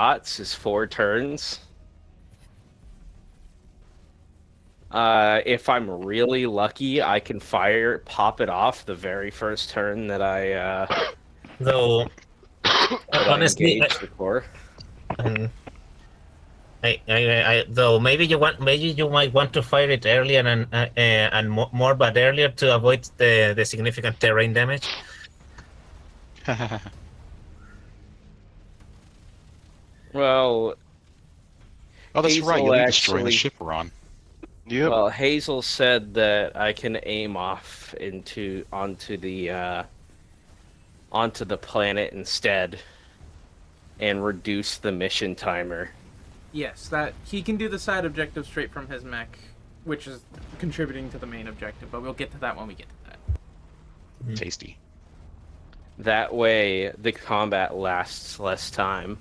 shots is 4 turns. If I'm really lucky, I can pop it off the very first turn that Though, I honestly, engage the core. um, though maybe you might want to fire it earlier and more, but earlier to avoid the significant terrain damage. Well, Oh, that's right. Hazel You'll be destroying the actually, ship we're on. Yep. well, Hazel said that I can aim off onto the planet instead and reduce the mission timer. Yes, that he can do the side objective straight from his mech, which is contributing to the main objective, but we'll get to that when we get to that. Tasty. That way, the combat lasts less time.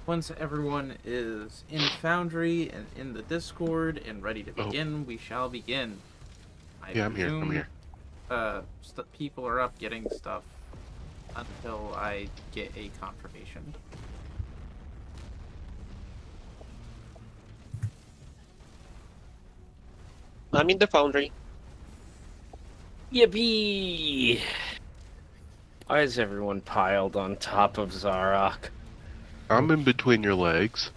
Once everyone is in Foundry and in the Discord and ready to begin, we shall begin. Yeah, I'm here. I'm here. People are up getting stuff until I get a confirmation. I'm in the Foundry. Yippee! Why is everyone piled on top of Zarok? I'm in between your legs.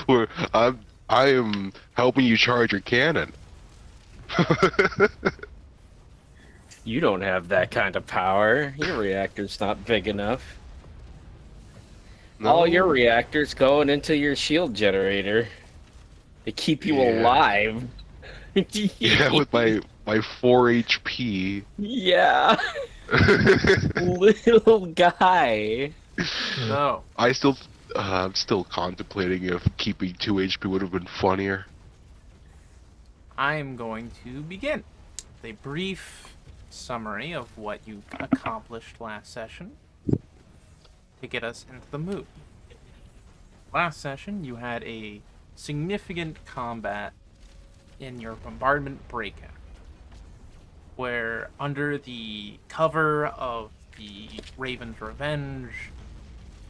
Where I am helping you charge your cannon. You don't have that kind of power. Your reactor's not big enough. No? All your reactors going into your shield generator. They keep you Yeah. alive. Yeah, with my 4 HP. Yeah. Little guy. So, I'm still contemplating if keeping 2 HP would have been funnier. I'm going to begin with a brief summary of what you accomplished last session to get us into the mood. Last session, you had a significant combat in your bombardment breakout, where under the cover of the Raven's Revenge,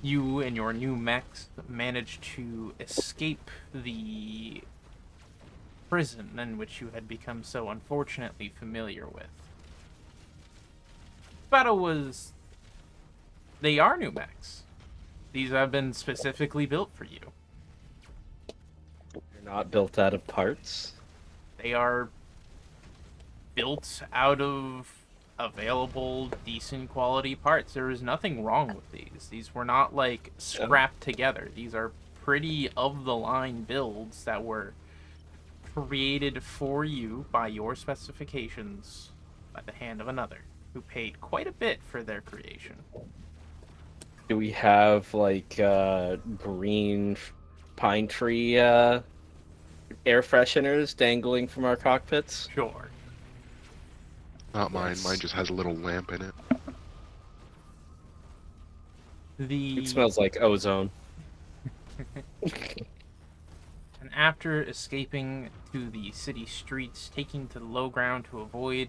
you and your new mechs managed to escape the prison in which you had become so unfortunately familiar with. Battle was... They are new mechs. These have been specifically built for you. They're not built out of parts. They are built out of available, decent quality parts. There is nothing wrong with these. These were not like scrapped together. These are pretty of the line builds that were created for you by your specifications by the hand of another who paid quite a bit for their creation. Do we have like green pine tree air fresheners dangling from our cockpits? Sure. Not mine. Yes. Mine just has a little lamp in it. It smells like ozone. And after escaping to the city streets, taking to the low ground to avoid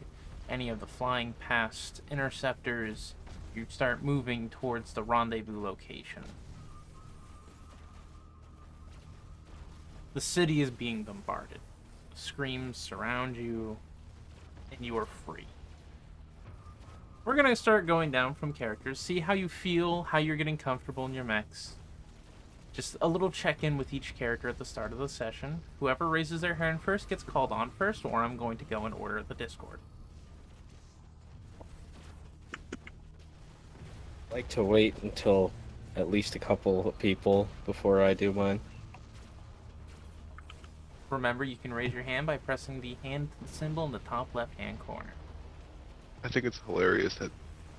any of the flying past interceptors, you start moving towards the rendezvous location. The city is being bombarded. Screams surround you, and you are free. We're going to start going down from characters, see how you feel, how you're getting comfortable in your mechs. Just a little check-in with each character at the start of the session. Whoever raises their hand first gets called on first, or I'm going to go in order of the Discord. I like to wait until at least a couple of people before I do mine. Remember, you can raise your hand by pressing the hand symbol in the top left-hand corner. I think it's hilarious that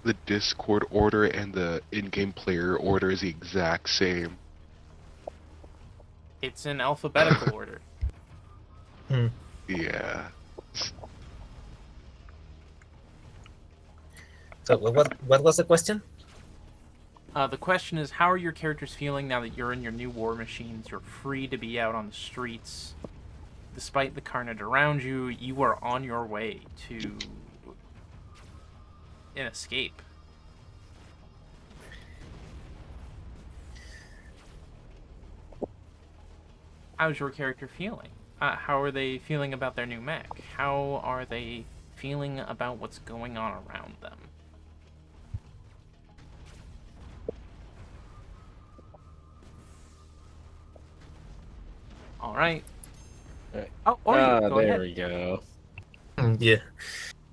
the Discord order and the in-game player order is the exact same. It's in alphabetical order. Yeah. So what was the question? The question is, how are your characters feeling now that you're in your new war machines? You're free to be out on the streets. Despite the carnage around you, you are on your way to an escape. How's your character feeling? How are they feeling about their new mech? How are they feeling about what's going on around them? All right. Alright. Oh, Oreo, go there ahead. we go. Yeah.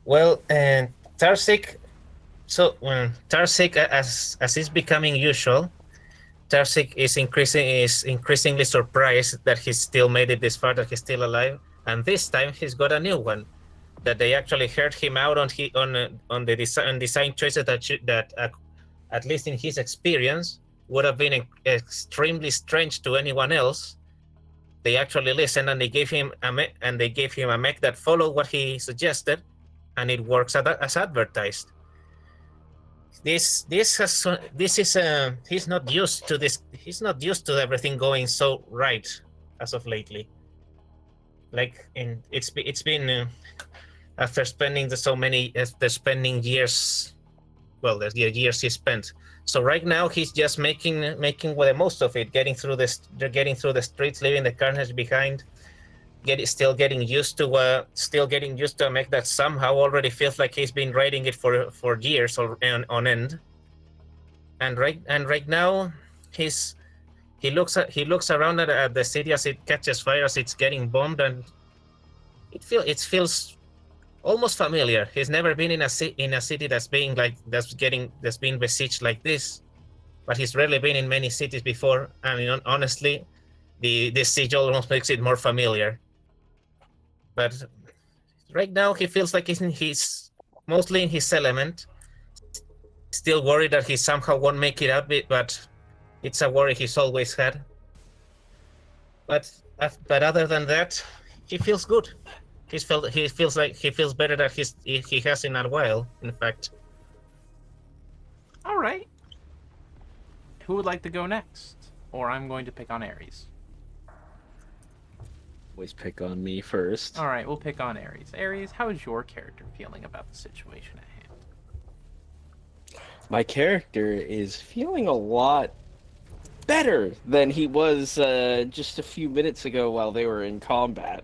Well, and Tarsik. So when Tarsik, as is becoming usual, Tarsik is increasingly surprised that he's still made it this far, that he's still alive, and this time he's got a new one. That they actually heard him out on the design choices that at least in his experience would have been extremely strange to anyone else. They actually listened and they gave him a mech that followed what he suggested, and it works as advertised. He's not used to this. He's not used to everything going so right as of lately. Like it's been after spending years. Well, the years he spent. So right now he's just making the most of it, getting through the streets, leaving the carnage behind, still getting used to a mech that somehow already feels like he's been riding it for years on end. And right now he looks around at the city as it catches fire, as it's getting bombed, and it feels almost familiar. He's never been in a city that's being besieged like this, but he's rarely been in many cities before. I mean, honestly, this siege almost makes it more familiar. But right now he feels like he's mostly in his element. Still worried that he somehow won't make it out, but it's a worry he's always had. But other than that, he feels good. He feels better than he has in a while, in fact. All right. Who would like to go next? Or I'm going to pick on Ares. Always pick on me first. All right, we'll pick on Ares. Ares, how is your character feeling about the situation at hand? My character is feeling a lot better than he was just a few minutes ago while they were in combat.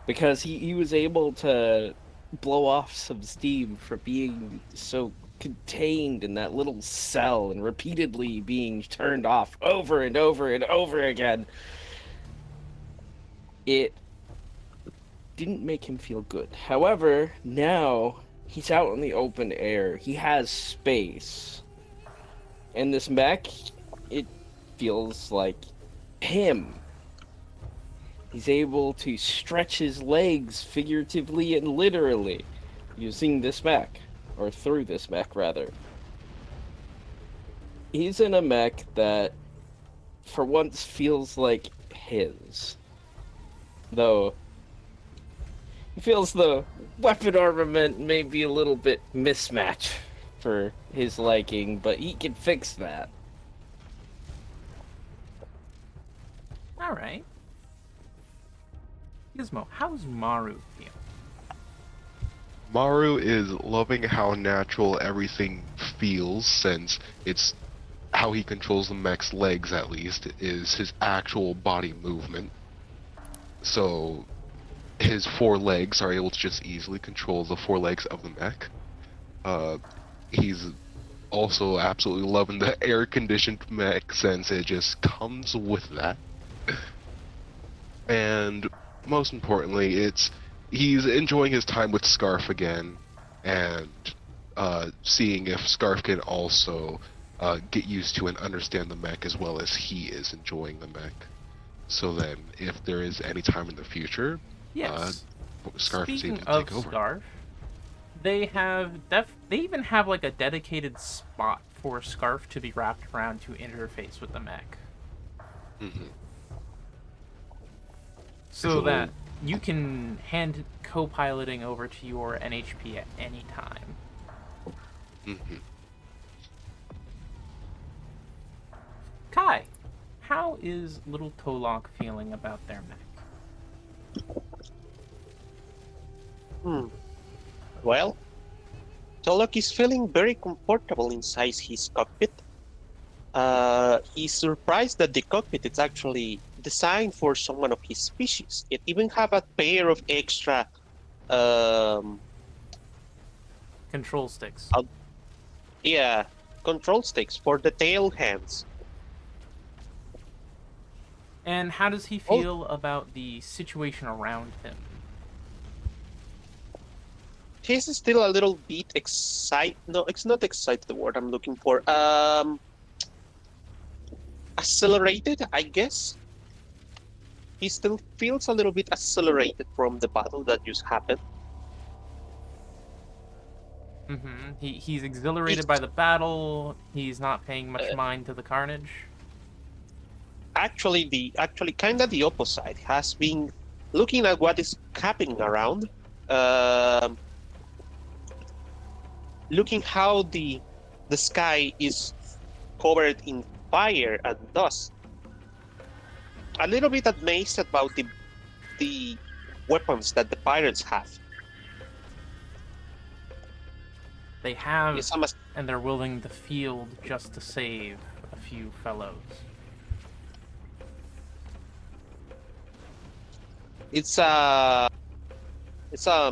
Because he was able to blow off some steam for being so contained in that little cell and repeatedly being turned off over and over and over again. It didn't make him feel good. However, now he's out in the open air. He has space. And this mech, it feels like him. He's able to stretch his legs figuratively and literally using this mech, or through this mech rather. He's in a mech that for once feels like his. Though he feels the weapon armament may be a little bit mismatched for his liking, but he can fix that. All right. Gizmo, how's Maru feel? Maru is loving how natural everything feels, since it's how he controls the mech's legs, at least, is his actual body movement. So his four legs are able to just easily control the four legs of the mech. He's also absolutely loving the air-conditioned mech, since it just comes with that. And most importantly, he's enjoying his time with Scarf again, and seeing if Scarf can also get used to and understand the mech as well as he is enjoying the mech. So then, if there is any time in the future, Yes. Scarf is able Speaking to of take over. Scarf, They even have like a dedicated spot for a scarf to be wrapped around to interface with the mech. Mm-hmm. So that you can hand co-piloting over to your NHP at any time. Mm-hmm. Kai, how is little Tolok feeling about their mech? Well, Tolok is feeling very comfortable inside his cockpit. He's surprised that the cockpit is actually designed for someone of his species. It even have a pair of extra Control sticks. yeah, control sticks for the tail hands. And how does he feel about the situation around him? He's still a little bit excited. No, it's not excited, the word I'm looking for. Accelerated, I guess. He still feels a little bit accelerated from the battle that just happened. He's exhilarated by the battle. He's not paying much mind to the carnage. Actually kind of the opposite. Has been looking at what is happening around, looking how the sky is covered in fire and dust. A little bit amazed about the weapons that the pirates have. They have, Yes, and they're willing to field just to save a few fellows. It's a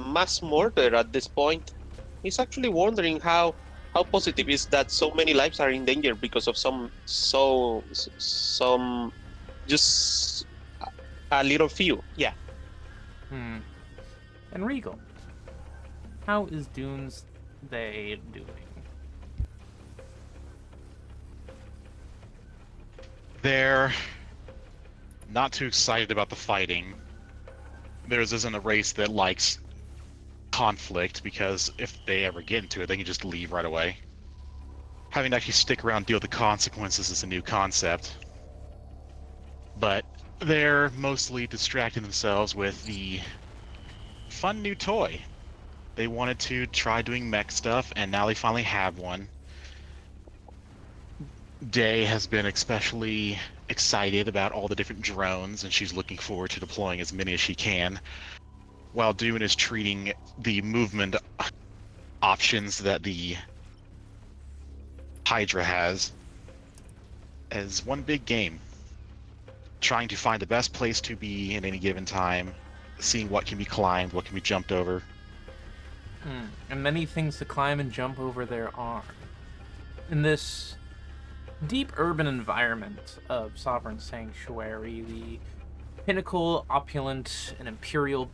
mass murder at this point. He's actually wondering how positive is that so many lives are in danger because of some just a little few. Yeah. And Regal, how is Dunes they doing? They're not too excited about the fighting. Theirs isn't a race that likes conflict, because if they ever get into it, they can just leave right away. Having to actually stick around and deal with the consequences is a new concept. But they're mostly distracting themselves with the fun new toy. They wanted to try doing mech stuff, and now they finally have one. Day has been especially excited about all the different drones, and she's looking forward to deploying as many as she can, while Dune is treating the movement options that the Hydra has as one big game. Trying to find the best place to be at any given time, seeing what can be climbed, what can be jumped over. And many things to climb and jump over there are. In this deep urban environment of Sovereign Sanctuary, the pinnacle, opulent, and imperial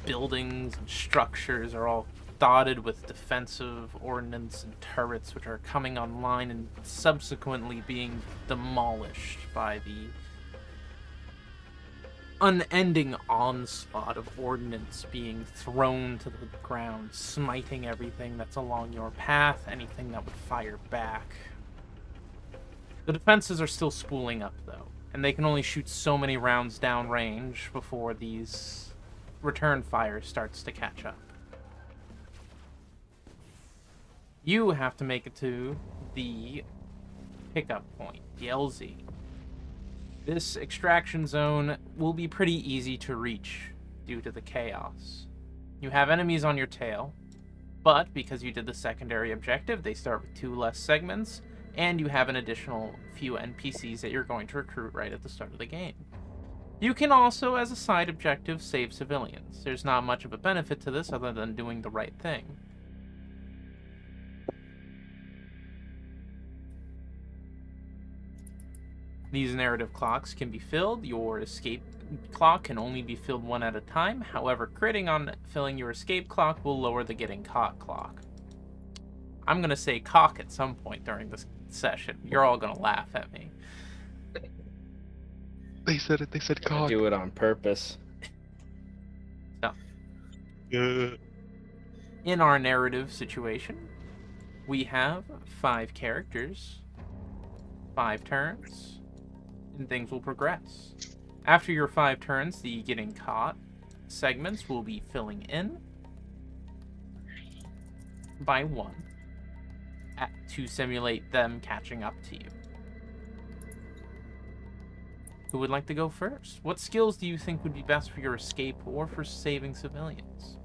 buildings and structures are all dotted with defensive ordnance and turrets, which are coming online and subsequently being demolished by the unending onslaught of ordnance being thrown to the ground, smiting everything that's along your path, anything that would fire back. The defenses are still spooling up, though, and they can only shoot so many rounds downrange before these return fire starts to catch up. You have to make it to the pickup point, the LZ. This extraction zone will be pretty easy to reach due to the chaos. You have enemies on your tail, but because you did the secondary objective, they start with 2 less segments, and you have an additional few NPCs that you're going to recruit right at the start of the game. You can also, as a side objective, save civilians. There's not much of a benefit to this other than doing the right thing. These narrative clocks can be filled. Your escape clock can only be filled 1 at a time. However, critting on filling your escape clock will lower the getting caught clock. I'm going to say cock at some point during this session. You're all going to laugh at me. They said it. They said I cock. do it on purpose. So, In our narrative situation, we have 5 characters, 5 turns, and things will progress. After your 5 turns, the getting caught segments will be filling in by 1 to simulate them catching up to you. Who would like to go first? What skills do you think would be best for your escape or for saving civilians?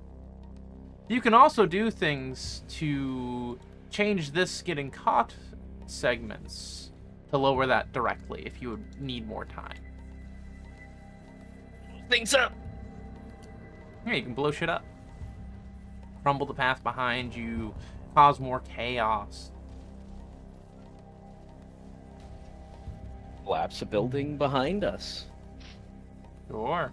You can also do things to change this getting caught segments to lower that directly if you would need more time. Things up. Yeah, you can blow shit up. Crumble the path behind you, cause more chaos. Collapse a building behind us Sure.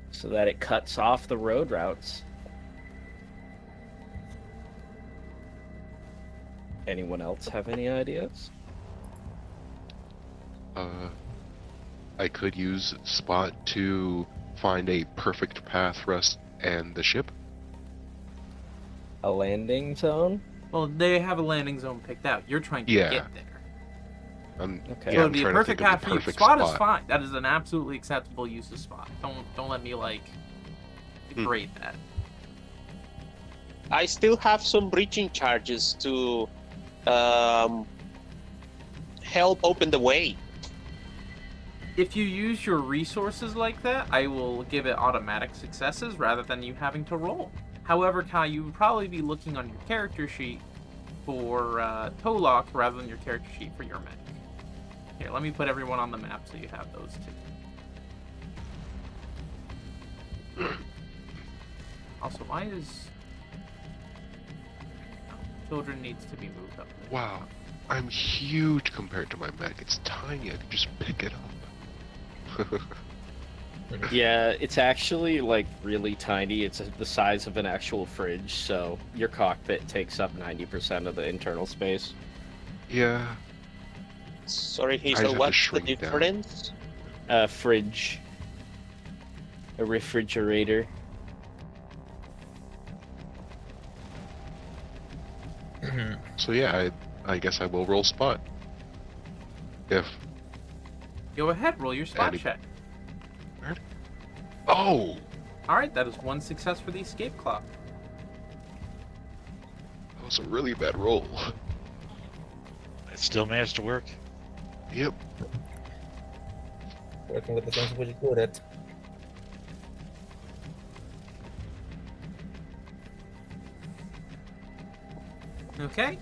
so that it cuts off the road routes. Anyone else have any ideas? I could use Spot to find a perfect path for us and the ship. A landing zone? Well, they have a landing zone picked out. You're trying to Yeah. get there. Okay. So Yeah, it'd I'm be a trying to perfect think of path the for you. perfect Spot is spot. fine. That is an absolutely acceptable use of spot. Don't let me degrade that. I still have some breaching charges to help open the way. If you use your resources like that, I will give it automatic successes rather than you having to roll. However, Kai, you would probably be looking on your character sheet for Tolok rather than your character sheet for your mech. Here, let me put everyone on the map so you have those two. Also, why is... Children needs to be moved up there. Wow, I'm huge compared to my mech. It's tiny. I can just pick it up. Yeah, it's actually like really tiny. It's the size of an actual fridge, so your cockpit takes up 90% of the internal space. Yeah. Sorry, just Hazel, have to what's the shrink down. difference? Fridge. A refrigerator. So yeah, I guess I will roll Spot. If Go ahead, roll your spot Any- check. oh, Alright, that is 1 success for the escape clock. that was a really bad roll. It still managed to work. Yep. Working with the things we're good at. Okay.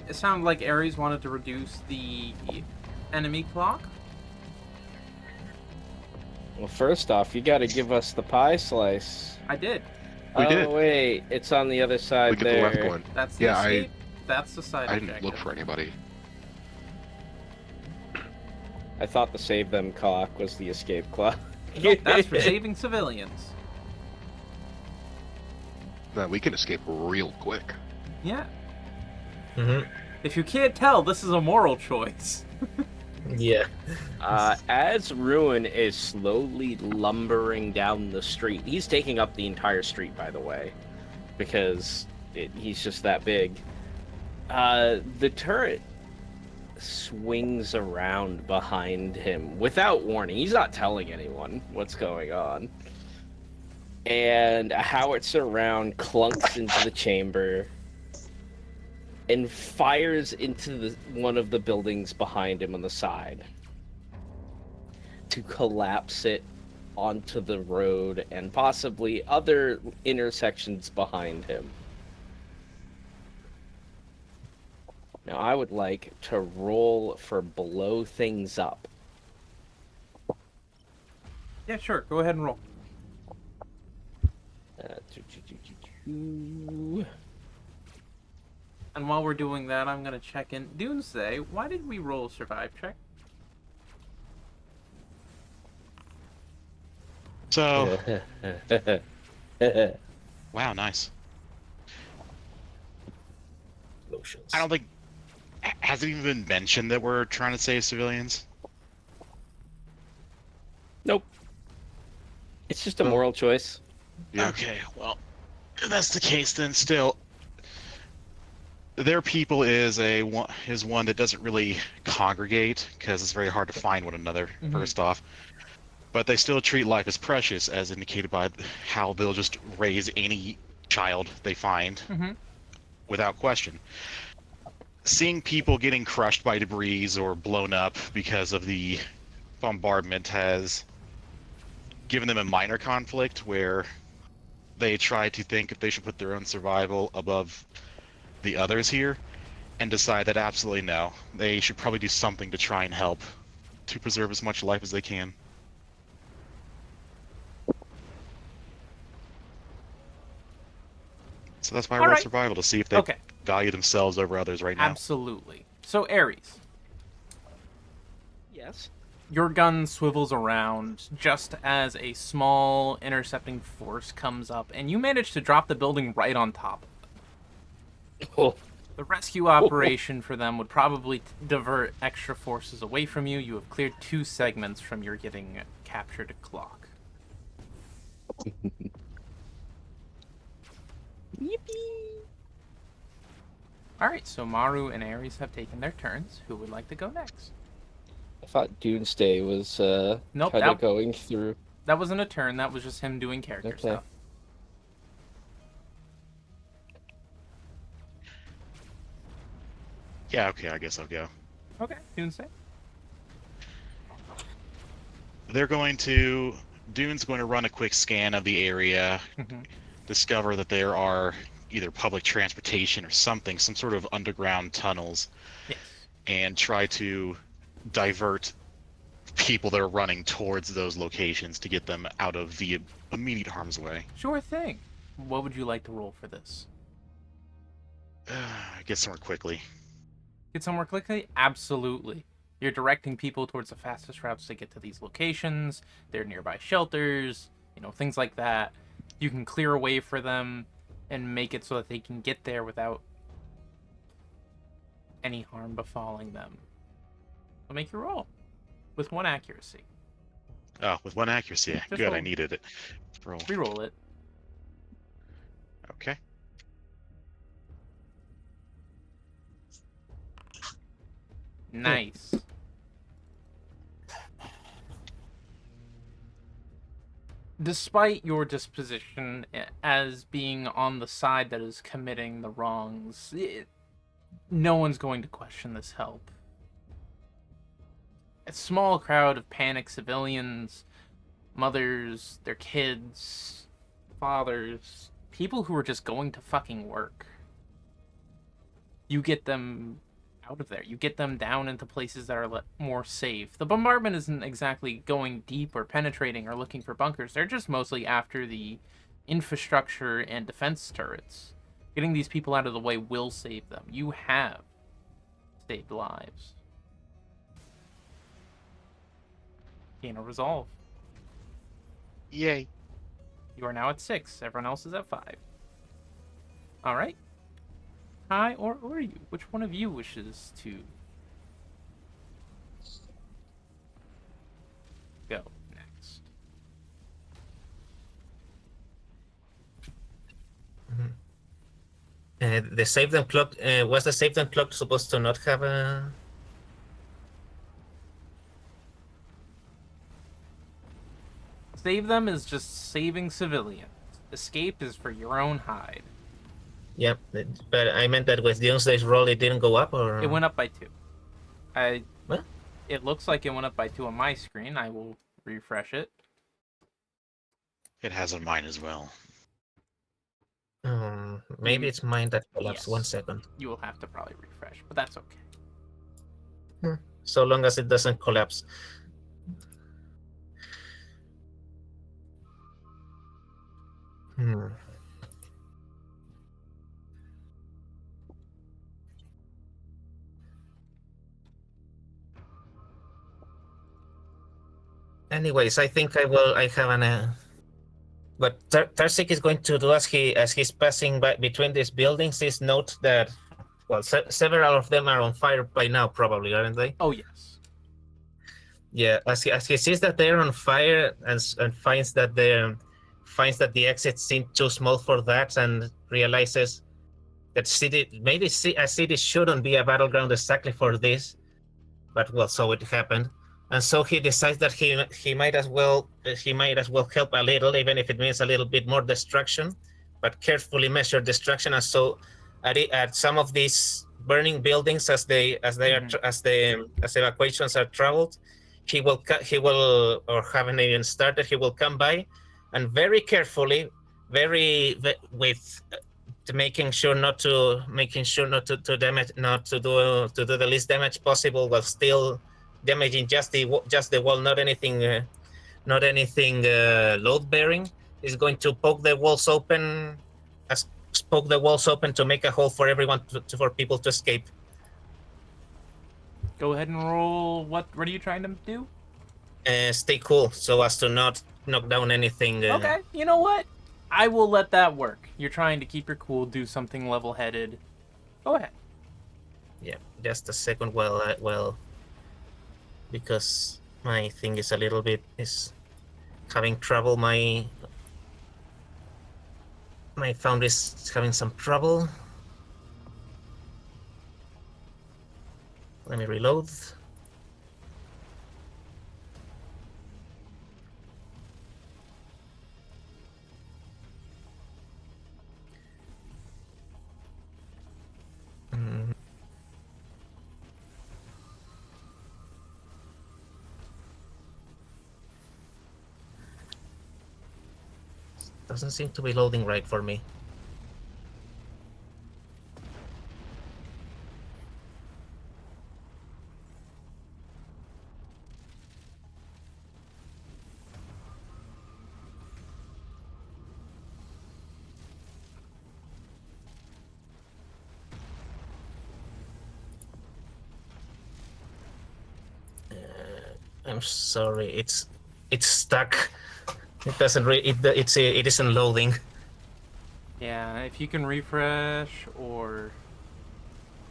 It sounded like Ares wanted to reduce the enemy clock. Well, first off, you gotta give us the pie slice. I did. We oh, did. wait, it's on the other side Look at there. the left one. That's the Yeah, escape. That's the side I didn't objective. look for anybody. I thought the save them clock was the escape clock. Nope, that's for saving civilians. Now we can escape real quick. Yeah. Mm-hmm. If you can't tell, this is a moral choice. Yeah. As Ruin is slowly lumbering down the street, he's taking up the entire street, by the way, because he's just that big. The turret swings around behind him without warning. He's not telling anyone what's going on. And a howitzer round clunks into the chamber and fires into one of the buildings behind him on the side to collapse it onto the road and possibly other intersections behind him. Now I would like to roll for blow things up. Yeah, sure. Go ahead and roll. And while we're doing that, I'm going to check in. Doomsday, why did we roll a survive check? So, wow, nice. Lotions. I don't think... Has it even been mentioned that we're trying to save civilians? Nope. It's just a moral choice. Yeah. Okay, well, if that's the case, then still, their people is one that doesn't really congregate because it's very hard to find one another. Mhm. First off, but they still treat life as precious, as indicated by how they'll just raise any child they find Mm-hmm. without question. Seeing people getting crushed by debris or blown up because of the bombardment has given them a minor conflict where they try to think if they should put their own survival above the others here, and decide that absolutely no, they should probably do something to try and help to preserve as much life as they can. So that's why I rolled Alright. survival, to see if they Okay. value themselves over others right now. Absolutely. So Ares, Yes. your gun swivels around just as a small intercepting force comes up, and you manage to drop the building right on top. Oh, The rescue operation for them would probably divert extra forces away from you. You have cleared 2 segments from your getting captured clock. yippee! Alright, so Maru and Ares have taken their turns. Who would like to go next? I thought Doomsday was Nope, kind of that- going through. That wasn't a turn, that was just him doing character Okay. stuff. Yeah, okay, I guess I'll go. Okay, Doomsday. Dune's going to run a quick scan of the area, Mhm. discover that there are either public transportation or something, some sort of underground tunnels, Yes. and try to divert people that are running towards those locations to get them out of the immediate harm's way. Sure thing. What would you like to roll for this? Get somewhere quickly. Get somewhere quickly? Absolutely. You're directing people towards the fastest routes to get to these locations. They're nearby shelters, things like that. You can clear a way for them and make it so that they can get there without any harm befalling them. So make your roll with 1 accuracy. Oh, with 1 accuracy. Just Good, I roll. needed it. Roll. Reroll it. Okay. Nice. Despite your disposition as being on the side that is committing the wrongs, no one's going to question this help. A small crowd of panicked civilians, mothers, their kids, fathers, people who are just going to fucking work. You get them out of there. You get them down into places that are more safe. The bombardment isn't exactly going deep or penetrating or looking for bunkers. They're just mostly after the infrastructure and defense turrets. Getting these people out of the way will save them. You have saved lives. Gain a resolve. Yay. You are now at 6. Everyone else is at 5. Alright. Hi, or you? Which one of you wishes to go next? The save them clock was the save them clock supposed to not have a? Save them is just saving civilians. Escape is for your own hide. Yep, but I meant that with Doomsday's roll, it didn't go up, or It went up by 2. What? It looks like it went up by 2 on my screen. I will refresh it. It has on mine as well. Maybe it's mine that collapsed. Yes. 1 second. You will have to probably refresh, but that's okay. So long as it doesn't collapse. Anyways, I think I have an. What Tarsik is going to do as he's passing by between these buildings is note that, well, several of them are on fire by now, probably, aren't they? Oh, yes. Yeah, as he sees that they're on fire and finds that they're finds that the exit seemed too small for that and realizes that a city shouldn't be a battleground exactly for this, but well, so it happened. And so he decides that he might as well help a little, even if it means a little bit more destruction, but carefully measured destruction. And so, at some of these burning buildings, as the evacuations are traveled, he will, or haven't even started, he will come by, and very carefully, with making sure not to damage, not to do the least damage possible, while still damaging just the wall, not anything load bearing, is going to poke the walls open to make a hole for everyone for people to escape. Go ahead and roll. What are you trying to do? Stay cool so as to not knock down anything. Okay, you know what? I will let that work. You're trying to keep your cool, do something level-headed. Go ahead. Yeah, just a second. Because my thing is is having trouble. My foundry is having some trouble. Let me reload. Doesn't seem to be loading right for me. I'm sorry, it's stuck. It doesn't it isn't loading. Yeah, if you can refresh or...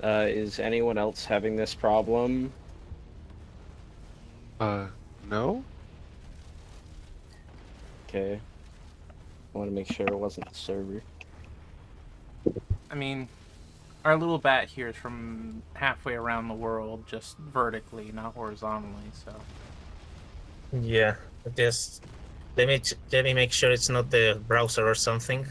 Is anyone else having this problem? No? Okay. I want to make sure it wasn't the server. I mean, our little bat here is from halfway around the world, just vertically, not horizontally, so... Yeah, just let me make sure it's not the browser or something.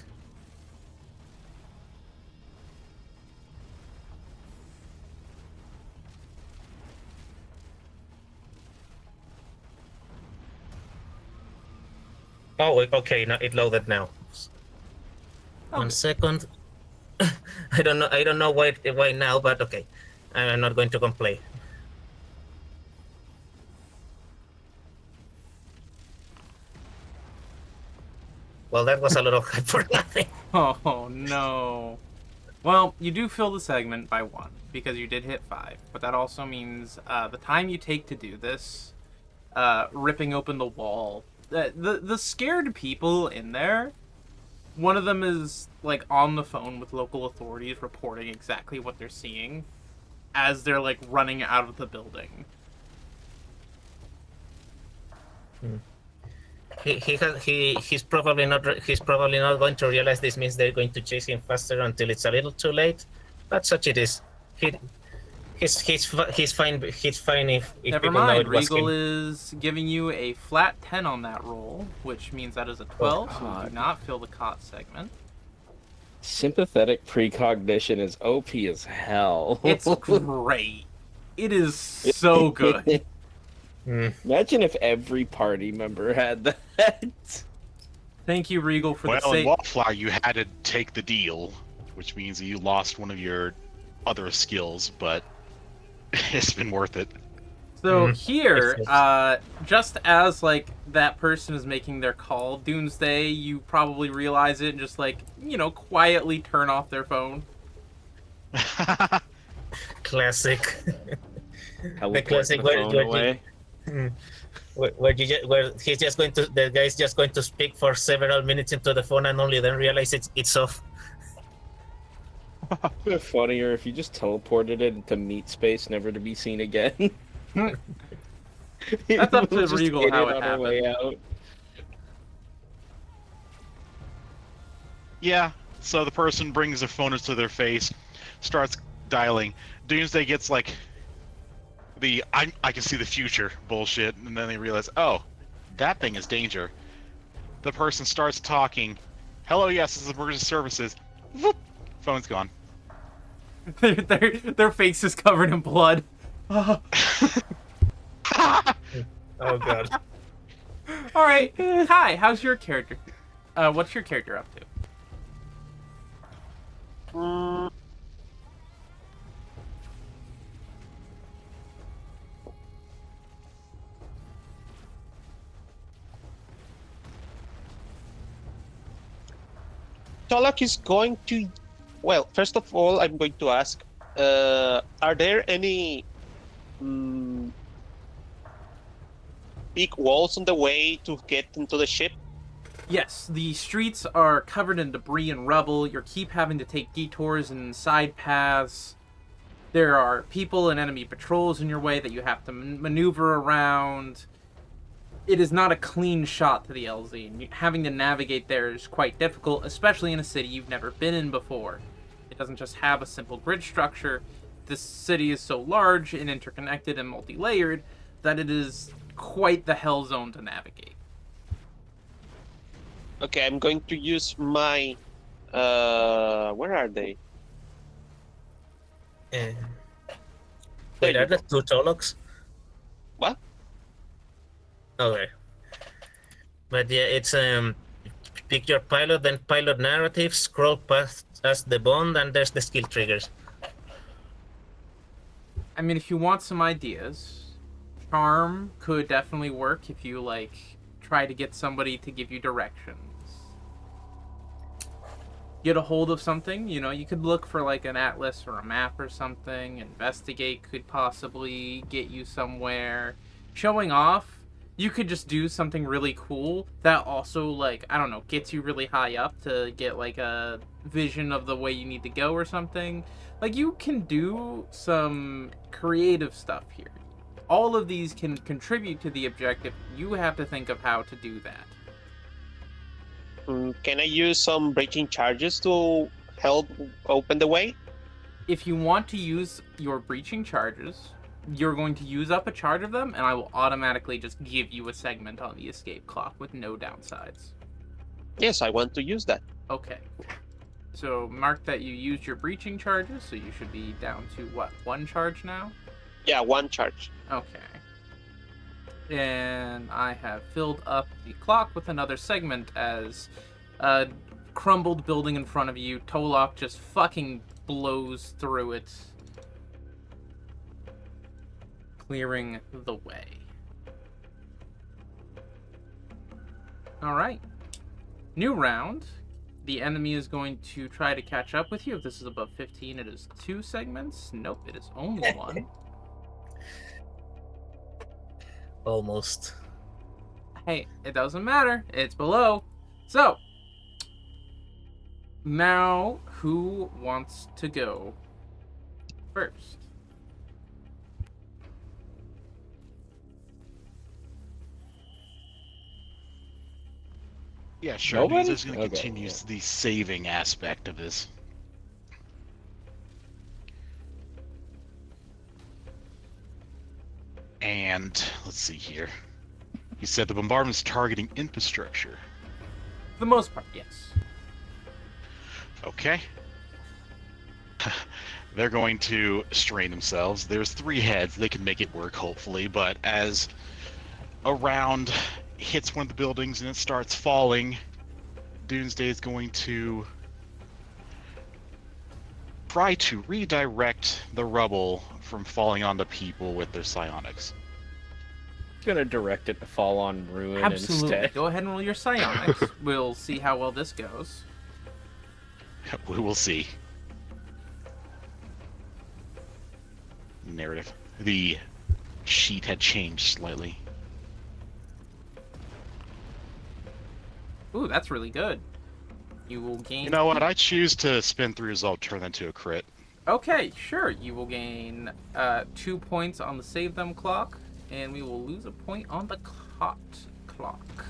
Oh, okay. Now it loaded now. Okay. 1 second. I don't know why now, but okay. I'm not going to complain. Well, that was a little hype for nothing. Oh, no. Well, you do fill the segment by 1, because you did hit 5. But that also means the time you take to do this, ripping open the wall, the scared people in there, one of them is, like, on the phone with local authorities reporting exactly what they're seeing as they're, like, running out of the building. He's probably not going to realize this means they're going to chase him faster until it's a little too late, but such it is. He's fine if Never people know mind, it was Regal him. is giving you a flat 10 on that roll, which means that is a 12, so we God. do not fill the cot segment. Sympathetic precognition is OP as hell. It's great. It is so good. Imagine if every party member had that. Thank you, Regal, for the Well, in sake. Wallflower, you had to take the deal, which means that you lost one of your other skills, but it's been worth it. So here, just as like that person is making their call, Doomsday, you probably realize it and just like, quietly turn off their phone. Classic. The classic where he's just going to, the guy's just going to speak for several minutes into the phone and only then realize it's off. It'd be funnier if you just teleported it into meat space, never to be seen again. That's up to We'll just Regal hit how it it on our way out. Yeah. So the person brings their phone to their face, starts dialing. Doomsday gets like the I can see the future bullshit, and then they realize, oh, that thing is danger. The person starts talking. Hello, yes, this is emergency services. Whoop, phone's gone. Their face is covered in blood. Oh god. All right. Hi. How's your character? What's your character up to? Mm, Tolak is going to. Well, first of all, I'm going to ask: are there any big walls on the way to get into the ship? Yes, the streets are covered in debris and rubble. You keep having to take detours and side paths. There are people and enemy patrols in your way that you have to maneuver around. It is not a clean shot to the LZ, and having to navigate there is quite difficult, especially in a city you've never been in before. It doesn't just have a simple grid structure. This city is so large and interconnected and multi-layered that it is quite the hell zone to navigate. Okay, I'm going to use my. Where are they? Wait, There are you the two Toloks? What? Okay. But yeah, it's pick your pilot, then pilot narrative, scroll past the bond, and there's the skill triggers. I mean, if you want some ideas, charm could definitely work if you, like, try to get somebody to give you directions. Get a hold of something, you know, you could look for, like, an atlas or a map or something. Investigate could possibly get you somewhere. Showing off, you could just do something really cool that also, like, I don't know, gets you really high up to get, like, a vision of the way you need to go or something. Like, you can do some creative stuff here. All of these can contribute to the objective. You have to think of how to do that. Can I use some breaching charges to help open the way? If you want to use your breaching charges, you're going to use up a charge of them, and I will automatically just give you a segment on the escape clock with no downsides. Yes, I want to use that. Okay. So mark that you used your breaching charges, so you should be down to, what, 1 charge now? Yeah, 1 charge. Okay. And I have filled up the clock with another segment as a crumbled building in front of you, Tolok just fucking blows through it, clearing the way. Alright. New round. The enemy is going to try to catch up with you. If this is above 15, it is 2 segments. Nope, it is only 1. Almost. Hey, it doesn't matter. It's below. So, now who wants to go first? Yeah, sure. Nobody? He's going to Okay, continue the saving aspect of this. And let's see here. He said the bombardment's targeting infrastructure. For the most part, yes. Okay. They're going to strain themselves. There's 3 heads. They can make it work, hopefully. But as a round hits one of the buildings and it starts falling, Doomsday is going to try to redirect the rubble from falling onto people with their psionics. Gonna direct it to fall on Ruin Absolutely. instead. Go ahead and roll your psionics. We'll see how well this goes. We will see. Narrative. The sheet had changed slightly. Ooh, that's really good. You will gain... You know what? I choose to spin 3 resolve, turn that into a crit. Okay, sure. You will gain 2 points on the save them clock, and we will lose a point on the caught clock.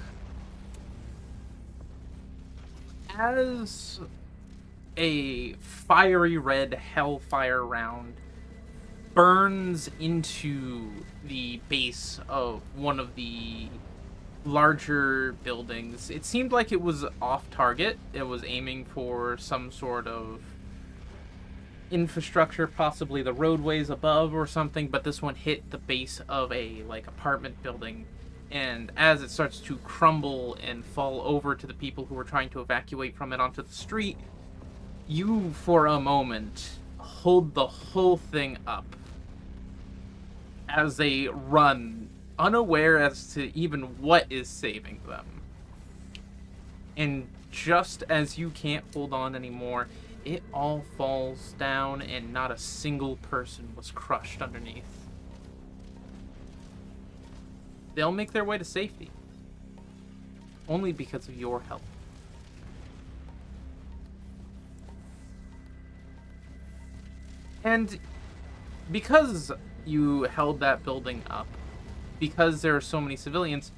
as a fiery red hellfire round burns into the base of one of the larger buildings, it seemed like it was off target. It was aiming for some sort of infrastructure, possibly the roadways above or something, but this one hit the base of a apartment building, and as it starts to crumble and fall over to the people who were trying to evacuate from it onto the street, you for a moment hold the whole thing up as they run, unaware as to even what is saving them. And just as you can't hold on anymore, it all falls down and not a single person was crushed underneath. They'll make their way to safety. Only because of your help. And because you held that building up, because there are so many civilians,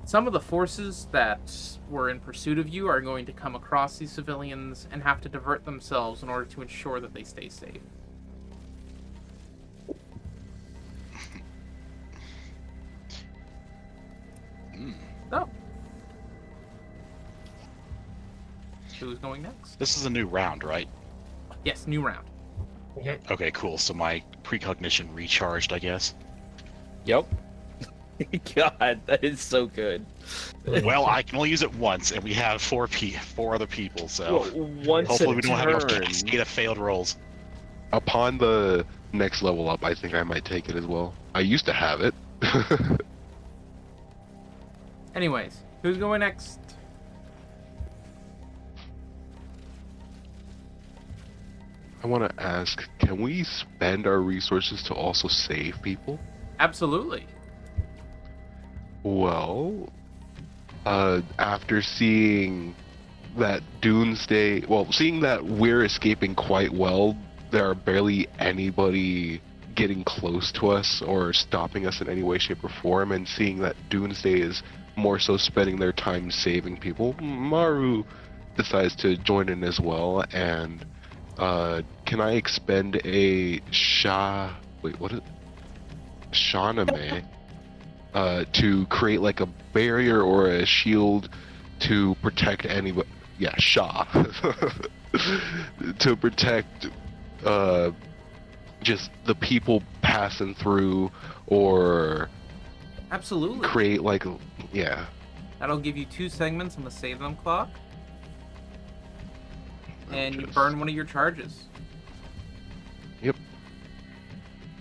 some of the forces that were in pursuit of you are going to come across these civilians and have to divert themselves in order to ensure that they stay safe. So, who's going next? This is a new round, right? Yes, new round. Okay, cool. So my precognition recharged, I guess. Yep. God, that is so good. Well, I can only use it once, and we have four other people, so Well, once hopefully a we don't have enough turn. cascade of failed rolls. Upon the next level up, I think I might take it as well. I used to have it. Anyways, who's going next? I want to ask, can we spend our resources to also save people? Absolutely. Well, after seeing that seeing that we're escaping quite well, there are barely anybody getting close to us or stopping us in any way, shape, or form, and seeing that Doomsday is more so spending their time saving people, Maru decides to join in as well, and can I expend a Shahnameh to create like a barrier or a shield to protect anybody? Yeah, Shah. To protect just the people passing through, or Absolutely. create like yeah. That'll give you 2 segments on the save them clock. And you Just- burn one of your charges. Yep.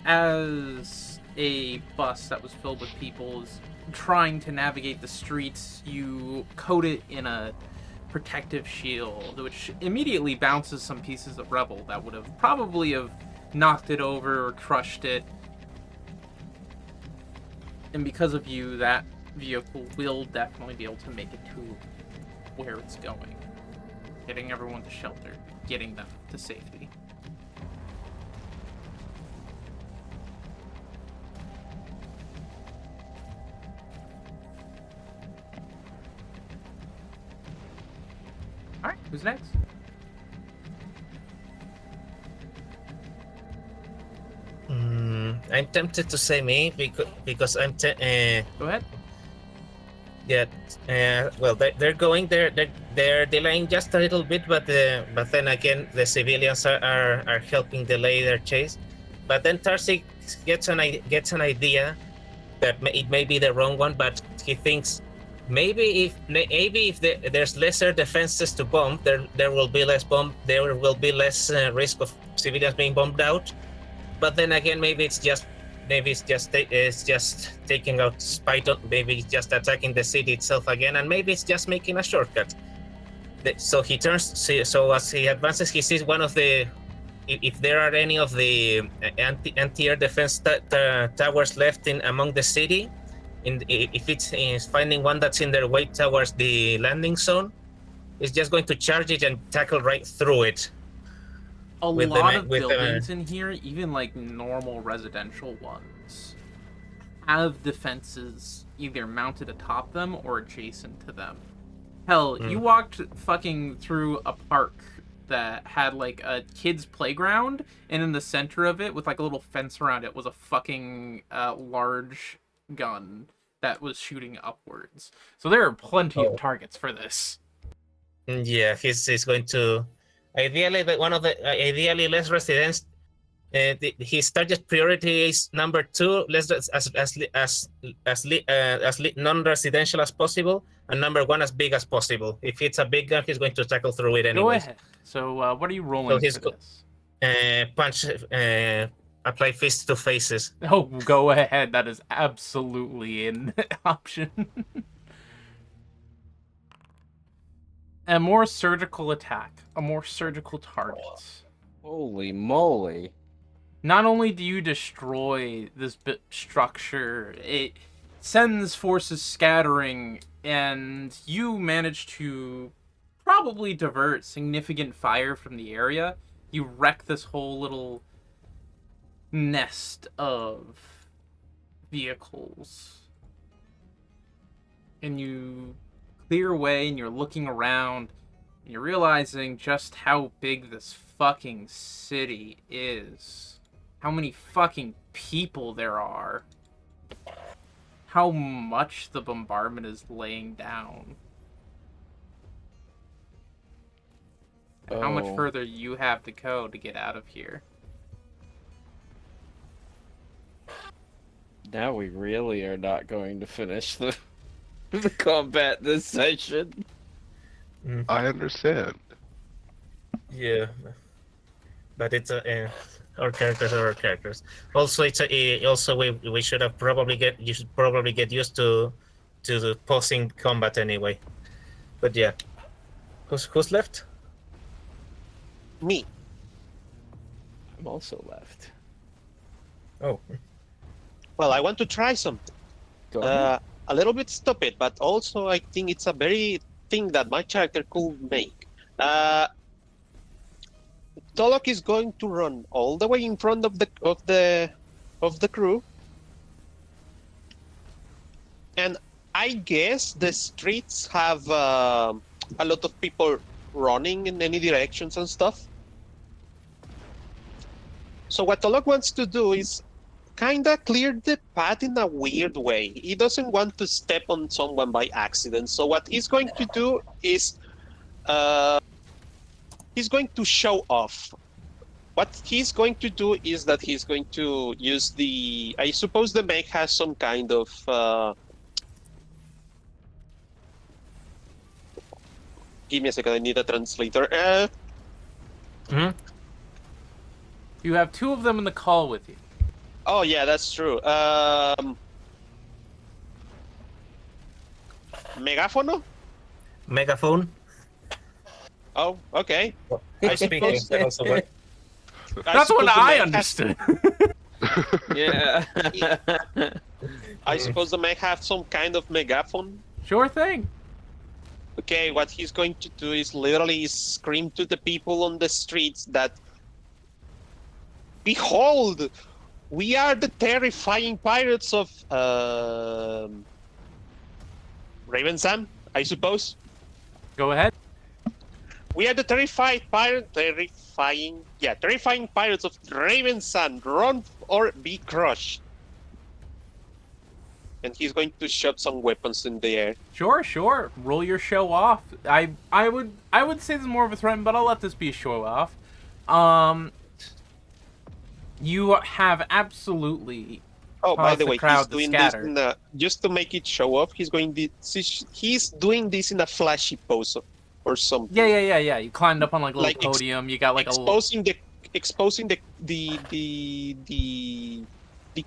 As a bus that was filled with people is trying to navigate the streets, you coat it in a protective shield, which immediately bounces some pieces of rubble that would have probably have knocked it over or crushed it. And because of you, that vehicle will definitely be able to make it to where it's going. Getting everyone to shelter, getting them to safety. Alright, who's next? I'm tempted to say me because I'm Go ahead. well, they're going there. They're delaying just a little bit, but then again, the civilians are helping delay their chase. But then Tarsik gets an idea that it may be the wrong one, but he thinks maybe if there's lesser defenses to bomb, there will be less risk of civilians being bombed out. But then again, maybe it's just taking out spite on, maybe it's just attacking the city itself again, and maybe it's just making a shortcut. So he turns. So as he advances, he sees one of the, if there are any of the anti-air defense towers left in among the city, if it's finding one that's in their way towards the landing zone, it's just going to charge it and tackle right through it. A With lot the- of with the- buildings in here, even like normal residential ones, have defenses either mounted atop them or adjacent to them. Hell, you walked fucking through a park that had like a kid's playground, and in the center of it, with like a little fence around it, was a fucking large gun that was shooting upwards. So there are plenty of targets for this. Yeah, he's going to ideally ideally less residents. His target priority is number 2, less non-residential as possible, and number 1 as big as possible. If it's a big gun, he's going to tackle through it anyway. Go ahead. So what are you rolling he's for this? Punch, apply fist to faces. Oh, go ahead. That is absolutely an option. A more surgical attack. A more surgical target. Holy moly. Not only do you destroy this structure, it sends forces scattering, and you manage to probably divert significant fire from the area. You wreck this whole little nest of vehicles. And you clear away, and you're looking around, and you're realizing just how big this fucking city is. How many fucking people there are. How much the bombardment is laying down. And how much Oh. further you have to go to get out of here. Now we really are not going to finish the the combat this session. I understand. Yeah, but it's our characters are our characters. Also, also we should have you should probably get used to the pausing combat anyway. But yeah, who's left? Me. I'm also left. Oh, Well, I want to try something. Go ahead. A little bit stupid, but also I think it's a very thing that my character could make. Tolok is going to run all the way in front of the crew, and I guess the streets have a lot of people running in any directions and stuff. So what Tolok wants to do is kinda clear the path in a weird way. He doesn't want to step on someone by accident. So what he's going to do is he's going to show off. What he's going to do is that he's going to use I suppose the mech has some kind of give me a second, I need a translator. You have 2 of them in the call with you. Oh yeah, that's true. Megafono? megaphone. Oh, okay. I suppose that also works. That's what suppose the I mech has- understood. Yeah. I suppose the mech have some kind of megaphone. Sure thing. Okay, what he's going to do is literally scream to the people on the streets that, behold, we are the terrifying pirates of Raven Sun, I suppose. Go ahead. We are the terrifying pirates of Raven Sun. Run or be crushed. And he's going to shove some weapons in the air. Sure. Roll your show off. I would say this is more of a threat, but I'll let this be a show off. You have absolutely. Oh, by Cause the the way, crowd he's to doing this scatter. just to make it show off. He's doing this in a flashy pose or something. Yeah. You climbed up on like a little Like podium. You got like exposing the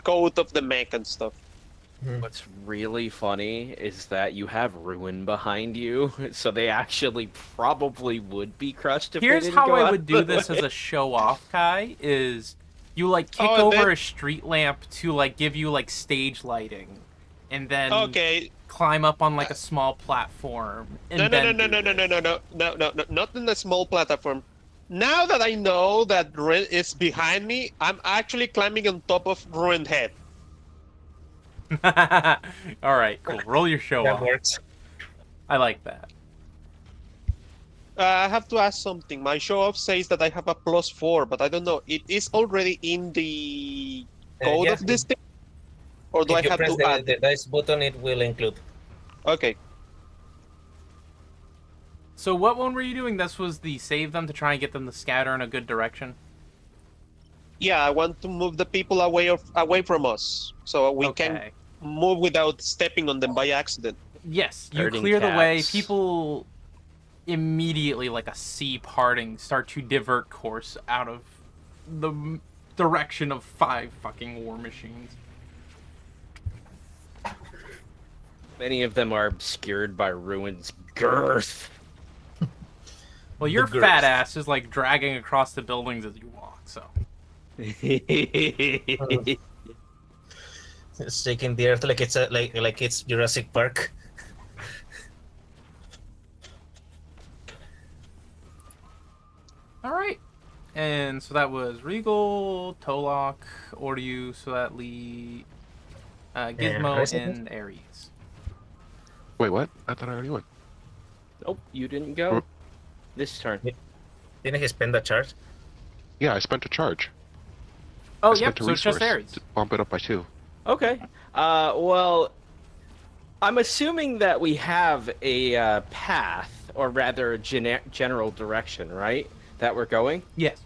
code of the mech and stuff. What's really funny is that you have Ruin behind you, so they actually probably would be crushed if Here's they didn't how go I out would of do the this as way. a show off, Kai, is you like kick Oh, and over then- a street lamp to like give you like stage lighting, and then Okay. climb up on like a small platform. And No, then no, not in a small platform. Now that I know that Ruin is behind me, I'm actually climbing on top of Ruined Head. All right, cool. Roll your show That off. works. I like that. I have to ask something. My show off says that I have a +4, but I don't know. It is already in the code Yes, of this thing, or do I if you have press to add? the dice button, it will include. Okay. So what one were you doing? This was the save them to try and get them to scatter in a good direction. Yeah, I want to move the people away from us, so we can Okay. move without stepping on them by accident. Yes, you Herding clear the way. cats. People immediately, like a sea parting, start to divert course out of the direction of 5 fucking war machines. Many of them are obscured by Ruin's girth. Well, your girth. fat ass is like dragging across the buildings as you walk, so. It's shaking the earth like it's like it's Jurassic Park. Alright. And so that was Regal, Tolok, Ordu, Suatli, Gizmo, Resident? and Ares. Wait, what? I thought I already went. Nope, you didn't go. This turn. Didn't he spend a charge? Yeah, I spent a charge. Oh, I spent yep, a so it's just resource Ares. to bump it up by 2. Okay. Well, I'm assuming that we have a path, or rather a general direction, right? That we're going. Yes.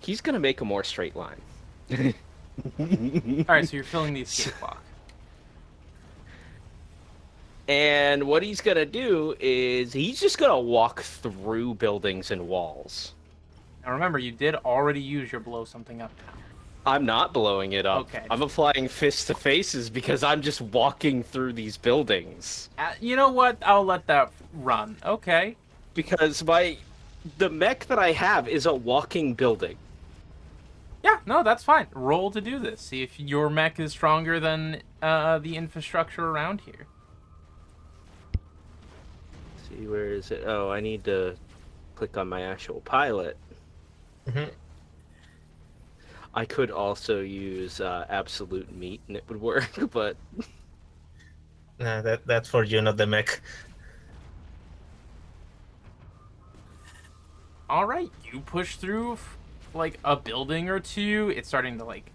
He's gonna make a more straight line. Alright, so you're filling the escape clock. And what he's gonna do is he's just gonna walk through buildings and walls. Now remember, you did already use your blow something up now. I'm not blowing it up. Okay. I'm applying fists to faces because I'm just walking through these buildings. You know what? I'll let that run. Okay. Because the mech that I have is a walking building. Yeah, no, that's fine. Roll to do this. See if your mech is stronger than the infrastructure around here. See, where is it? Oh, I need to click on my actual pilot. Mhm. I could also use absolute meat and it would work, but Nah, that's for you, not the mech. All right, you push through like a building or two. It's starting to like,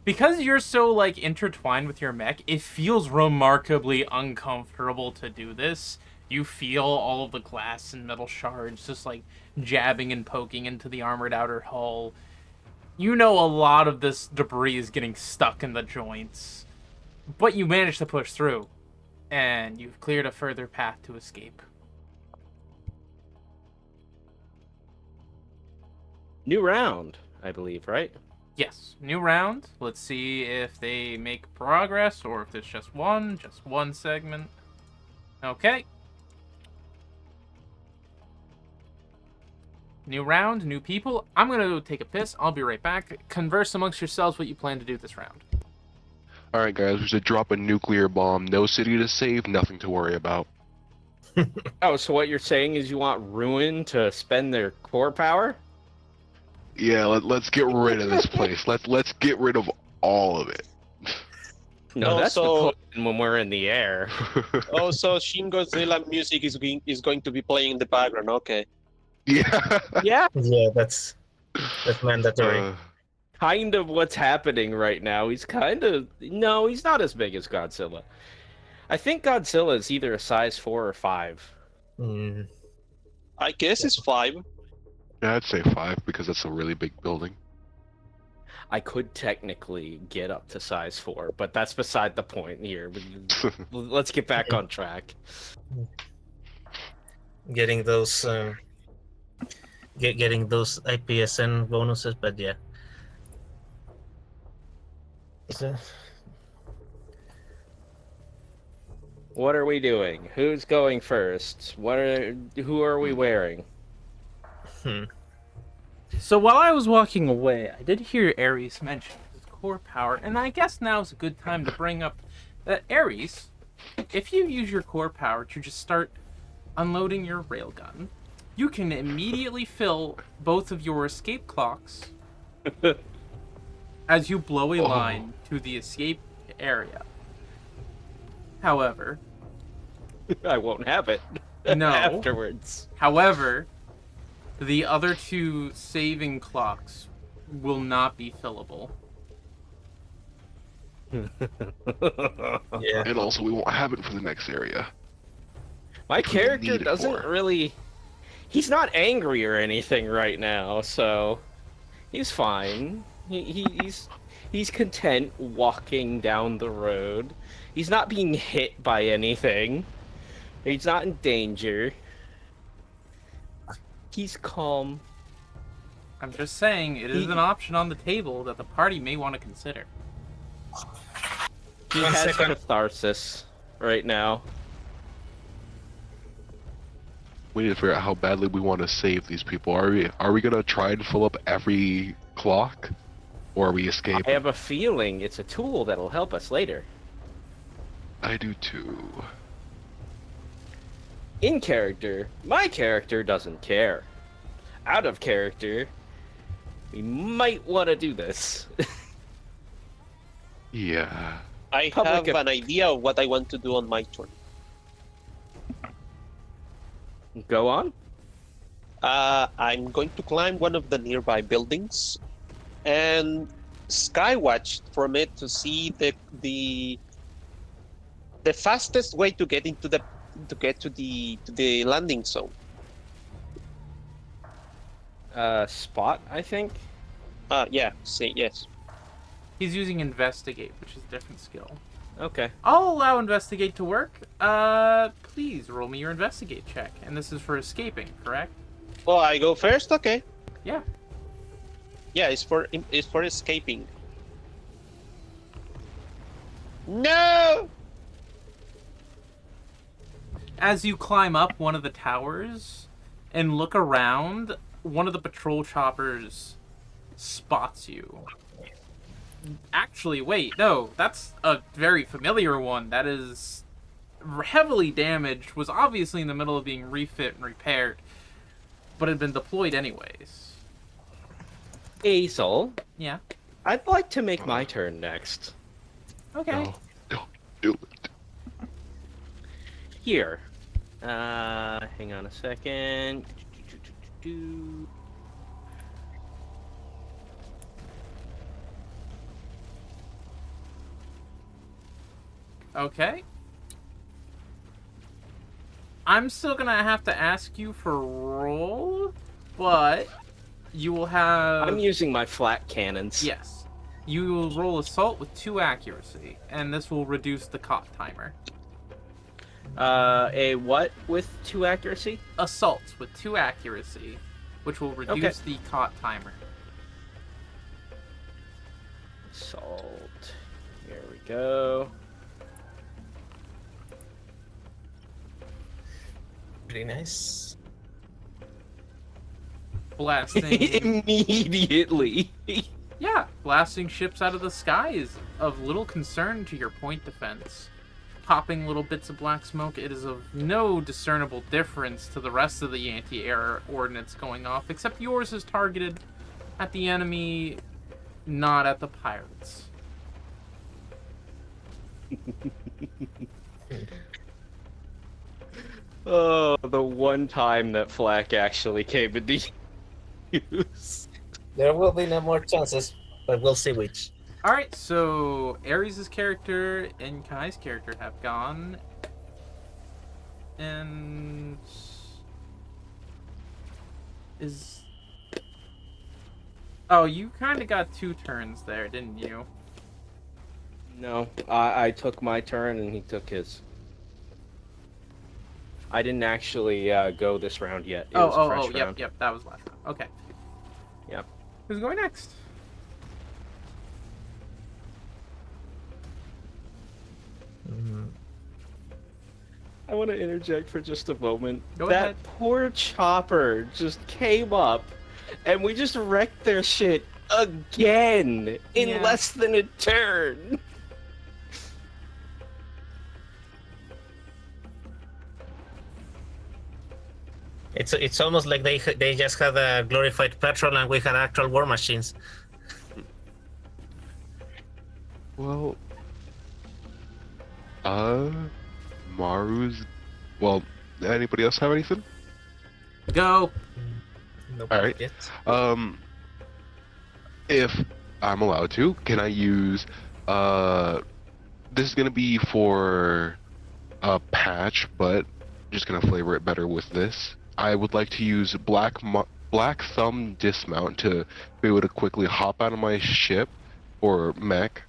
because you're so like intertwined with your mech, it feels remarkably uncomfortable to do this. You feel all of the glass and metal shards just like jabbing and poking into the armored outer hull. You know a lot of this debris is getting stuck in the joints, but you manage to push through, and you've cleared a further path to escape. new round, I believe, right? Yes, new round. Let's see if they make progress or if it's just one segment. Okay. New round, new people. I'm gonna go take a piss. I'll be right back. Converse amongst yourselves what you plan to do this round. Alright, guys, we should drop a nuclear bomb. No city to save, nothing to worry about. Oh, so what you're saying is you want Ruin to spend their core power? Yeah, let's get rid of this place. Let's get rid of all of it. No, that's Also- the plan when we're in the air. Also, Shin Godzilla music is going to be playing in the background. Okay. Yeah. Yeah, Yeah, that's mandatory. kind of what's happening right now. He's no, he's not as big as Godzilla. I think Godzilla is either a size 4 or 5. Mm, I guess it's 5. Yeah, I'd say 5 because that's a really big building. I could technically get up to size 4, but that's beside the point here. Let's get back on track. getting those getting those IPSN bonuses, but yeah. So, What are we doing? Who's going first? Who are we wearing? So while I was walking away, I did hear Ares mention his core power, and I guess now's a good time to bring up that Ares, if you use your core power to just start unloading your railgun, you can immediately fill both of your escape clocks as you blow a line to the escape area. However, I won't have it. No. afterwards. However, the other two saving clocks will not be fillable. Yeah. And also, we won't have it for the next area. My Which we need character it doesn't for. really. He's not angry or anything right now, so he's fine. He's content walking down the road. He's not being hit by anything. He's not in danger. He's calm. I'm just saying, it is an option on the table that the party may want to consider. He One has second. catharsis right now. We need to figure out how badly we want to save these people. Are we gonna try and fill up every clock, or are we I escaping? have a feeling it's a tool that'll help us later. I do too. In character, my character doesn't care. Out of character, we might want to do this. Yeah. I Public have an idea of what I want to do on my turn. Go on. I'm going to climb one of the nearby buildings and skywatch from it to see the fastest way to get into the to the landing zone. Spot, I think. Yeah, say yes. He's using investigate, which is a different skill. Okay. I'll allow investigate to work. Please roll me your investigate check. And this is for escaping, correct? Oh, I go first. Okay. Yeah. Yeah, it's for escaping. No. As you climb up one of the towers and look around, one of the patrol choppers spots you. Actually, wait, no, that's a very familiar one. That is heavily damaged, was obviously in the middle of being refit and repaired, but had been deployed anyways. Hazel, Yeah. I'd like to make my turn next. Okay. No, don't do it. Here. Hang on a second. Okay. I'm still gonna have to ask you for roll, but you will have. I'm using my flat cannons. Yes. You will roll assault with 2 accuracy, and this will reduce the caught timer. A what with 2 accuracy? Assault with 2 accuracy, which will reduce the caught timer. Assault. Here we go. Pretty nice. Blasting. Immediately. Yeah, blasting ships out of the sky is of little concern to your point defense. Popping little bits of black smoke, it is of no discernible difference to the rest of the anti-air ordnance going off, except yours is targeted at the enemy, not at the pirates. Oh, the one time that flak actually came into use. There will be no more chances, but we'll see which. Alright, so Ares' character and Kai's character have gone. And is oh, you kind of got 2 turns there, didn't you? No, I took my turn and he took his. I didn't actually go this round yet. It was a fresh round. Yep, that was last time. Okay. Yep. Who's going next? I want to interject for just a moment. Go that ahead. poor chopper just came up, and we just wrecked their shit again in Yeah. less than a turn. It's almost like they just had a glorified petrol and we had actual war machines. Well, Maru's. Well, Anybody else have anything? Go. Nope, All right. yet. If I'm allowed to, can I use this is gonna be for a patch, but I'm just gonna flavor it better with this. I would like to use Black Thumb Dismount to be able to quickly hop out of my ship or mech,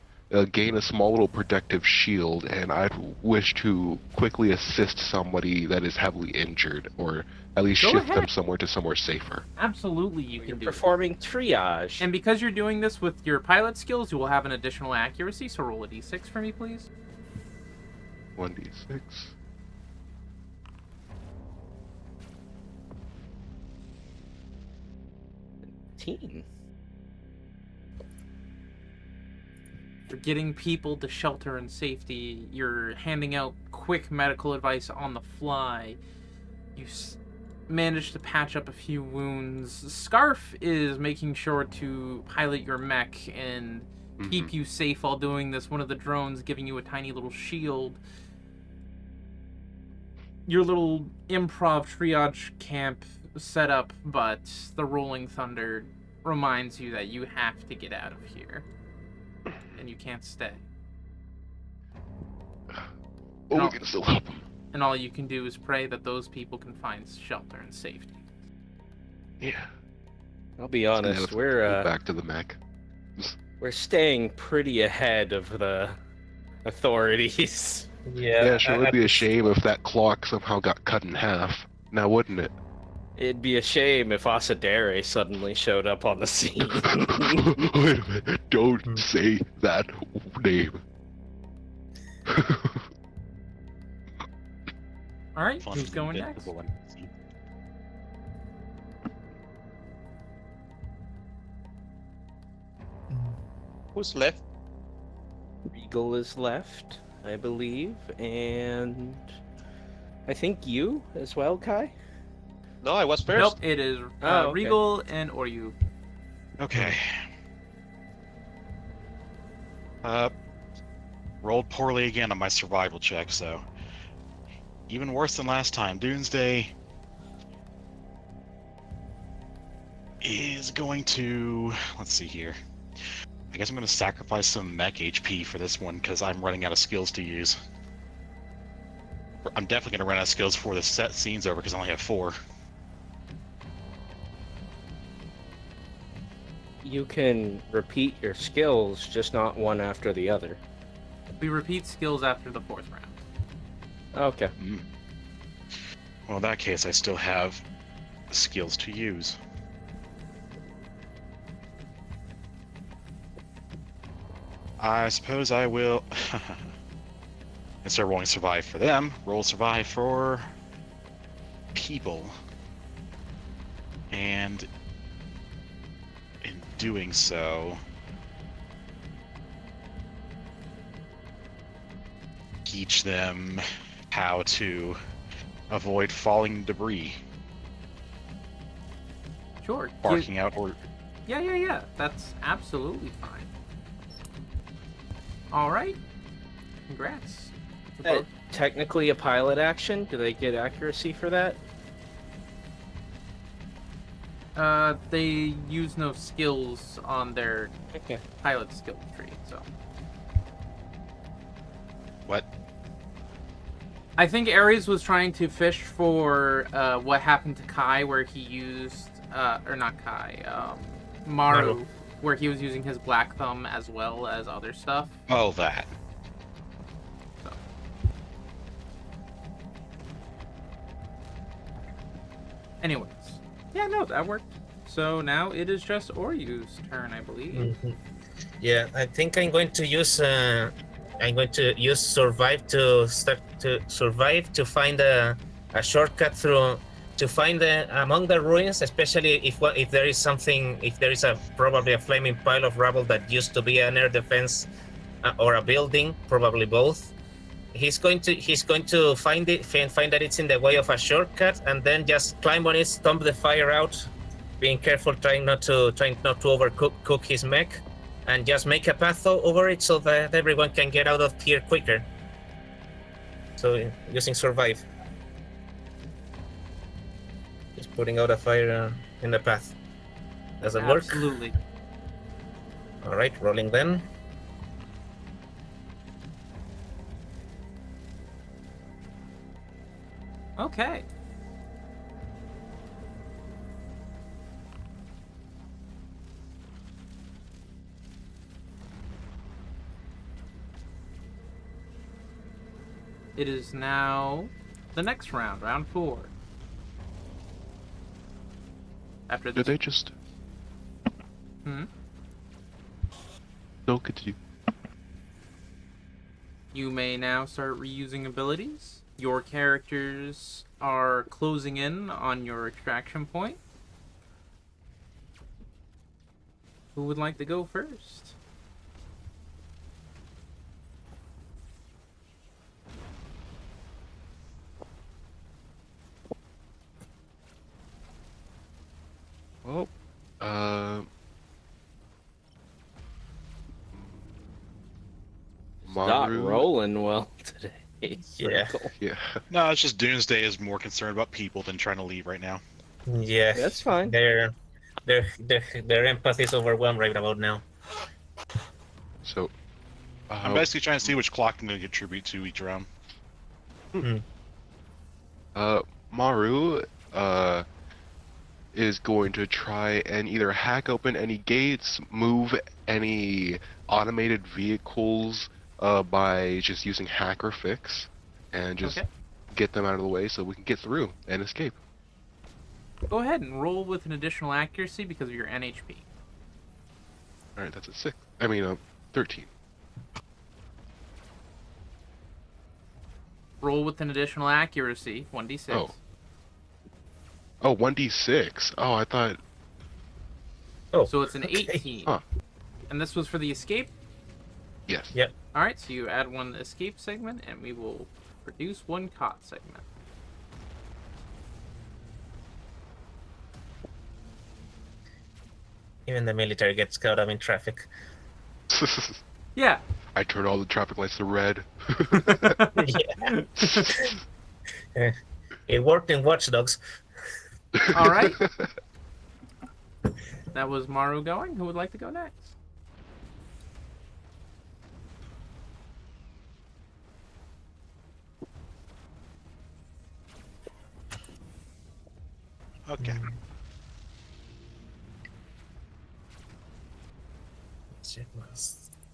gain a small little protective shield, and I'd wish to quickly assist somebody that is heavily injured, or at least Go shift them ahead. somewhere to somewhere safer. Absolutely, you You're can do it. performing triage. And because you're doing this with your pilot skills, you will have an additional accuracy, so roll a d6 for me, please. 1d6. Team. You're getting people to shelter and safety. You're handing out quick medical advice on the fly. You managed to patch up a few wounds. Scarf is making sure to pilot your mech and keep you safe while doing this. One of the drones giving you a tiny little shield. Your little improv triage camp set up, but the Rolling Thunder reminds you that you have to get out of here. And you can't stay. Oh, No. we can still help them. And all you can do is pray that those people can find shelter and safety. Yeah. I'll be Just gonna honest, have to go we're back to the mech. staying pretty ahead of the authorities. Yeah, sure. It would be a shame if that clock somehow got cut in half. Now, wouldn't it? It'd be a shame if Asadere suddenly showed up on the scene. Wait a minute. Don't say that name. Alright, Fun who's and going next? invincible and easy. Who's left? Regal is left, I believe, and I think you as well, Kai? No, I was first. Nope, it is Oh, okay. Regal and Oryu. Okay. Rolled poorly again on my survival check, so even worse than last time. Doomsday is going to, let's see here. I guess I'm going to sacrifice some mech HP for this one because I'm running out of skills to use. I'm definitely going to run out of skills before the set scene's over because I only have 4. You can repeat your skills, just not one after the other. We repeat skills after the 4th round. Okay. Well, in that case, I still have skills to use. I suppose I will. Instead of rolling survive for them, roll survive for people. And in doing so, teach them how to avoid falling debris, Sure. barking out, or Yeah. That's absolutely fine. Alright. Congrats. to both. Technically a pilot action. Do they get accuracy for that? They use no skills on their Okay. pilot skill tree, so. what? I think Ares was trying to fish for what happened to Kai, where he used, or not Kai, Maru, Maru. where he was using his Black Thumb as well as other stuff. Oh, that. So. Anyways, yeah, no, that worked. So now it is just Oryu's turn, I believe. Yeah, I think I'm going to use survive to start to survive to find a shortcut through to find among the ruins, especially if there is something, if there is probably a flaming pile of rubble that used to be an air defense or a building, probably both. He's going to find it, find that it's in the way of a shortcut, and then just climb on it, stomp the fire out, being careful, trying not to overcook his mech, and just make a path over it so that everyone can get out of here quicker. So using survive. Just putting out a fire in the path. Does it work? Absolutely. All right, rolling then. Okay. It is now the next round, round 4. After Did this, they just... No, continue. you may now start reusing abilities. Your characters are closing in on your extraction point. Who would like to go first? Well, Not Maru... rolling well today. Yeah. Circle. Yeah. No, it's just Doomsday is more concerned about people than trying to leave right now. Yeah. That's fine. Their empathy is overwhelmed right about now. So, I'm basically trying to see which clock I'm going to contribute to each round. Maru, is going to try and either hack open any gates, move any automated vehicles, by just using hack or fix, and just Okay. get them out of the way so we can get through and escape. Go ahead and roll with an additional accuracy because of your NHP. Alright, that's a 6. 13. Roll with an additional accuracy, 1d6. Oh. Oh, 1d6. Oh, I thought... Oh. So it's an okay. 18. Huh. And this was for the escape? Yes. Yep. Alright, so you add 1 escape segment, and we will produce 1 caught segment. Even the military gets caught up in traffic. Yeah. I turn all the traffic lights to red. Yeah. It worked in Watch Dogs. Alright. That was Maru going. Who would like to go next? Okay.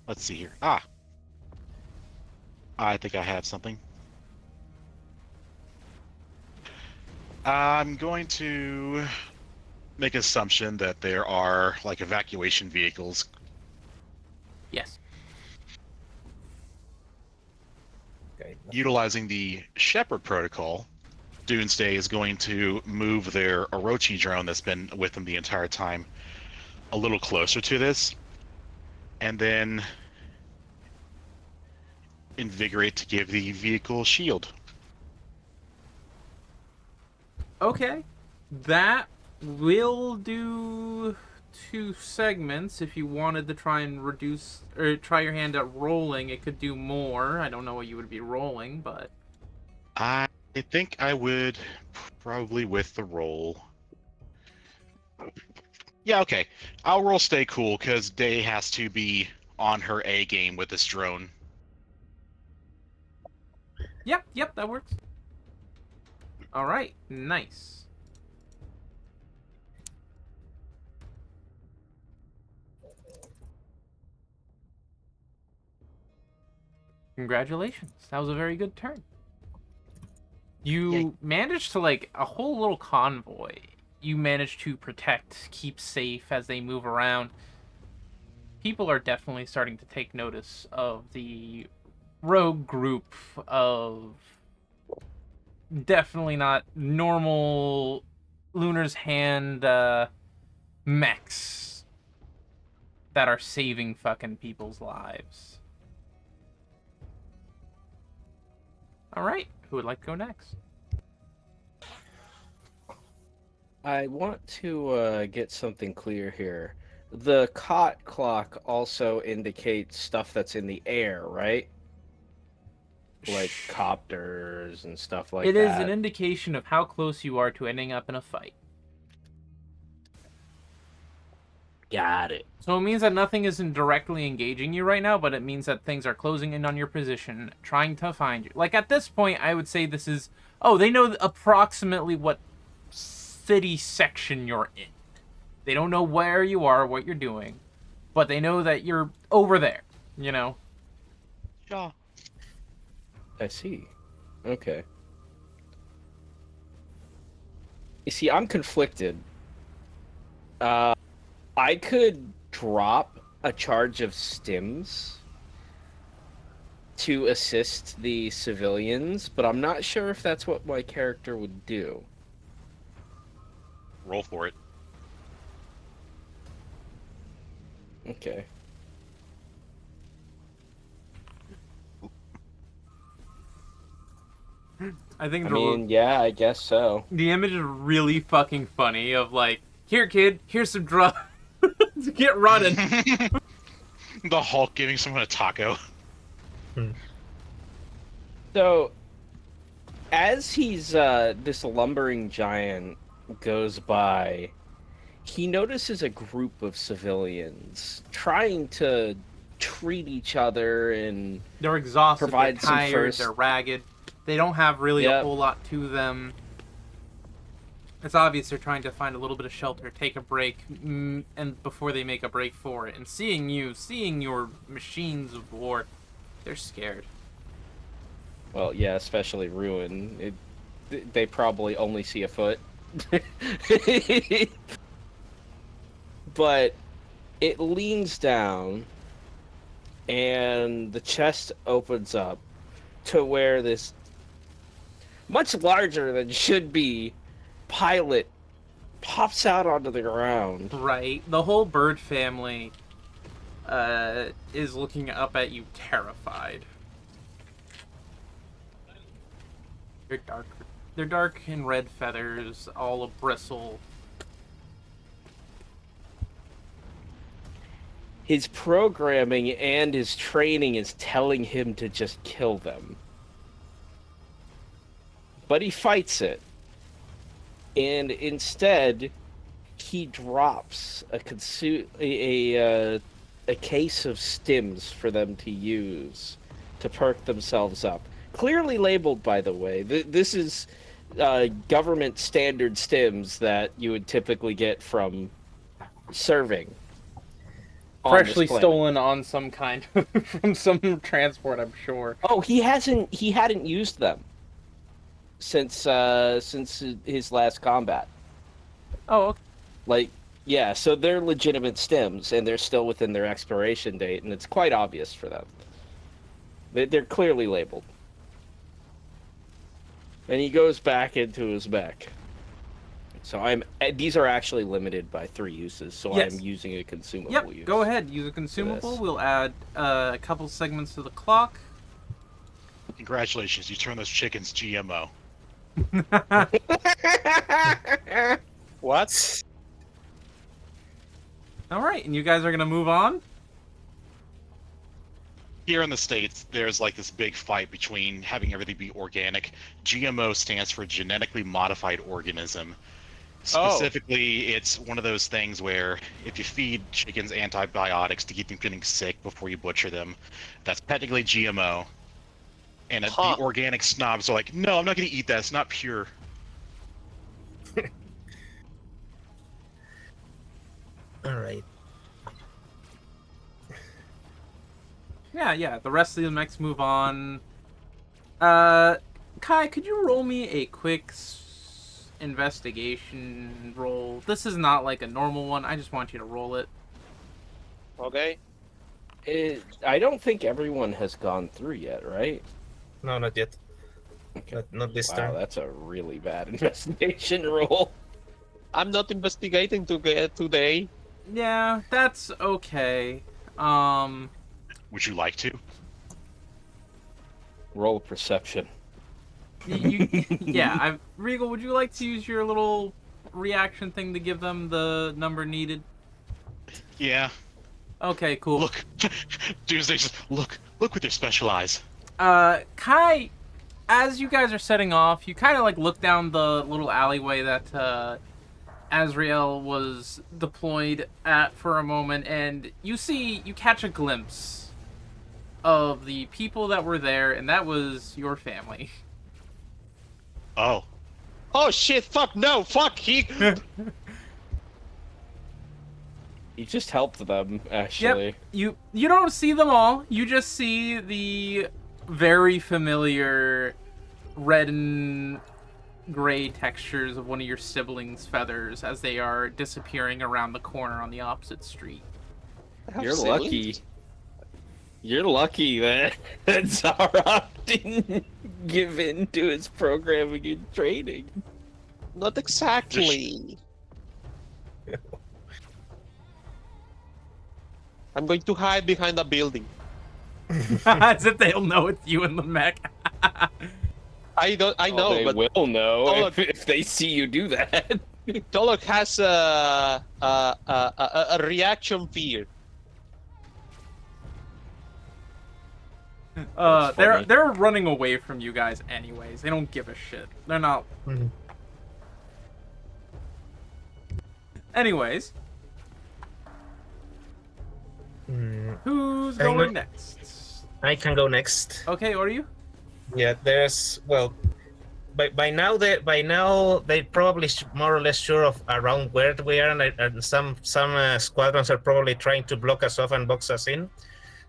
Let's see here. I think I have something. I'm going to make an assumption that there are like evacuation vehicles. Yes. Okay. Utilizing the Shepherd protocol, Doomsday is going to move their Orochi drone that's been with them the entire time a little closer to this, and then invigorate to give the vehicle a shield. Okay. That will do 2 segments. If you wanted to try and reduce, or try your hand at rolling, it could do more. I don't know what you would be rolling, but... I think I would probably with the roll. Yeah, okay. I'll roll stay cool because Day has to be on her A game with this drone. Yep, that works. Alright, nice. Congratulations. That was a very good turn. You Yay. managed to, like, a whole little convoy. You managed to protect, keep safe as they move around. People are definitely starting to take notice of the rogue group of definitely not normal Lunar's Hand mechs that are saving fucking people's lives. Alright, who would like to go next? I want to get something clear here. The cot clock also indicates stuff that's in the air, right? like copters and stuff like It that. is an indication of how close you are to ending up in a fight. Got it. So it means that nothing isn't directly engaging you right now, but it means that things are closing in on your position, trying to find you. Like, at this point, I would say this is... Oh, they know approximately what city section you're in. They don't know where you are, what you're doing, but they know that you're over there, you know? Yeah. I see. Okay. You see, I'm conflicted. I could drop a charge of stims to assist the civilians, but I'm not sure if that's what my character would do. Roll for it. Okay. I think I mean, yeah, I guess so. the image is really fucking funny of like, here, kid, here's some drugs. Get running. The Hulk giving someone a taco. So, as he's, this lumbering giant goes by, he notices a group of civilians trying to treat each other and They're exhausted, Provide they're some tired, first- they're ragged. They don't have really a Yep. whole lot to them. It's obvious they're trying to find a little bit of shelter, take a break, and before they make a break for it. And seeing you, seeing your machines of war, they're scared. well, yeah, especially Ruin. They probably only see a foot. But it leans down, and the chest opens up to where this much larger than should be pilot pops out onto the ground. Right. The whole bird family is looking up at you terrified. They're dark and red feathers, all a bristle. His programming and his training is telling him to just kill them. But he fights it. And instead, he drops a case of stims for them to use to perk themselves up. Clearly labeled, by the way. This is government standard stims that you would typically get from serving. on this Freshly planet. stolen on some kind from some transport, I'm sure. Oh, he hadn't used them since his last combat. Oh, okay. Like, yeah, so they're legitimate stims, and they're still within their expiration date, and it's quite obvious for them. They're clearly labeled. And he goes back into his mech. So these are actually limited by 3 uses, so Yes. I'm using a consumable Yep, use. go ahead. Use a consumable. this. We'll add a couple segments to the clock. Congratulations, you turned those chickens GMO. What? All right, and you guys are going to move on? Here in the States, there's like this big fight between having everything be organic. GMO stands for genetically modified organism. Specifically, it's one of those things where if you feed chickens antibiotics to keep them getting sick before you butcher them, that's technically GMO. And Huh. the organic snobs are like, no, I'm not going to eat that. It's not pure. All right. Yeah. The rest of the mechs move on. Kai, could you roll me a quick investigation roll? This is not like a normal one. I just want you to roll it. Okay. I don't think everyone has gone through yet, right? No, not yet. Okay. Not this Wow, turn. that's a really bad investigation roll. I'm not investigating today. Yeah, that's okay. Would you like to? Roll perception. Yeah, Regal, would you like to use your little reaction thing to give them the number needed? Yeah. Okay, cool. Look. Doomsday says, look with your special eyes. Kai, as you guys are setting off, you kind of like look down the little alleyway that Azrael was deployed at for a moment, and you catch a glimpse of the people that were there, and that was your family. Oh, Oh shit! Fuck no! Fuck he. You just helped them, actually. Yep. You don't see them all. You just see the very familiar red and gray textures of one of your siblings' feathers as they are disappearing around the corner on the opposite street. You're lucky. You're lucky that Zara didn't give in to his programming and training. Not exactly. I'm going to hide behind a building. As if they'll know it's you in the mech. I know, They but will know Tolok- if they see you do that. Tolok has a reaction fear. That's funny. They're running away from you guys anyways. They don't give a shit. They're not. Mhm. Anyways, who's I'm going go- next? I can go next. Okay, are you? Yeah, there's by now they probably more or less sure of around where we are, and some squadrons are probably trying to block us off and box us in.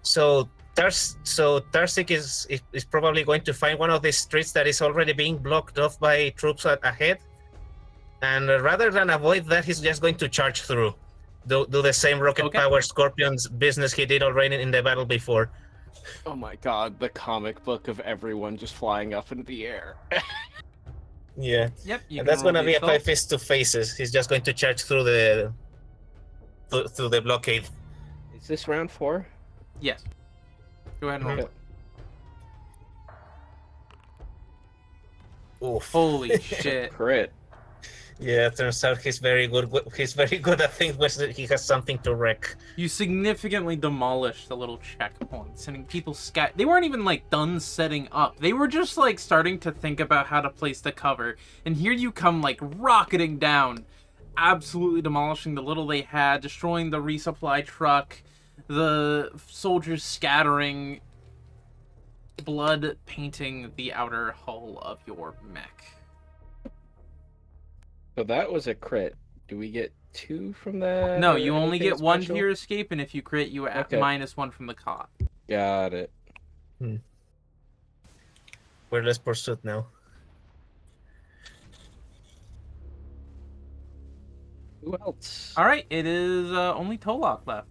So Tarsik is probably going to find one of these streets that is already being blocked off by troops ahead, and rather than avoid that, he's just going to charge through, do the same rocket Okay. power Scorpions business he did already in the battle before. Oh my god, the comic book of everyone just flying up into the air. Yeah. Yep. You And can that's roll gonna the be a assault. 5 fist to faces. He's just going to charge through the blockade. Is this round 4? Yes. Go ahead and roll. Okay. Oof. Holy shit. Crit. Yeah, turns out he's very good. He's very good at things when he has something to wreck. You significantly demolished the little checkpoint, sending people They weren't even like done setting up. They were just like starting to think about how to place the cover. And here you come like rocketing down, absolutely demolishing the little they had, destroying the resupply truck, the soldiers scattering, blood painting the outer hull of your mech. So that was a crit. Do we get 2 from that? No, or you only anything get 1 to special? your escape, and if you crit, you at Okay. -1 from the cop. Got it. We're less pursuit now. Who else? All right, it is only Tolok left.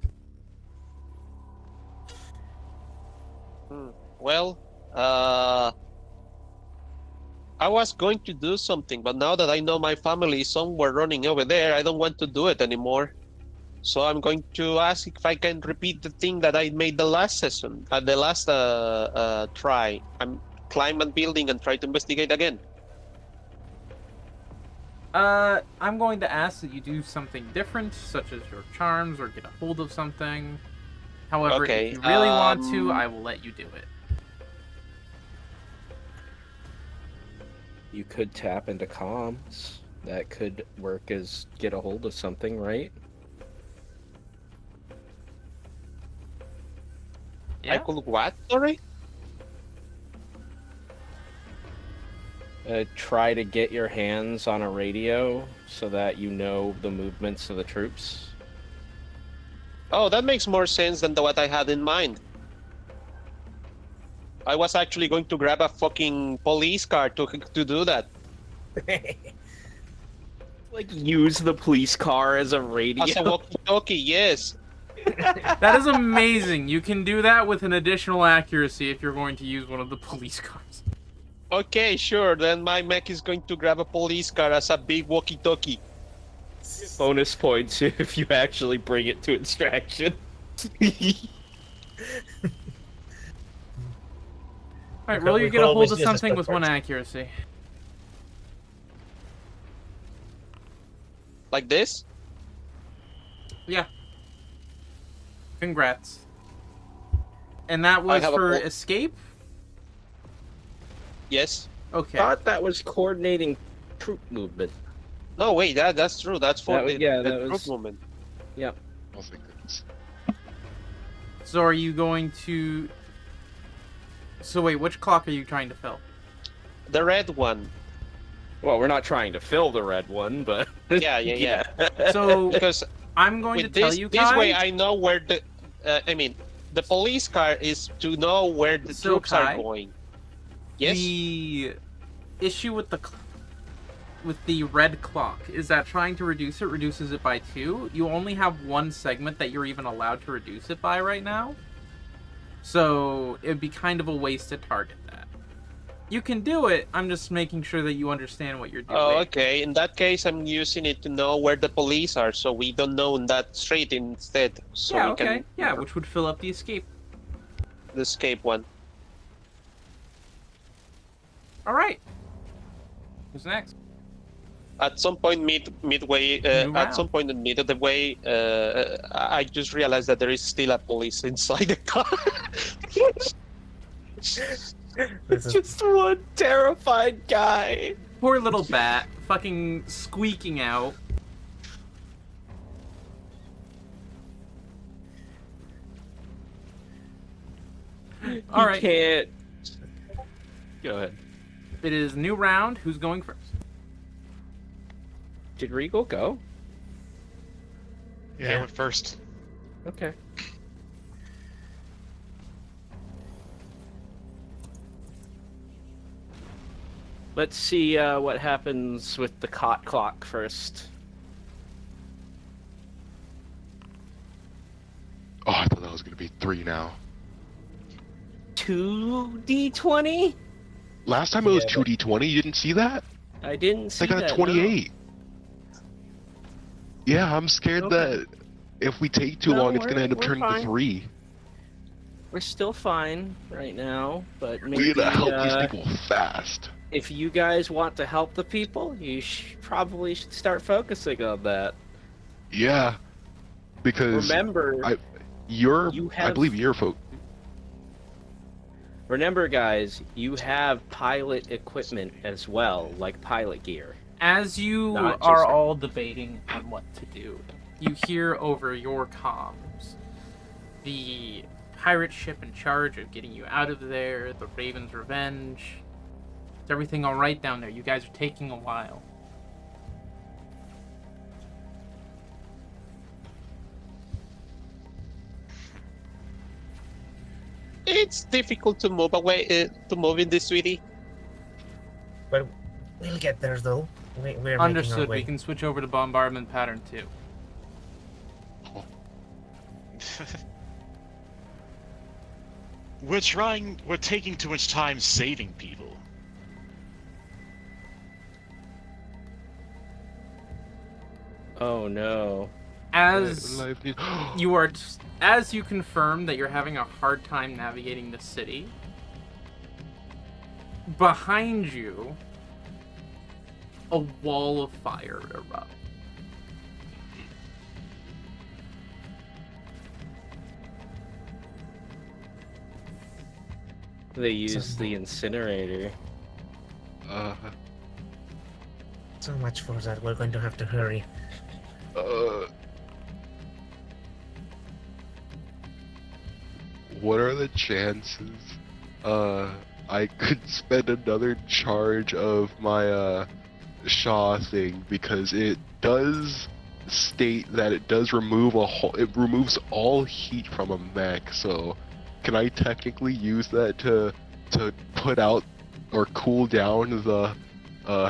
Well, I was going to do something, but now that I know my family is somewhere running over there, I don't want to do it anymore. So I'm going to ask if I can repeat the thing that I made the last session, the last try. I'm climb a building and try to investigate again. I'm going to ask that you do something different, such as your charms or get a hold of something. However, Okay, if you really want to, I will let you do it. You could tap into comms. That could work as get a hold of something, right? I could what? Sorry? Try to get your hands on a radio so that you know the movements of the troops. Oh, that makes more sense than what I had in mind. I was actually going to grab a fucking police car to do that. Like, use the police car as a radio. As a walkie-talkie, yes. That is amazing. You can do that with an additional accuracy if you're going to use one of the police cars. Okay, sure. Then my mech is going to grab a police car as a big walkie-talkie. Bonus points if you actually bring it to extraction. Alright, We roll could- you we get could a hold always of use the something with spell 1 cards. accuracy. Like this? Yeah. Congrats. And that was have a for po- escape? Yes. Okay. Thought that was coordinating troop movement. No, wait. That's true. That's for That was- the, yeah, the that troop was- movement. Yep. Oh, thank goodness. So are you going to... So wait, which clock are you trying to fill? The red one. Well, we're not trying to fill the red one, but Yeah. So Because I'm going to with tell this, you this guys... way, I know where the. I mean, the police car is to know where the So, troops Kai, are going. Yes. The issue with the red clock is that trying to reduce it reduces it by 2. You only have one segment that you're even allowed to reduce it by right now. So it'd be kind of a waste to target that. You can do it, I'm just making sure that you understand what you're doing. Oh, okay. In that case, I'm using it to know where the police are, so we don't know in that street instead. So yeah, we okay. can Yeah, which would fill up the escape. the escape one. Alright. Who's next? At some point midway, New at some round. point in the mid of the way, I just realized that there is still a police inside the car. just one terrified guy. Poor little bat, fucking squeaking out. Alright. He can't. Go ahead. It is new round. Who's going first? Did Regal go? Yeah, I went first. Okay. Let's see what happens with the cot clock first. Oh, I thought that was gonna be 3 now. 2d20? Last time it was Yeah, 2d20. You didn't see that? I didn't see I got that. a 28. Yeah, I'm scared Okay. that if we take too No, long, it's gonna we're- end up we're turning fine. to 3. No. We're still fine right now, but maybe We gotta help these people fast. if you guys want to help the people, you probably should start focusing on that. Yeah, because Remember, you I have- believe you're folk. remember, guys, you have pilot equipment as well, like pilot gear. As you Not just are her. all debating on what to do, you hear over your comms the pirate ship in charge of getting you out of there, the Raven's Revenge. Is everything alright down there? You guys are taking a while. It's difficult to move away, to move in this city. But we'll get there though. We're making our Understood. way. We can switch over to bombardment pattern 2. We're taking too much time saving people. Oh no. As Life needs- you are as you confirm that you're having a hard time navigating the city, behind you a wall of fire erupts. They used the incinerator. So much for that. We're going to have to hurry. What are the chances I could spend another charge of my Shaw thing, because it does state that it does remove it removes all heat from a mech, so can I technically use that to put out or cool down the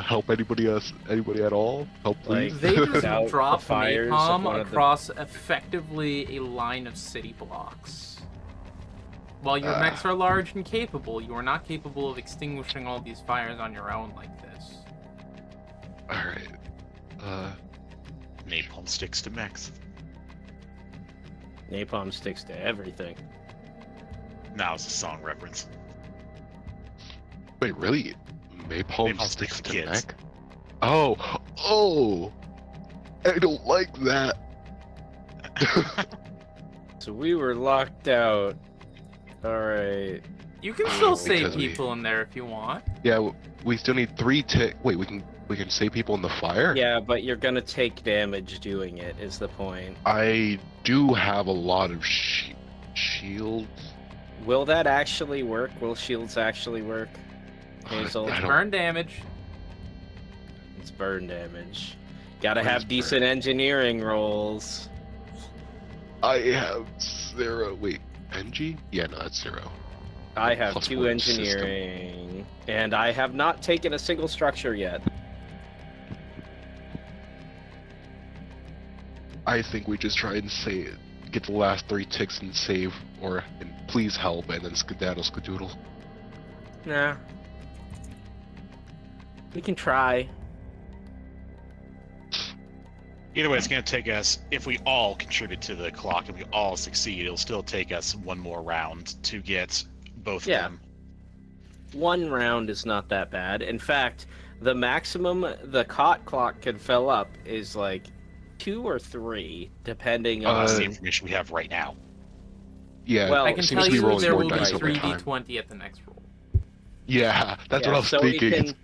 help anybody at all? Help please. Like, They just Without drop the fires of napalm one of the- across effectively a line of city blocks. While your mechs are large and capable, you are not capable of extinguishing all these fires on your own like this. Alright. Napalm sticks to mechs. Napalm sticks to everything. Now it's a song reference. Wait, really? Napalm Napalm sticks sticks to to kids. mech? Oh! I don't like that. So we were locked out. Alright. You can still save Because we- people in there if you want. Yeah, we still need 3 tick. Wait, we can save people in the fire? Yeah, but you're gonna take damage doing it, is the point. I do have a lot of shields. Will that actually work? Will shields actually work? Hazel? I don't- Burn damage. It's burn damage. Gotta What is have decent engineering rolls. I have 0. Wait, NG? Yeah, no, that's 0. I have Plus 2 one system. engineering. And I have not taken a single structure yet. I think we just try and get the last 3 ticks and save, and please help, and then skedaddle skadoodle. Nah. We can try. Either way, it's going to take us, if we all contribute to the clock and we all succeed, it'll still take us 1 more round to get both Yeah. of them. 1 round is not that bad. In fact, the maximum the cot clock can fill up is like 2 or 3, depending on. That's the information we have right now. Yeah, Well, I it can seems tell to be you rolling there more will be dice over time. 3d20 at the next roll. Yeah, that's what I was so thinking.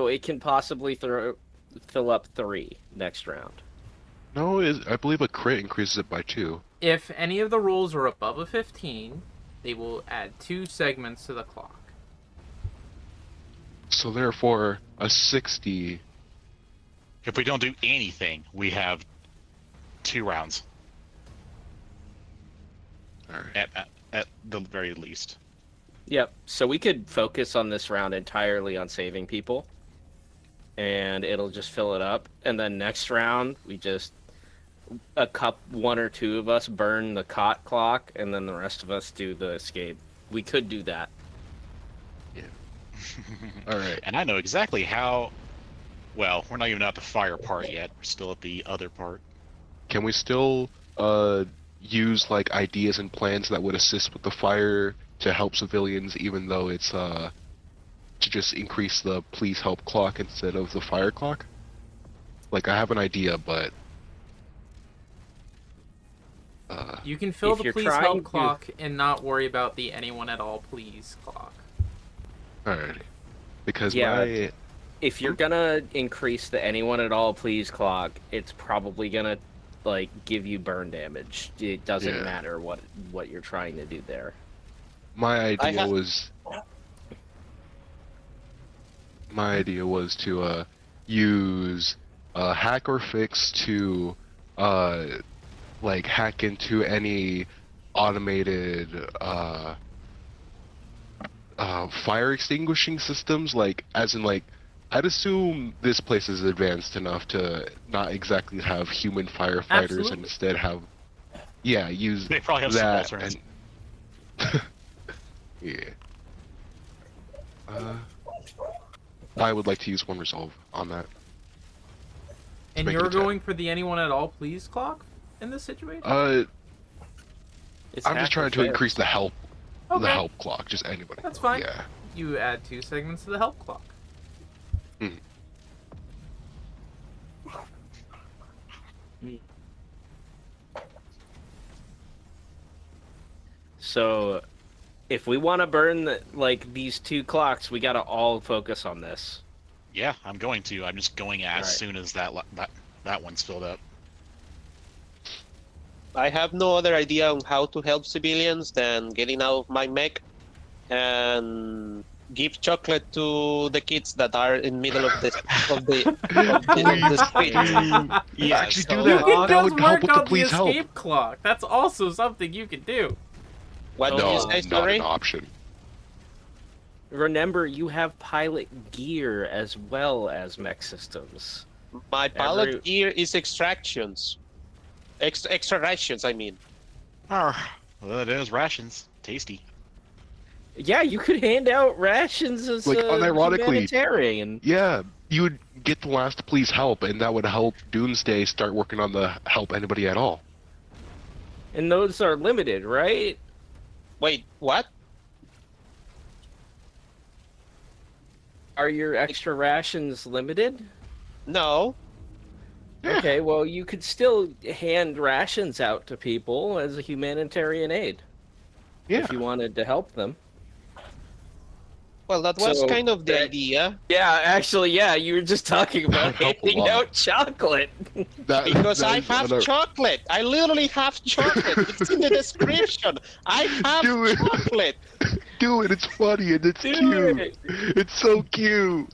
it can possibly fill up 3 next round. No, I believe a crit increases it by 2. If any of the rolls are above a 15, they will add 2 segments to the clock. So therefore, a 60. If we don't do anything, we have 2 rounds Alright. at the very least. Yep. So we could focus on this round entirely on saving people, and it'll just fill it up. And then next round, we just 1 or 2 of us burn the cot clock, and then the rest of us do the escape. We could do that. Alright. And I know exactly how. Well, we're not even at the fire part yet. We're still at the other part. Can we still use like ideas and plans that would assist with the fire to help civilians, even though it's to just increase the please help clock instead of the fire clock? Like, I have an idea, but You can fill If the you're please trying help to- clock and not worry about the anyone at all please clock. alright. Because Yeah. If you're gonna increase the anyone at all please clock, it's probably gonna like give you burn damage. It doesn't Yeah. matter what you're trying to do there. my idea have- was to use hack or fix to like hack into any automated fire extinguishing systems, like as in like I'd assume this place is advanced enough to not exactly have human firefighters Absolutely. and instead have use They probably have that subalterns. and yeah. I would like to use 1 resolve on that. And make it you're a 10. going for the anyone at all please clock in this situation? It's I'm hack just or trying to fix. increase the help Okay. clock, just anybody. That's fine. Yeah. You add 2 segments to the help clock. So, if we want to burn these 2 clocks, we gotta all focus on this. Yeah, I'm going to. I'm just going as Alright. soon as that one's filled up. I have no other idea on how to help civilians than getting out of my mech and give chocolate to the kids that are in middle of the street. Yeah, Actually so- do You that. can That just would help work with the on the please help. escape clock. That's also something you can do. What did No, you say, not sorry? an option. Remember, you have pilot gear as well as mech systems. My pilot Every- gear is extractions. Extra rations, I mean. Well, it is rations. Tasty. Yeah, you could hand out rations as Like, a unironically- humanitarian. Yeah, you would get the last please help, and that would help Doomsday start working on the help anybody at all. And those are limited, right? Wait, what? Are your extra rations limited? No. Yeah. Okay, well, you could still hand rations out to people as a humanitarian aid Yeah. if you wanted to help them. Well, that was So, kind of the that- idea. Yeah, actually, yeah, you were just talking about That'd help a handing lot. out chocolate. Because I is have another- chocolate. I literally have chocolate. It's in the description. I have Do it. chocolate. Do it. It's funny and it's Do cute. it. It's so cute.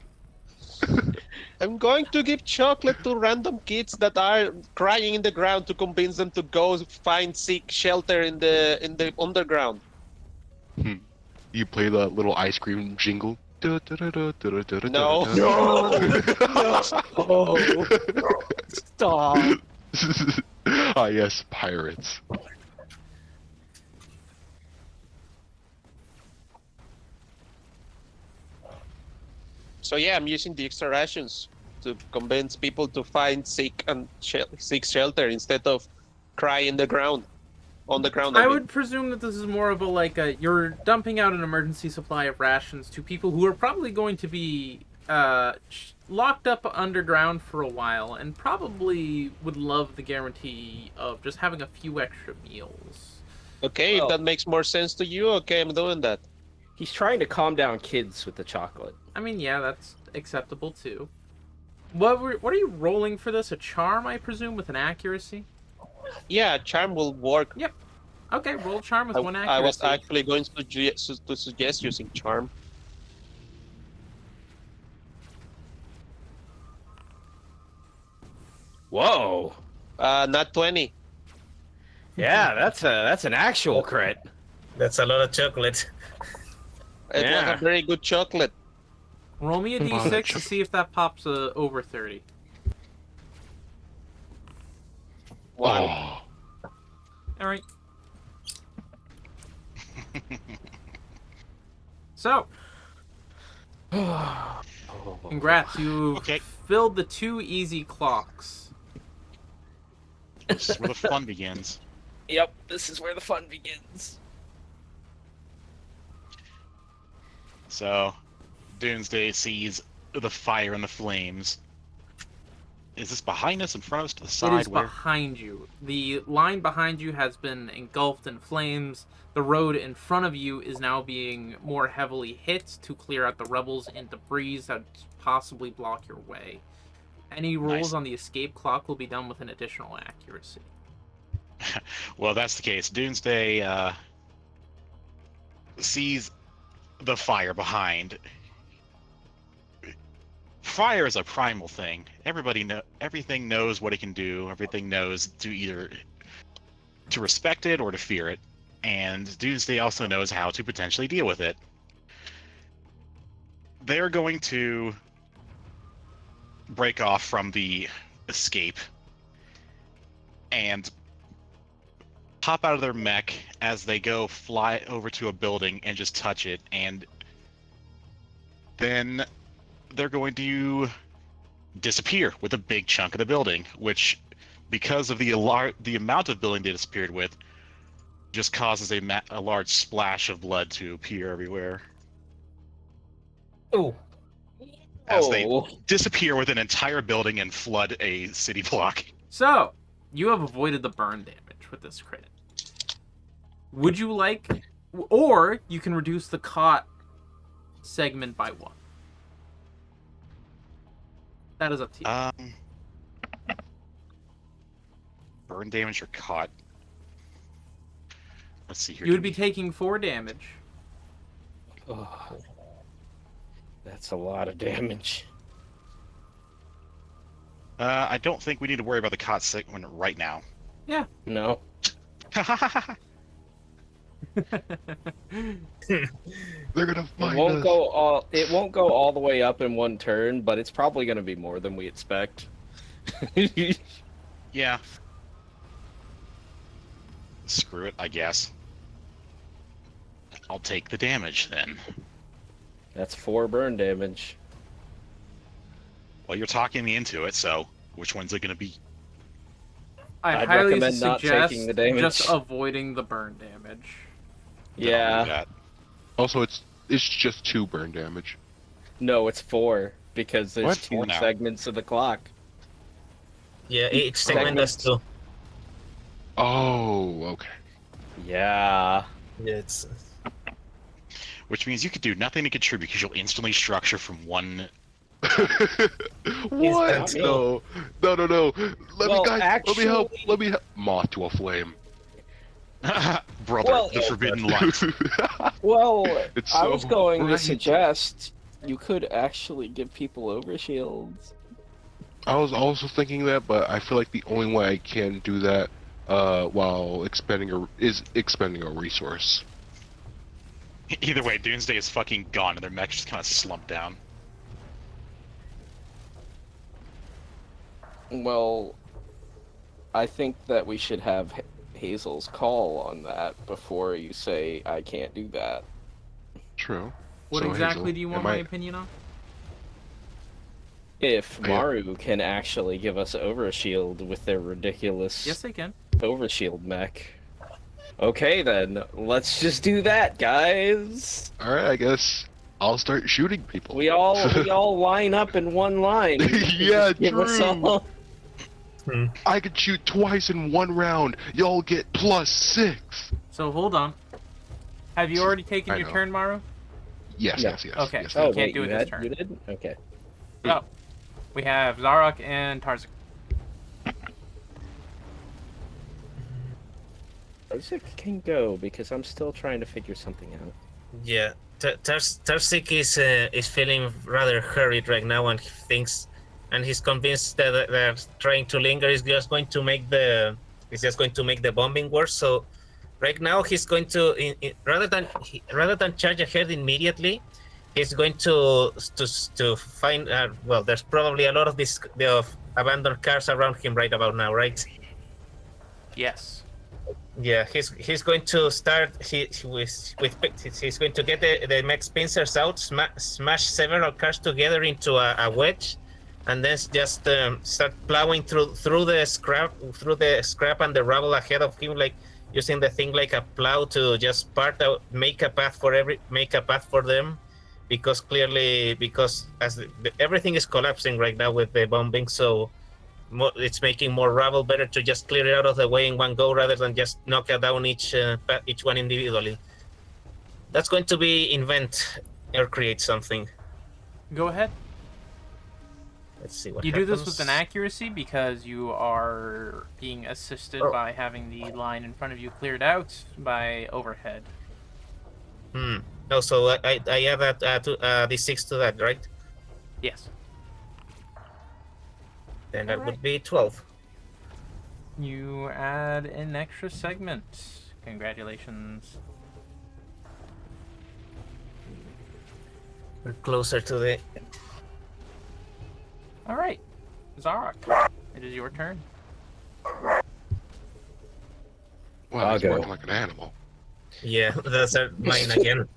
I'm going to give chocolate to random kids that are crying in the ground to convince them to go find seek shelter in the underground. You play the little ice cream jingle. No. Oh, stop. Ah, yes, pirates. So yeah, I'm using the extra rations to convince people to find seek shelter instead of cry in the ground, on the ground. I mean. would presume that this is more of you're dumping out an emergency supply of rations to people who are probably going to be locked up underground for a while and probably would love the guarantee of just having a few extra meals. Okay, Well- if that makes more sense to you, okay, I'm doing that. He's trying to calm down kids with the chocolate. I mean, yeah, that's acceptable too. What are you rolling for this? A charm, I presume, with an accuracy? Yeah, charm will work. Okay, roll charm with one accuracy. I was actually going to suggest using charm. Whoa. Not 20. Yeah, that's an actual crit. That's a lot of chocolate. It Yeah. was a very good chocolate. Roll me a d6 to see if that pops over 30. Wow. Oh, All right. So, congrats, you Okay. filled the 2 easy clocks. This is where the fun begins. Yep, this is where the fun begins. So, Doomsday sees the fire and the flames. Is this behind us, in front of us, to the It side? is Where? behind you. The line behind you has been engulfed in flames. The road in front of you is now being more heavily hit to clear out the rebels and debris that possibly block your way. Any rolls Nice. on the escape clock will be done with an additional accuracy. Well, that's the case. Doomsday sees the fire behind. Fire is a primal thing. Everything knows what it can do. Everything knows to either to respect it or to fear it. And Doomsday also knows how to potentially deal with it. They're going to break off from the escape and pop out of their mech as they go fly over to a building and just touch it, and then they're going to disappear with a big chunk of the building, which, because of the amount of building they disappeared with, just causes a large splash of blood to appear everywhere Oh, as they Oh. disappear with an entire building and flood a city block. So, you have avoided the burn damage with this crit. Would you like, or you can reduce the caught segment by 1. That is up to you. Burn damage or caught. Let's see here. You would be taking 4 damage. Oh. That's a lot of damage. I don't think we need to worry about the caught segment right now. No. they're gonna It find won't us. go all. It won't go all the way up in one turn, but it's probably going to be more than we expect. Yeah. Screw it, I guess. I'll take the damage then. That's 4 burn damage. Well, you're talking me into it, so which one's it going to be? I I'd highly recommend not suggest taking the damage. just avoiding the burn damage. Then I'll do Yeah. that. Also, it's just 2 burn damage. No, it's 4 because there's What? 2 4 now. segments of the clock. yeah, each segment does two. Oh, okay. Yeah. Yeah, it's which means you could do nothing to contribute because you'll instantly structure from one. What? Instant. No. No. Let Well, me, guys. Let me help. actually- Let me help. Moth to a flame. Brother, Well, the forbidden light. Well, It's I so was going to right. suggest you could actually give people overshields. I was also thinking that, but I feel like the only way I can do that while expending a resource. Either way, Doomsday is fucking gone, and their mech just kind of slumped down. Well, I think that we should have Hazel's call on that before you say I can't do that. True. What So, exactly Hazel, do you want am my I- opinion on? If Yeah. Maru can actually give us overshield with their ridiculous Yes, they can. overshield mech. Okay then, let's just do that, guys. All right, I guess I'll start shooting people. We all line up in one line. Yeah, Give us true. all- I could shoot twice in one round. Y'all get +6. So hold on. Have you already taken I your know. turn, Maru? Yes, Yeah. yes. Okay. Yes, Oh, Oh can't wait, do it you this had turn. you did? Okay. So, we have Zarok and Tarzik. Tarzik can go because I'm still trying to figure something out. Yeah, Tarsik is feeling rather hurried right now, and he thinks, and he's convinced that they're trying to linger is just going to make the bombing worse. So right now he's going to rather than charge ahead immediately, he's going to find well, there's probably a lot of abandoned cars around him right about now, right? Yes. Yeah, he's going to start. He's going to get the mech pincers out, smash several cars together into a wedge, and then just start plowing through the scrap and the rubble ahead of him, like using the thing like a plow to just make a path for them, because everything is collapsing right now with the bombing, so. It's making more rubble. Better to just clear it out of the way in one go rather than just knock it down each one individually. That's going to be invent or create something. Go ahead. Let's see what You happens. do this with an accuracy because you are being assisted Oh. by having the line in front of you cleared out by overhead. No, so I add that d6 to that, right? Yes. Then that Alright. would be 12. You add an extra segment. Congratulations. We're closer to the. All right, Zarok, it is your turn. Wow, I'll he's go. working like an animal. Yeah, that's mine again.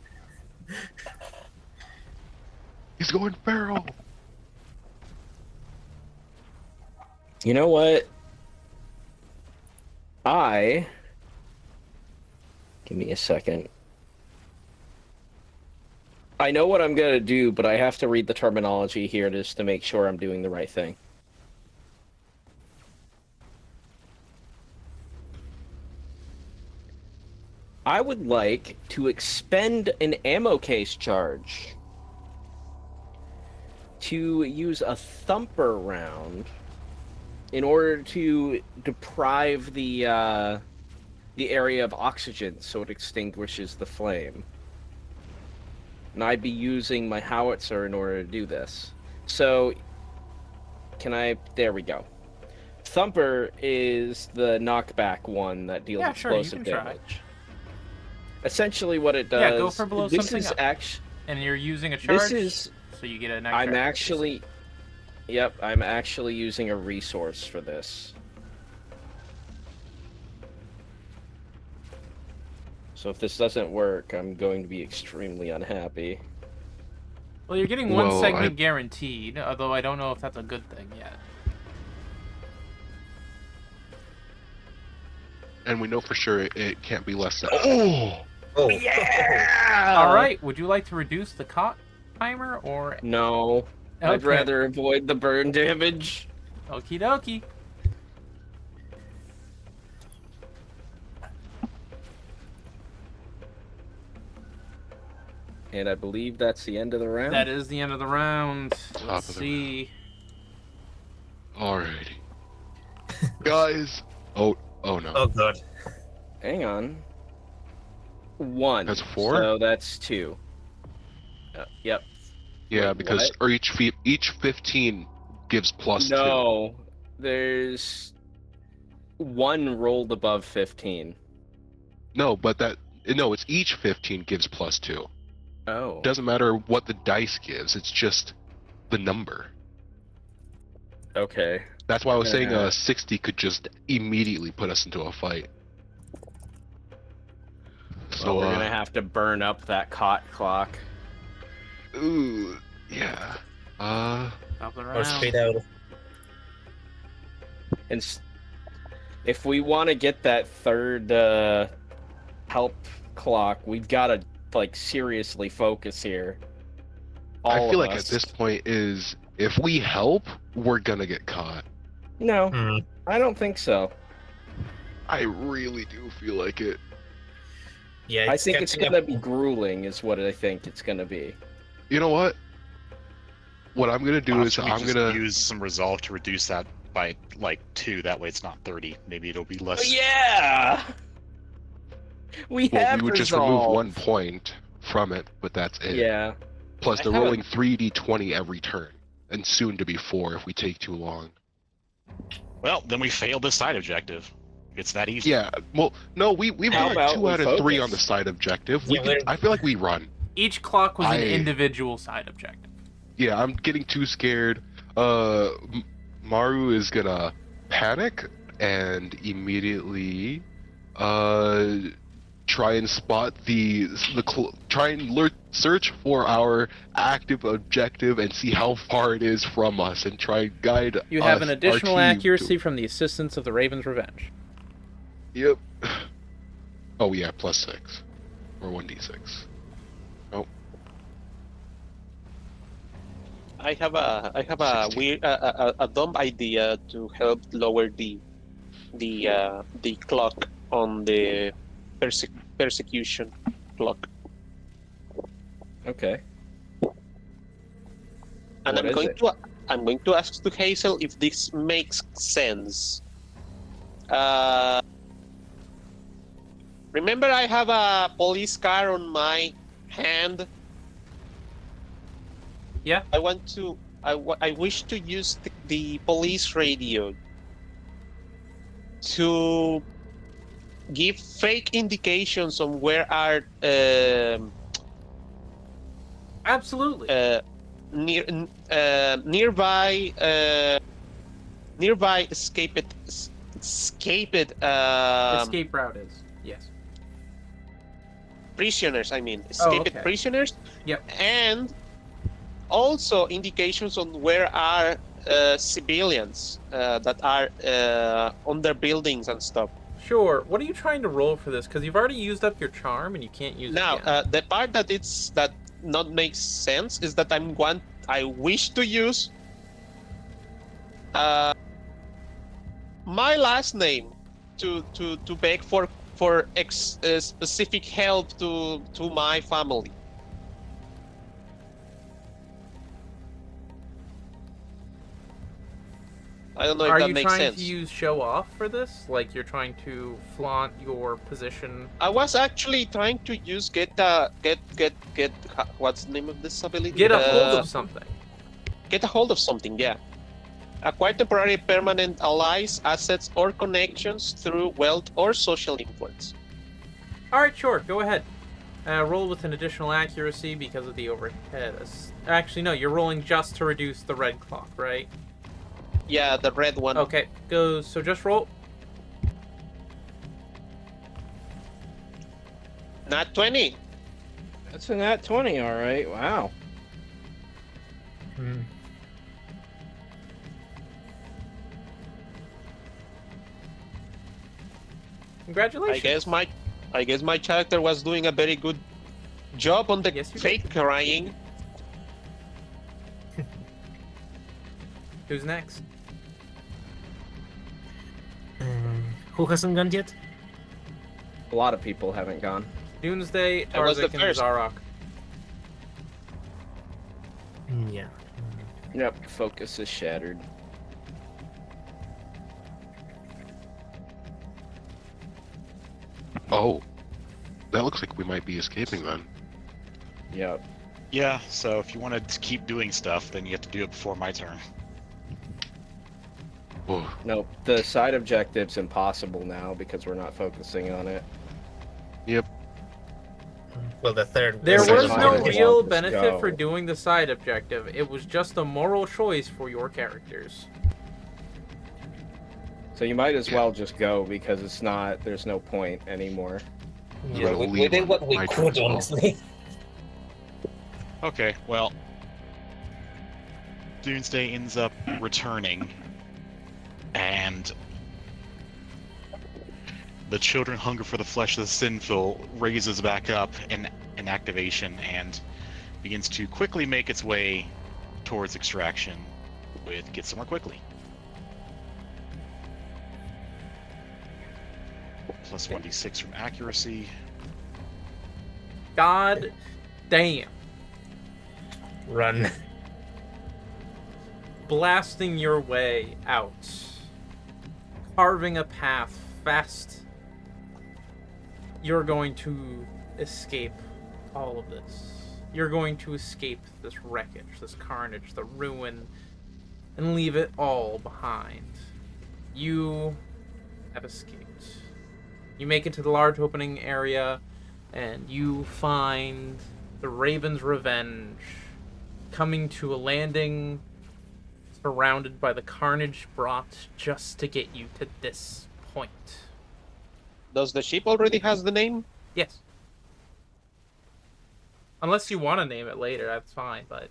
He's going feral. You know what? Give me a second. I know what I'm gonna do, but I have to read the terminology here just to make sure I'm doing the right thing. I would like to expend an ammo case charge to use a thumper round in order to deprive the area of oxygen so it extinguishes the flame. And I'd be using my howitzer in order to do this. So, there we go. Thumper is the knockback one that deals Yeah, sure, you explosive can try. damage. Essentially what it does... Yeah, go for blow this something is up. And you're using a charge, This is... so you get an extra. I'm actually... Yep, I'm actually using a resource for this. So if this doesn't work, I'm going to be extremely unhappy. Well, you're getting one Well, segment guaranteed, although I don't know if that's a good thing yet. And we know for sure it can't be less than. Oh! Oh, All right, would you like to reduce the cot timer or? No. I'd Okay. rather avoid the burn damage. Okie dokie. And I believe that's the end of the round. That is the end of the round. Top Let's of the see. Alrighty. Guys. Oh no. Oh god. Hang on. 1. That's 4? So that's 2. Yep. Yeah, Wait, because what? or each 15 gives plus 2. No. There's 1 rolled above 15. No, but it's each 15 gives plus 2. Oh. Doesn't matter what the dice gives, it's just the number. Okay. That's why I was saying Yeah. 60 could just immediately put us into a fight. So we're gonna have to burn up that cot clock. Ooh, yeah. Top of the Or round. straight out. And if we want to get that third help clock, we've got to like seriously focus here. I All feel of like us. at this point is if we help, we're gonna get caught. No, Hmm. I don't think so. I really do feel like it. Yeah, I think it's catching gonna up. be grueling, is what I think it's gonna be. You know what? What I'm gonna do is Possibly I'm just gonna use some resolve to reduce that by like 2. That way, it's not 30. Maybe it'll be less. Yeah, we well, have we would just resolve. remove 1 point from it, but that's it. Yeah, Plus I they're haven't- rolling 3d20 every turn, and soon to be 4 if we take too long. Well, then we failed this side objective. It's that easy. Yeah, well, no, we've How got about 2 we out of 3 focus? on the side objective. Yeah, I feel like we run. Each clock was an I- individual side objective. Yeah, I'm getting too scared. Maru is gonna panic and immediately try and spot try and search for our active objective and see how far it is from us and try and guide You have us, an our additional team accuracy from the assistance of the Raven's Revenge. Yep. Oh yeah, plus 6 or 1d6. I have a 16. weird a dumb idea to help lower the clock on the persecution clock. okay. And What is it? I'm going to ask to Hazel if this makes sense. Remember, I have a police car on my hand. Yeah. I wish to use the police radio to give fake indications on where are Absolutely. nearby escape Escape route is. Yes. prisoners. I mean, escaped okay. prisoners. Yep. And also indications on where are civilians that are on their buildings and stuff. Sure. What are you trying to roll for this? Because you've already used up your charm and you can't use Now, it again. the part that not makes sense is that I wish to use my last name to beg for specific help to my family. I don't know if Are that you makes trying sense. to use show off for this? Like you're trying to flaunt your position? I was actually trying to use get what's the name of this ability? Get a hold of something. Get a hold of something, yeah. Acquire temporary, permanent allies, assets, or connections through wealth or social influence. All right, sure. Go ahead. Roll with an additional accuracy because of the overhead. Actually, no. You're rolling just to reduce the red clock, right? Yeah, the red one. Okay. Goes. So just roll. Not 20. That's a nat 20, all right. Wow. Congratulations. I guess my character was doing a very good job on the Yes, you fake crying. Who's next? Who hasn't gone yet? A lot of people haven't gone. Doomsday, I was the Tarzik, and first. Zarok. Yeah. Yep, focus is shattered. Oh, that looks like we might be escaping then. Yep. Yeah, so if you want to keep doing stuff, then you have to do it before my turn. Oh, Nope, the side objective's impossible now because we're not focusing on it. yep. Well, the third. There This was is no fine. real Just benefit go. for doing the side objective. It was just a moral choice for your characters. So you might as well just go because it's not. There's no point anymore. I'm Yeah, gonna we leave did on what we my turn could, as well. honestly. Okay, well, Doomsday ends up returning, and the children hunger for the flesh of the sinful raises back up in activation and begins to quickly make its way towards extraction with Get Somewhere Quickly. Plus 1d6 from accuracy. God damn. Run. Blasting your way out. Carving a path fast. You're going to escape all of this. You're going to escape this wreckage, this carnage, the ruin, and leave it all behind. You have escaped. You make it to the large opening area, and you find the Raven's Revenge coming to a landing surrounded by the carnage brought just to get you to this point. Does the ship already has the name? Yes. Unless you want to name it later, that's fine, but...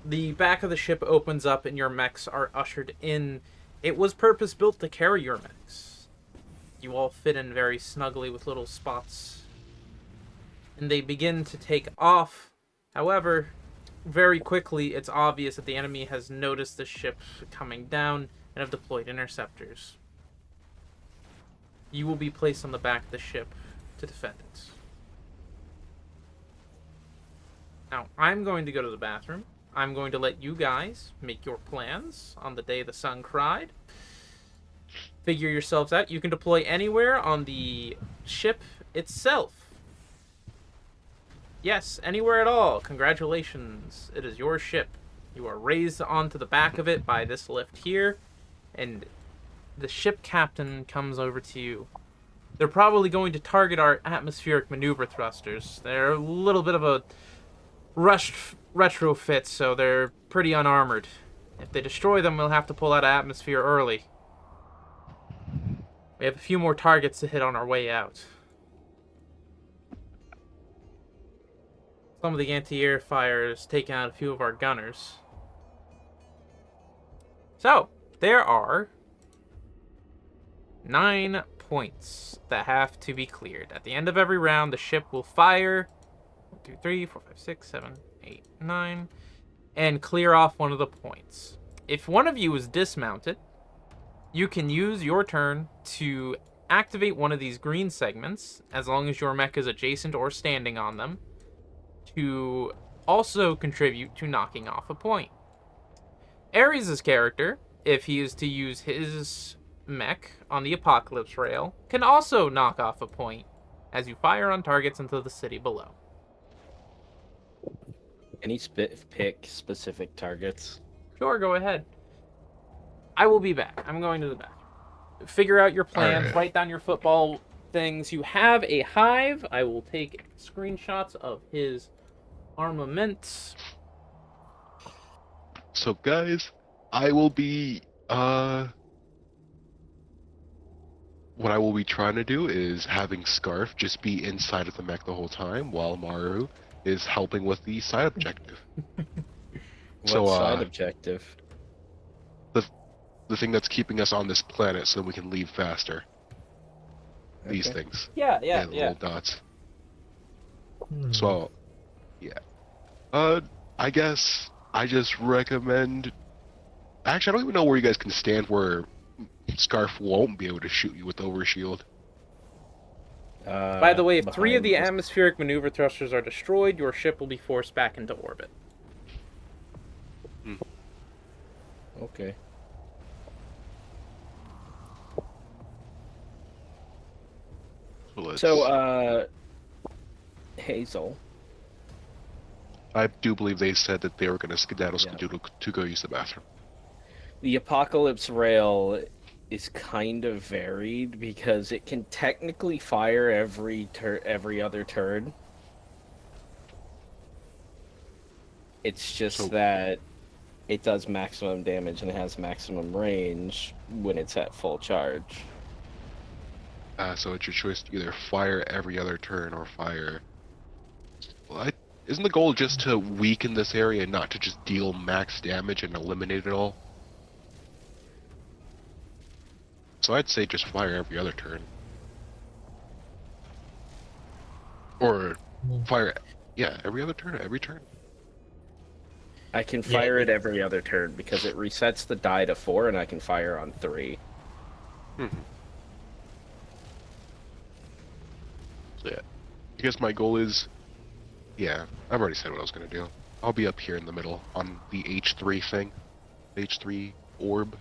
The back of the ship opens up and your mechs are ushered in. It was purpose-built to carry your mechs. You all fit in very snugly with little spots. And they begin to take off. However, very quickly it's obvious that the enemy has noticed the ship coming down and have deployed interceptors. You will be placed on the back of the ship to defend it. Now, I'm going to go to the bathroom. I'm going to let you guys make your plans on the day the sun cried. Figure yourselves out. You can deploy anywhere on the ship itself. Yes, anywhere at all. Congratulations. It is your ship. You are raised onto the back of it by this lift here, and the ship captain comes over to you. They're probably going to target our atmospheric maneuver thrusters. They're a little bit of a rushed retrofit, so they're pretty unarmored. If they destroy them, we'll have to pull out of atmosphere early. We have a few more targets to hit on our way out. Some of the anti-air fire has taken out a few of our gunners. So, there are 9 points that have to be cleared. At the end of every round, the ship will fire 1, 2, 3, 4, 5, 6, 7, 8, 9, and clear off one of the points. If one of you is dismounted, you can use your turn to activate one of these green segments, as long as your mech is adjacent or standing on them, to also contribute to knocking off a point. Ares' character, if he is to use his mech on the Apocalypse Rail, can also knock off a point as you fire on targets into the city below. Any pick specific targets? Sure, go ahead. I will be back. I'm going to the bathroom. Figure out your plans, Alright. write down your football things. You have a hive. I will take screenshots of his armaments. So guys, I will be what I will be trying to do is having Scarf just be inside of the mech the whole time while Maru is helping with the side objective. What So, side objective? The thing that's keeping us on this planet so we can leave faster. These Okay. things. Yeah, The little dots. Hmm. So, yeah. I guess I just recommend. Actually, I don't even know where you guys can stand where Scarf won't be able to shoot you with Overshield. By the way, if 3 of the behind us. atmospheric maneuver thrusters are destroyed, your ship will be forced back into orbit. Okay. So, Hazel. I do believe they said that they were going to skedaddle Yeah. Skadoodle to go use the bathroom. The Apocalypse Rail is kind of varied because it can technically fire every other turn. It's just So- that it does maximum damage and it has maximum range when it's at full charge. So it's your choice to either fire every other turn or fire. Well, isn't the goal just to weaken this area and not to just deal max damage and eliminate it all? So I'd say just fire every other turn. Or fire, yeah, every other turn, every turn. I can Yeah. fire it every other turn because it resets the die to 4 and I can fire on 3. So yeah, I guess my goal is, yeah, I've already said what I was gonna do. I'll be up here in the middle on the H3 thing, H3 orb.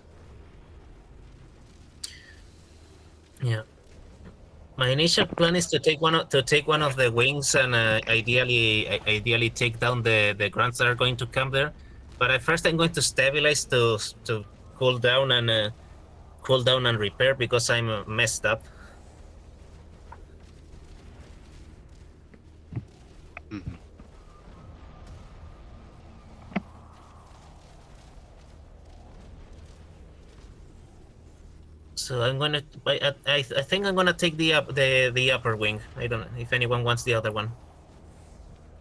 Yeah. My initial plan is to take one of the wings and ideally take down the grunts that are going to come there. But at first, I'm going to stabilize to cool down and repair because I'm messed up. Mhm. So I'm gonna. I think I'm gonna take the upper wing. I don't know if anyone wants the other one.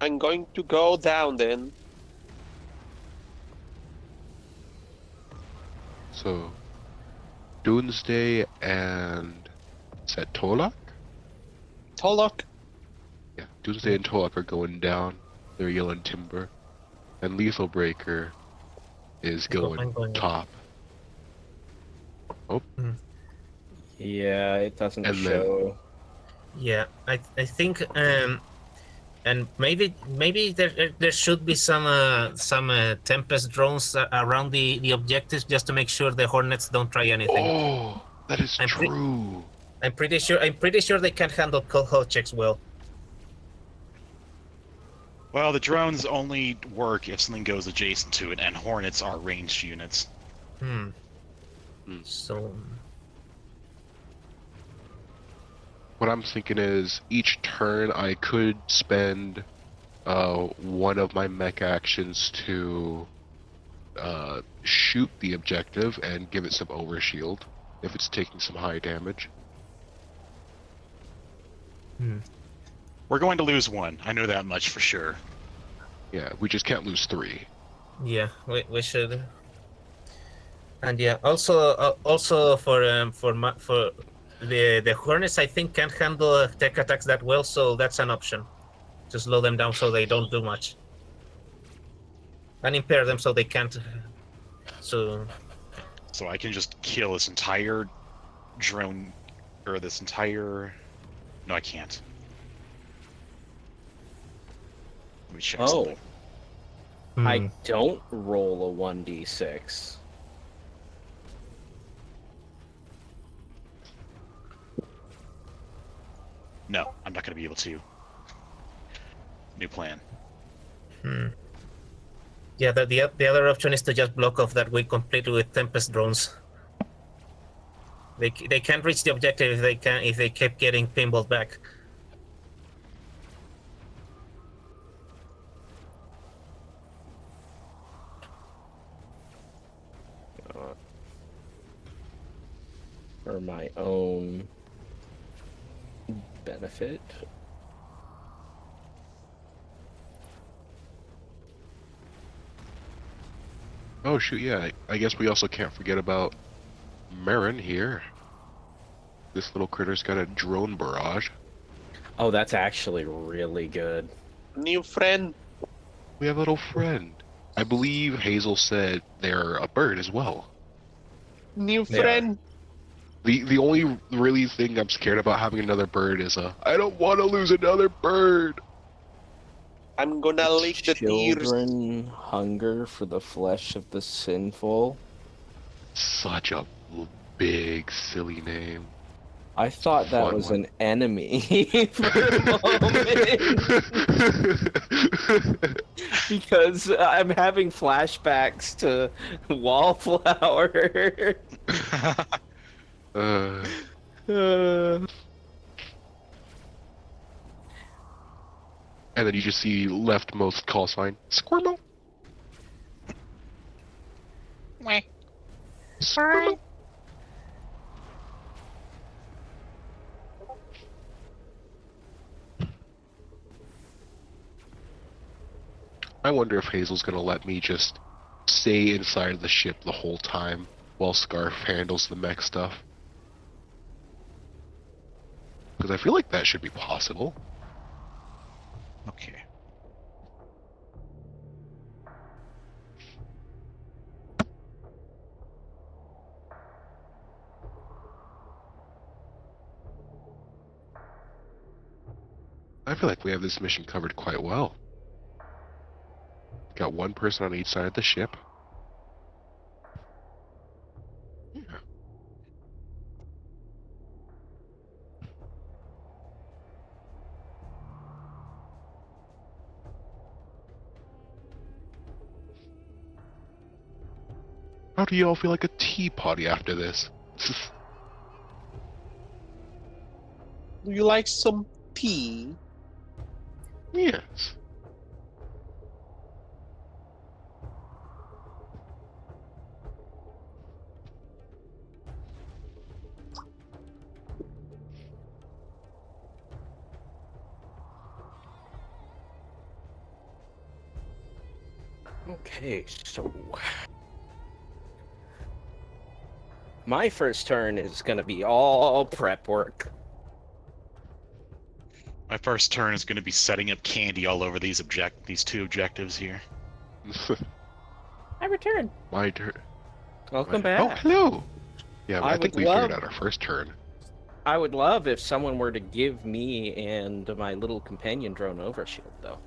I'm going to go down then. So, Doomsday and is that Tolak? Tolok, Yeah, Doomsday and Tolak are going down. They're yelling timber, and Lethal Breaker is I'm going going top. Yeah, it doesn't And then- show. Yeah, I think and maybe there should be some Tempest drones around the objectives just to make sure the Hornets don't try anything. Oh, that is I'm pre- true. I'm pretty sure they can handle hull checks well. Well, the drones only work if something goes adjacent to it, and Hornets are ranged units. So What I'm thinking is each turn I could spend one of my mech actions to shoot the objective and give it some overshield if it's taking some high damage. We're going to lose one. I know that much for sure. Yeah, we just can't lose 3. yeah, we should. And yeah, also for the Hornets, I think can't handle tech attacks that well, so that's an option. To slow them down so they don't do much. And impair them so they can't. So So I can just kill this entire drone, or this entire... No, I can't. Let me check Oh, something. I don't roll a 1d6. No, I'm not going to be able to. New plan. yeah, the other option is to just block off that wing completely with Tempest drones. They can't reach the objective if they keep getting pinballed back. For my own benefit. Oh shoot, yeah, I guess we also can't forget about Marin here. This little critter's got a drone barrage. Oh, that's actually really good. new friend. We have a little friend. I believe Hazel said they're a bird as well. New They are. friend. The only really thing I'm scared about having another bird is I don't want to lose another bird. I'm gonna lick the tears. Children hunger for the flesh of the sinful. Such a big silly name. I thought that Fun was one. an enemy for a moment because I'm having flashbacks to Wallflower. uh, and then you just see leftmost call sign Squirtle. Squirtle. I wonder if Hazel's gonna let me just stay inside the ship the whole time while Scarf handles the mech stuff. Because I feel like that should be possible. Okay. I feel like we have this mission covered quite well. Got one person on each side of the ship. Yeah. How do you all feel like a tea party after this? Do you like some tea? Yes. Okay, so my first turn is gonna be all prep work. My first turn is going to be setting up candy all over these two objectives here. I return. My turn. Welcome Oh, back. hello. Yeah, I I think would we figured love- out our first turn. I would love if someone were to give me and my little companion drone overshield, though.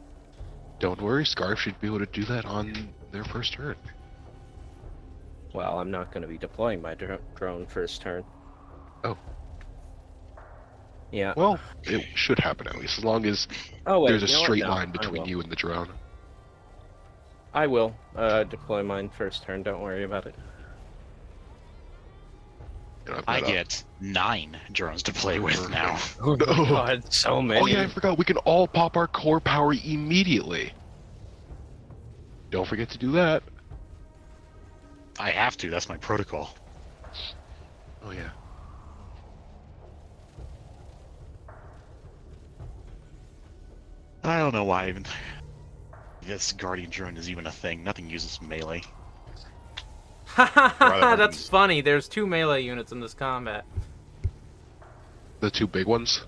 Don't worry, Scarf should be able to do that on their first turn. Well, I'm not going to be deploying my drone first turn. Oh. Yeah. Well, it should happen at least, as long as Oh wait, there's a you know what? straight No, line I between will. you and the drone. I will deploy mine first turn. Don't worry about it. And I've I got a- get 9 drones to play with now. Oh no. God, so many. Oh yeah, I forgot. We can all pop our core power immediately. Don't forget to do that. I have to, that's my protocol. Oh yeah. I don't know why even this Guardian drone is even a thing. Nothing uses melee. Rather That's use- funny. There's 2 melee units in this combat. The two big ones.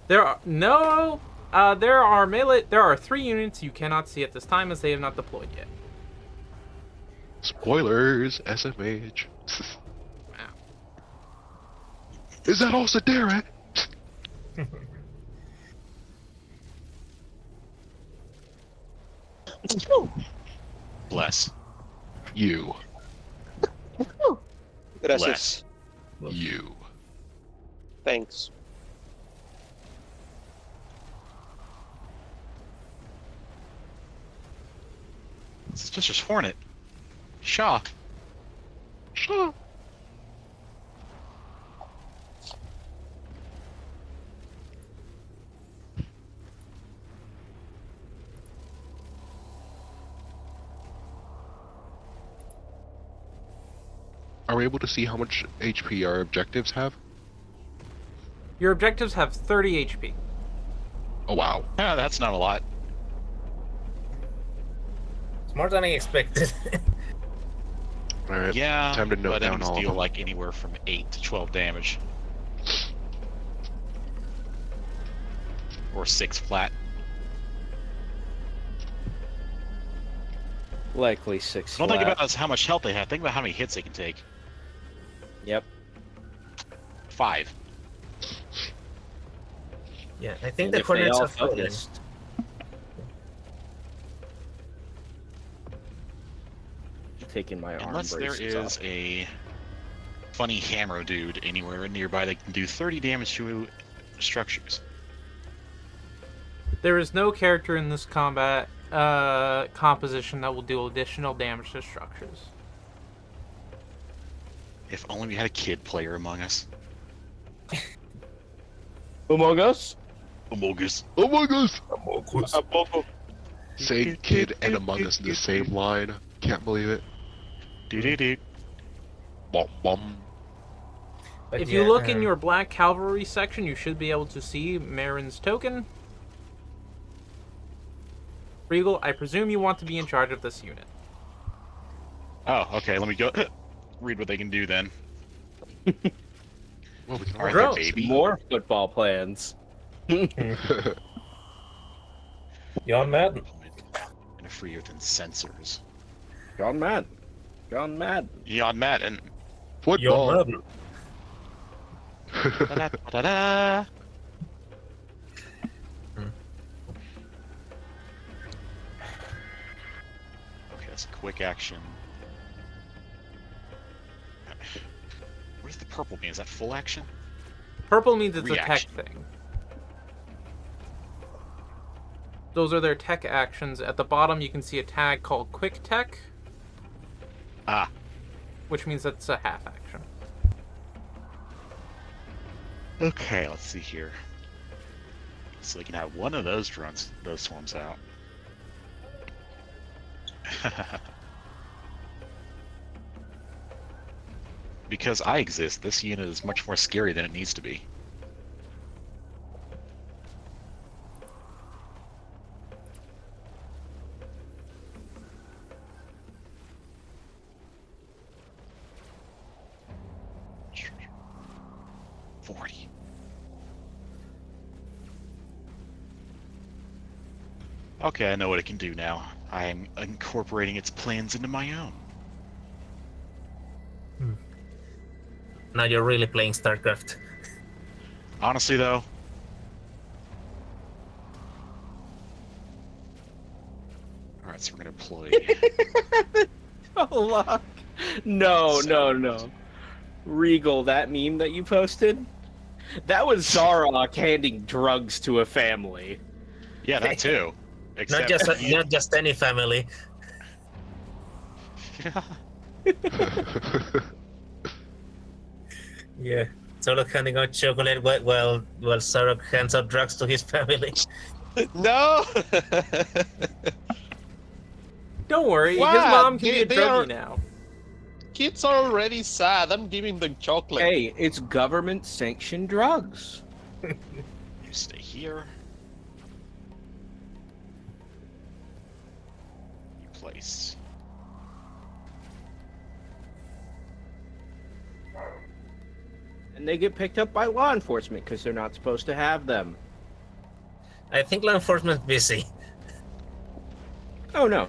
There are no. There are melee. There are 3 units you cannot see at this time as they have not deployed yet. Spoilers, SMH. Is that all Sedera? Bless. You. Gracias. You. Thanks. Suspicious Hornet. Shaw. Sure. Are we able to see how much HP our objectives have? Your objectives have 30 HP. Oh wow. Ah, that's not a lot. It's more than I expected. Alright. Yeah, Time to note but down enemies all of deal them. like anywhere from 8 to 12 damage. Or 6 flat. Likely 6. Don't think flat. about how much health they have. Think about how many hits they can take. Yep. 5. Yeah, I think And the if they Hornets all are failing. focused. Taking my arm Unless there braces is off. a funny hammer dude anywhere nearby that can do 30 damage to structures. There is no character in this combat composition that will do additional damage to structures. If only we had a kid player among us. Among Us? Among us. Oh my gosh! Among Say kid and Among Us in the same line. Can't believe it. Do-do-do. Bum bum. But If yeah, you look in your Black Cavalry section, you should be able to see Marin's token. Regal, I presume you want to be in charge of this unit. Oh, okay, let me go read what they can do then. Well, we can Alright, Gross. baby. More football plans. John Madden. And freer than sensors. Gone mad. Gone mad. Yon Matt and Football. Madden. da-da-da-da. Okay, that's a quick action. Where's the purple mean? Is that full action? Purple means it's Reaction. a tech thing. Those are their tech actions. At the bottom, you can see a tag called Quick Tech, Ah, which means that's a half action. okay, let's see here. So we can have one of those those swarms out. Because I exist, this unit is much more scary than it needs to be. Okay, I know what it can do now. I'm incorporating its plans into my own. Now you're really playing StarCraft. Honestly, though, alright, so we're gonna deploy. Oh, luck. No, no, no. Regal, that meme that you posted? That was Zarok handing drugs to a family. Yeah, that too. Not just any family. Yeah. Solo handing out chocolate while Sarok hands out drugs to his family. No! Don't worry, his What? mom can be a They druggie are- now. Kids are already sad. I'm giving them chocolate. Hey, it's government-sanctioned drugs. You stay here. You place. And they get picked up by law enforcement because they're not supposed to have them. I think law enforcement's busy. Oh, no.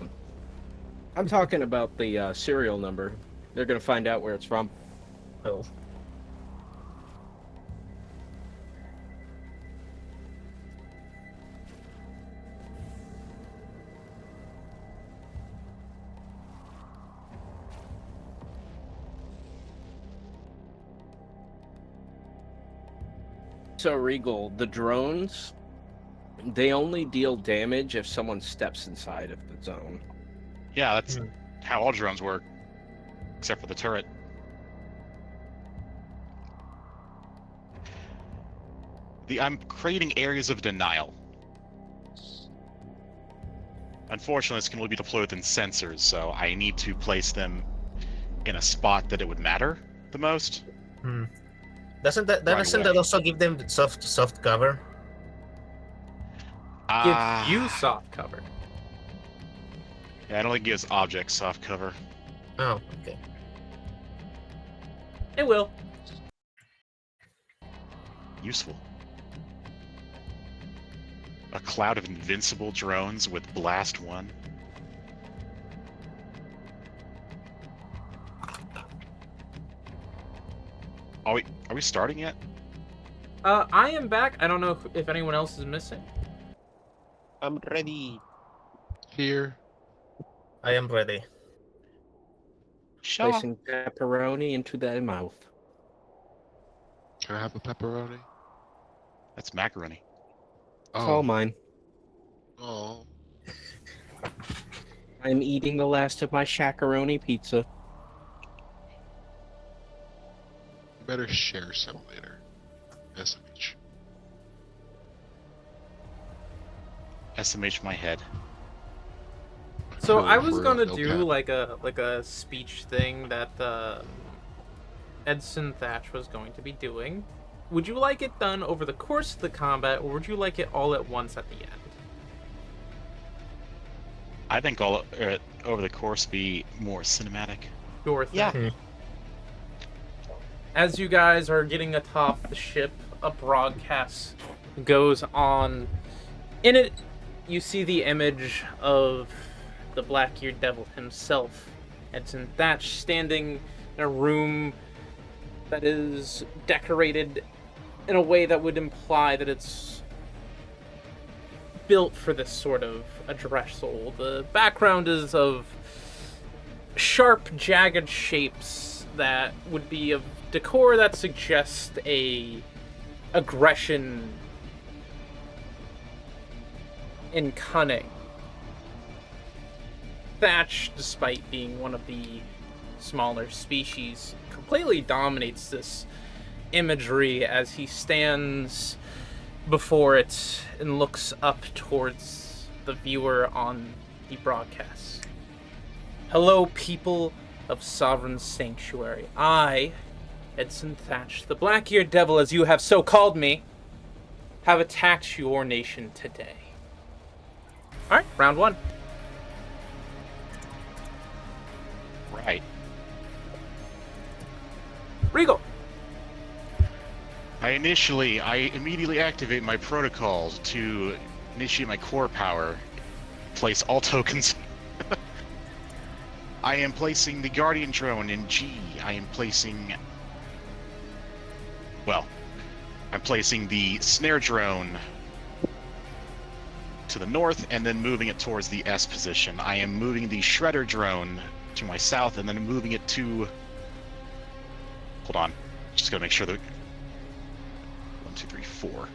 I'm talking about the serial number. They're going to find out where it's from. Oh. So, Regal, the drones, they only deal damage if someone steps inside of the zone. Yeah, that's how all drones work, except for the turret. I'm creating areas of denial. Unfortunately, this can only be deployed within sensors, so I need to place them in a spot that it would matter the most. Doesn't that Right doesn't away. that also give them soft cover? Gives you soft cover. Yeah, I don't think it gives objects soft cover. Oh, okay. It will. Useful. A cloud of invincible drones with Blast 1. Are we starting yet? I am back. I don't know if anyone else is missing. I'm ready. Here. I am ready. Sure. Placing pepperoni into their mouth. Can I have a pepperoni? That's macaroni. It's all mine. Oh. I'm eating the last of my shakaroni pizza. You better share some later. SMH. SMH my head. So Oh, I was for gonna no do cap. like a speech thing that Edson Thatch was going to be doing. Would you like it done over the course of the combat, or would you like it all at once at the end? I think all over the course be more cinematic. Your thing. Yeah. As you guys are getting atop the ship, a broadcast goes on. In it, you see the image of the Black-Eared Devil himself, Edson Thatch, standing in a room that is decorated in a way that would imply that it's built for this sort of addressal. The background is of sharp, jagged shapes that would be of decor that suggests a aggression and cunning. Thatch, despite being one of the smaller species, completely dominates this imagery as he stands before it and looks up towards the viewer on the broadcast. Hello, people of Sovereign Sanctuary. I, Edson Thatch, the Black-Eared Devil as you have so called me, have attacked your nation today. Alright, round one. Right. Regal. I immediately activate my protocols to initiate my core power. Place all tokens. I am placing the Guardian drone in G. I'm placing the snare drone to the north and then moving it towards the S position. I am moving the Shredder drone to my south and then moving it to... Hold on. Just gotta make sure that... 1, 2, 3, 4.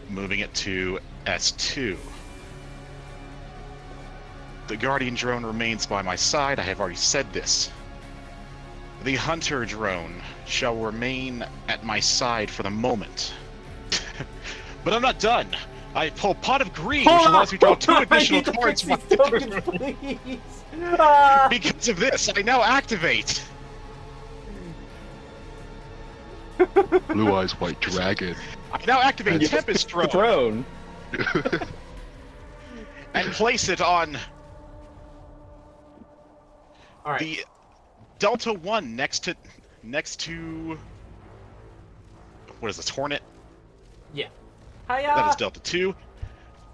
Moving it to S2. The Guardian drone remains by my side. I have already said this. The Hunter drone shall remain at my side for the moment. But I'm not done. I pull Pot of Greed, which allows me to draw 2 additional cards. Please. Because of this, I now activate. Blue Eyes White Dragon. I now activate Tempest drone Drone. and place it on All right. the Delta 1 next to what is this, Hornet? Yeah. That Hiya. is Delta 2.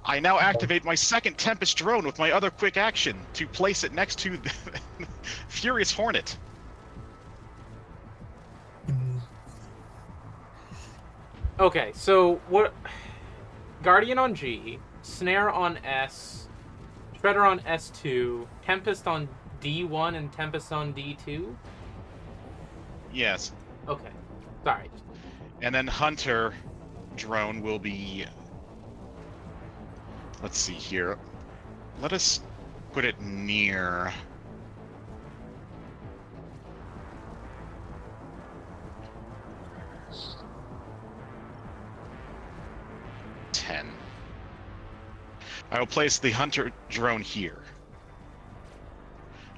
I now activate my second Tempest drone with my other quick action to place it next to the Furious Hornet. Okay, so what? Guardian on G, Snare on S, Shredder on S2, Tempest on D1, and Tempest on D2? Yes. Okay. Sorry. And then Hunter drone will be... Let's see here. Let us put it near... I will place the Hunter drone here.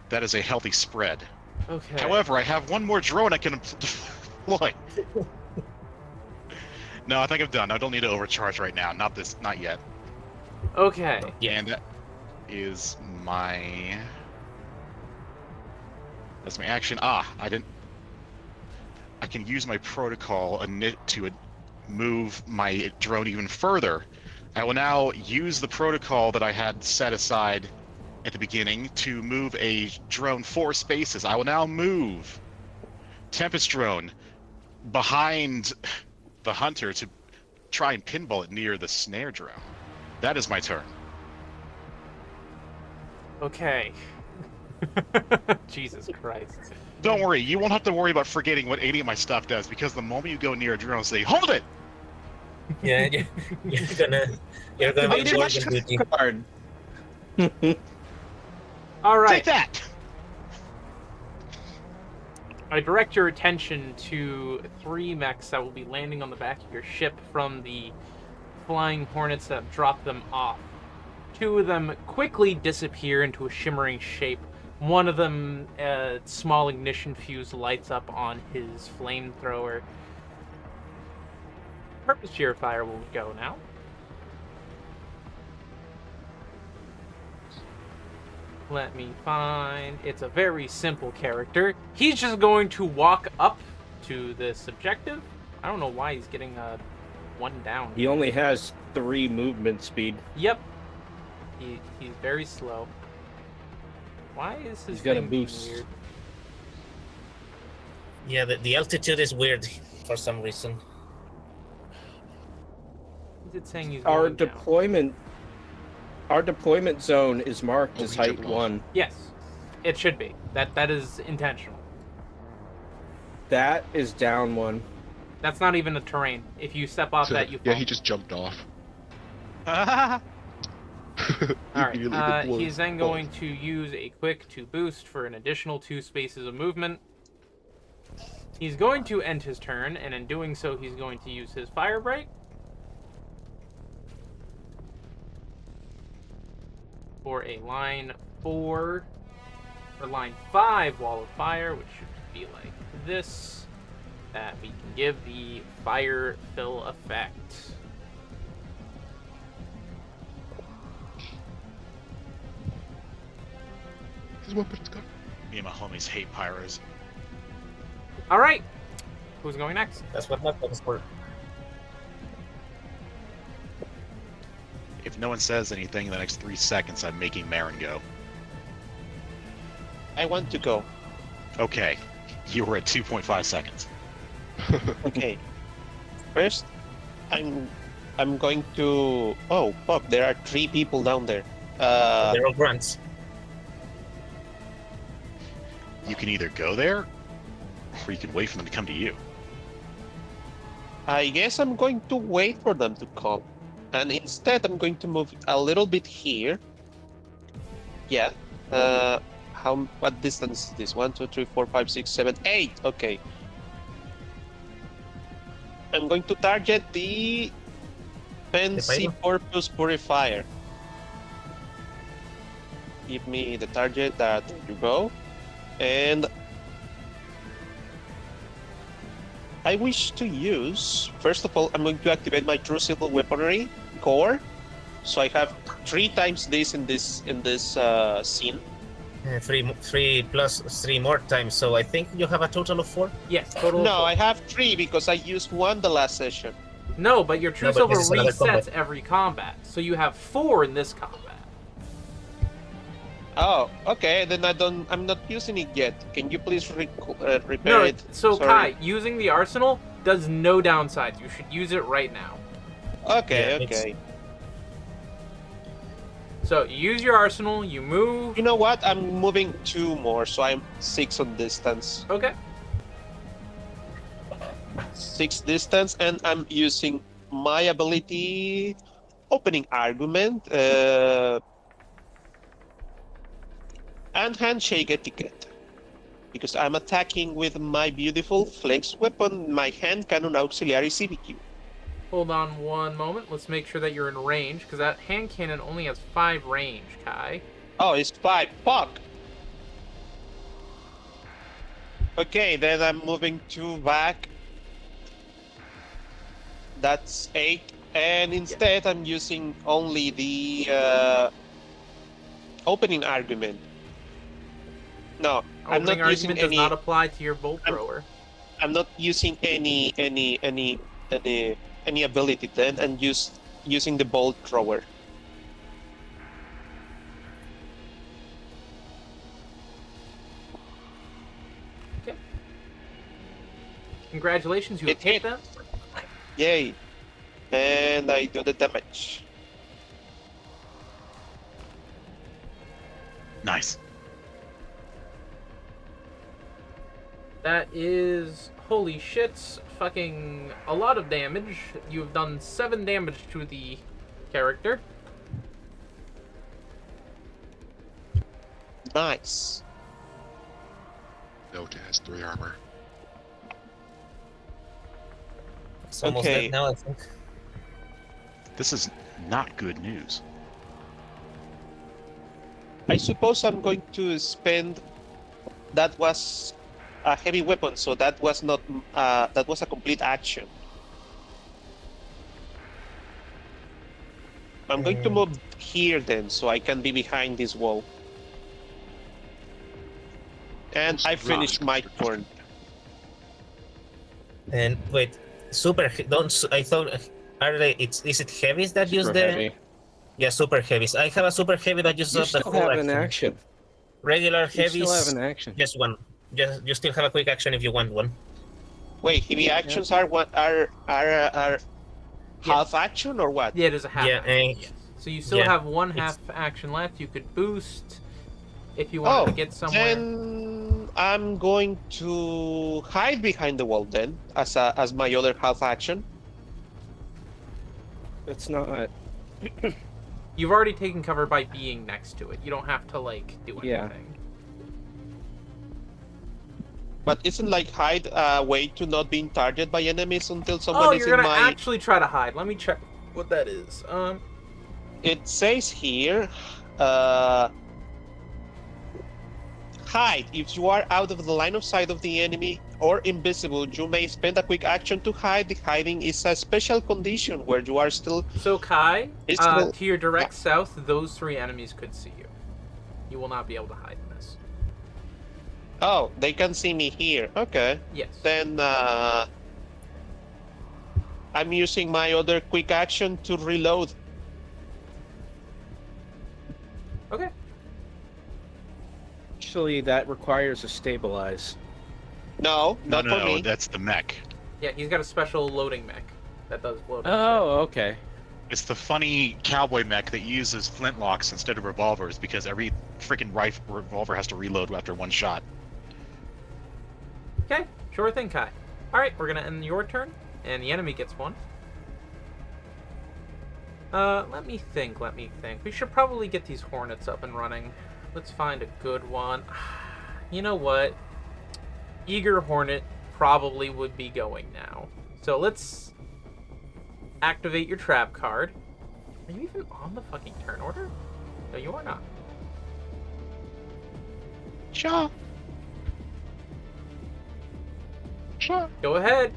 That is a healthy spread. Okay. However, I have one more drone I can deploy. No, I think I'm done. I don't need to overcharge right now. Not yet. Okay. Yeah, and that is my... That's my action. I can use my protocol to move my drone even further. I will now use the protocol that I had set aside at the beginning to move a drone 4 spaces. I will now move Tempest drone behind the hunter to try and pinball it near the snare drum. That is my turn. Okay. Jesus Christ. Don't worry, you won't have to worry about forgetting what any of my stuff does, because the moment you go near a drone, say, hold it! Yeah, you're gonna be Activated my Jorgen duty. card. All right. Take that! I direct your attention to 3 mechs that will be landing on the back of your ship from the flying hornets that drop them off. 2 of them quickly disappear into a shimmering shape. One of them, a small ignition fuse lights up on his flamethrower. Purpose Purifier will go now. Let me find... It's a very simple character. He's just going to walk up to this objective. I don't know why he's getting a 1 down. He only has 3 movement speed. Yep. He's very slow. Why is his He's got a thing being boost. weird? Yeah, the altitude is weird for some reason. Is it saying he's Our going down? deployment zone is marked Oh, as he height jumped off. 1. Yes. It should be. That is intentional. That is down 1. That's not even a terrain. If you step off So, that, you yeah, fall. he just jumped off. Alright, Immediately deployed. he's then going to use a quick to boost for an additional 2 spaces of movement. He's going to end his turn, and in doing so, he's going to use his fire break for a line 4 or line 5 wall of fire, which should be like this, that we can give the fire fill effect. His weapon's gone. Me and my homies hate pyros. All right, who's going next? That's what happens for. If no one says anything in the next 3 seconds, I'm making Marin go. I want to go. Okay, you were at 2.5 seconds. Okay. First, I'm going to. Oh, fuck! There are 3 people down there. They're all grunts. You can either go there, or you can wait for them to come to you. I guess I'm going to wait for them to come, and instead I'm going to move a little bit here. Yeah. What distance is this? 1, 2, 3, 4, 5, 6, 7, 8. Okay. I'm going to target the fancy purpose purifier. Give me the target. There you go. And I wish to use, first of all, I'm going to activate my True Silver Weaponry core. So I have 3 times this in this scene. 3 plus 3 more times, so I think you have a total of 4. Yes, total. No, of 4. I have 3 because I used 1 the last session. No, but your True No, but Silver this is another resets combat. every combat, so you have 4 in this combat. Oh, okay. Then I'm not using it yet. Can you please repair No, it? so Sorry. Kai, using the arsenal does no downsides. You should use it right now. Okay, Yeah, it's- okay. So you use your arsenal, you move. You know what? I'm moving 2 more, so I'm 6 on distance. Okay. 6 distance, and I'm using my ability, opening argument, and handshake etiquette. Because I'm attacking with my beautiful flex weapon, my hand cannon auxiliary CBQ. Hold on one moment. Let's make sure that you're in range, because that hand cannon only has 5 range, Kai. Oh, it's 5. Fuck! Okay, then I'm moving 2 back. That's 8. And instead, I'm using only the opening argument. No, I'm Opening not using argument does any. not apply to your bolt I'm- thrower. I'm not using any ability then, and using the bolt thrower. Congratulations, you It hit hit. them. Yay. And I do the damage. Nice. That is, holy shits, fucking a lot of damage. You've done 7 damage to the character. Nice. Note it has 3 armor. It's almost Okay. dead now, I think. This is not good news. I suppose I'm going to spend. That was a heavy weapon, so that was not. That was a complete action. I'm going to move here then, so I can be behind this wall. And I finished my turn. And wait, I thought. Are they? Is it heavies that use Super the? heavy. Yeah, super heavies. I have a super heavy that uses You up the still full have action. an action. Regular You still have heavies, an action. just one. Just you still have a quick action if you want one. Wait, heavy actions are what are half action or what? Yeah, it is a half Yeah, action. and- Yes. So you still yeah, have one it's- half action left. You could boost if you wanted to get somewhere. Then I'm going to hide behind the wall then, as my other half action. It's not. You've already taken cover by being next to it. You don't have to like do Yeah. anything. But isn't like hide a way to not being targeted by enemies until someone Oh, is you're in gonna my? actually try to hide. Let me check what that is. It says here, hide. If you are out of the line of sight of the enemy or invisible, you may spend a quick action to hide. The hiding is a special condition where you are still. So Kai, It's still- to your direct south, those 3 enemies could see you. You will not be able to hide in this. Oh, they can see me here. Okay. Yes. Then I'm using my other quick action to reload. Okay. Actually, that requires a stabilize. No, No, not for me. that's the mech. Yeah, he's got a special loading mech that does loading. Oh, okay. It's the funny cowboy mech that uses flintlocks instead of revolvers because every freaking revolver has to reload after one shot. Okay, sure thing, Kai. All right, we're gonna end your turn, and the enemy gets 1. Let me think. We should probably get these hornets up and running. Let's find a good one. You know what? Eager Hornet probably would be going now. So let's activate your trap card. Are you even on the fucking turn order? No, you are not. Sure. Sure. Go ahead.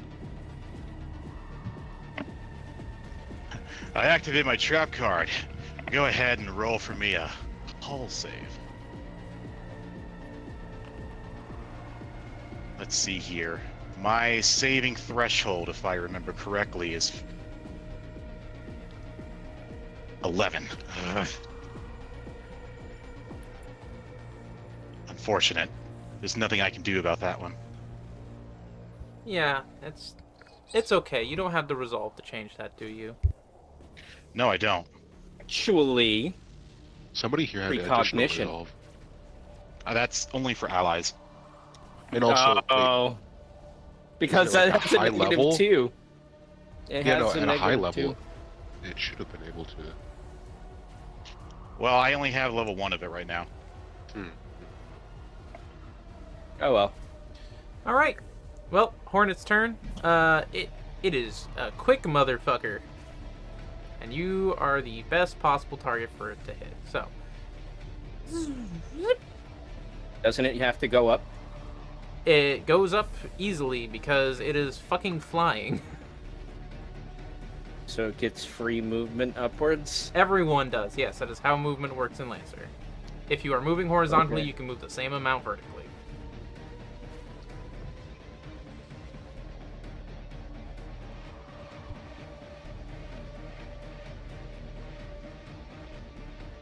I activate my trap card. Go ahead and roll for me a hull save. Let's see here. My saving threshold, if I remember correctly, is 11. Ugh. Unfortunate. There's nothing I can do about that one. Yeah, it's okay. You don't have the resolve to change that, do you? No, I don't. Actually, Somebody here had additional Precognition. resolve. That's only for allies. And also, wait, oh, because Is it like that a has a high negative level? 2. It yeah, no, has at a high negative level, 2. it should have been able to. Well, I only have level 1 of it right now. Oh well. All right. Well, Hornet's turn. It is a quick motherfucker, and you are the best possible target for it to hit. So, Doesn't it have to go up? it goes up easily because it is fucking flying. So it gets free movement upwards? Everyone does. Yes, that is how movement works in Lancer. If you are moving horizontally, Okay. you can move the same amount vertically.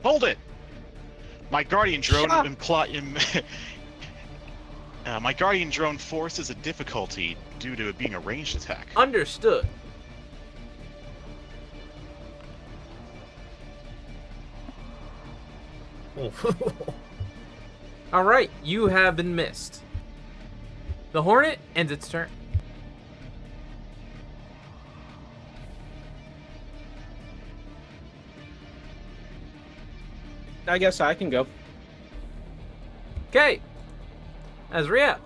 Hold it! My guardian drone Shut my guardian drone forces a difficulty due to it being a ranged attack. Understood. All right, you have been missed. The Hornet ends its turn. I guess I can go. Okay. Azria.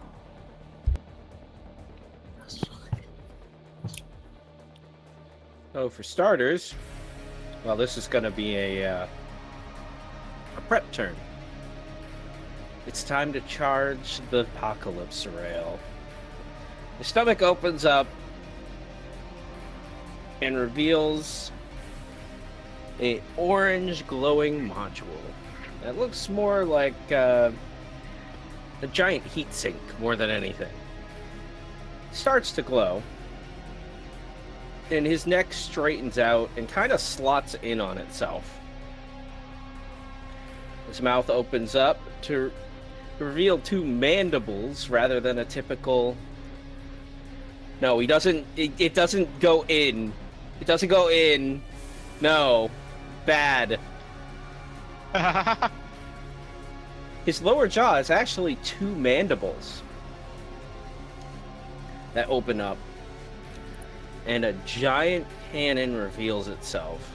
So for starters, well, this is going to be a prep turn. It's time to charge the Apocalypse Rail. The stomach opens up and reveals a orange glowing module. It looks more like a giant heat sink more than anything. It starts to glow, and his neck straightens out and kind of slots in on itself. His mouth opens up to reveal two mandibles rather than a typical... No, he doesn't... It doesn't go in. It doesn't go in. No. Bad. His lower jaw is actually two mandibles that open up, and a giant cannon reveals itself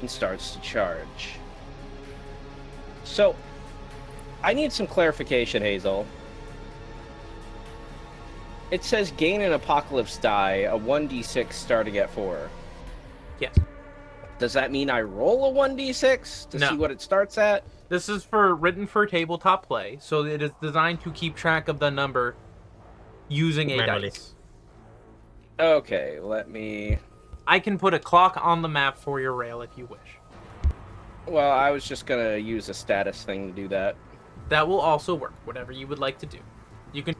and starts to charge. So, I need some clarification, Hazel. It says gain an Apocalypse die, a 1d6 starting at 4. Yes. Does that mean I roll a 1d6 to No. see what it starts at? This is written for tabletop play, so it is designed to keep track of the number using a Manually. dice. Okay, let me... I can put a clock on the map for your rail if you wish. Well, I was just gonna use a status thing to do that. That will also work, whatever you would like to do. You can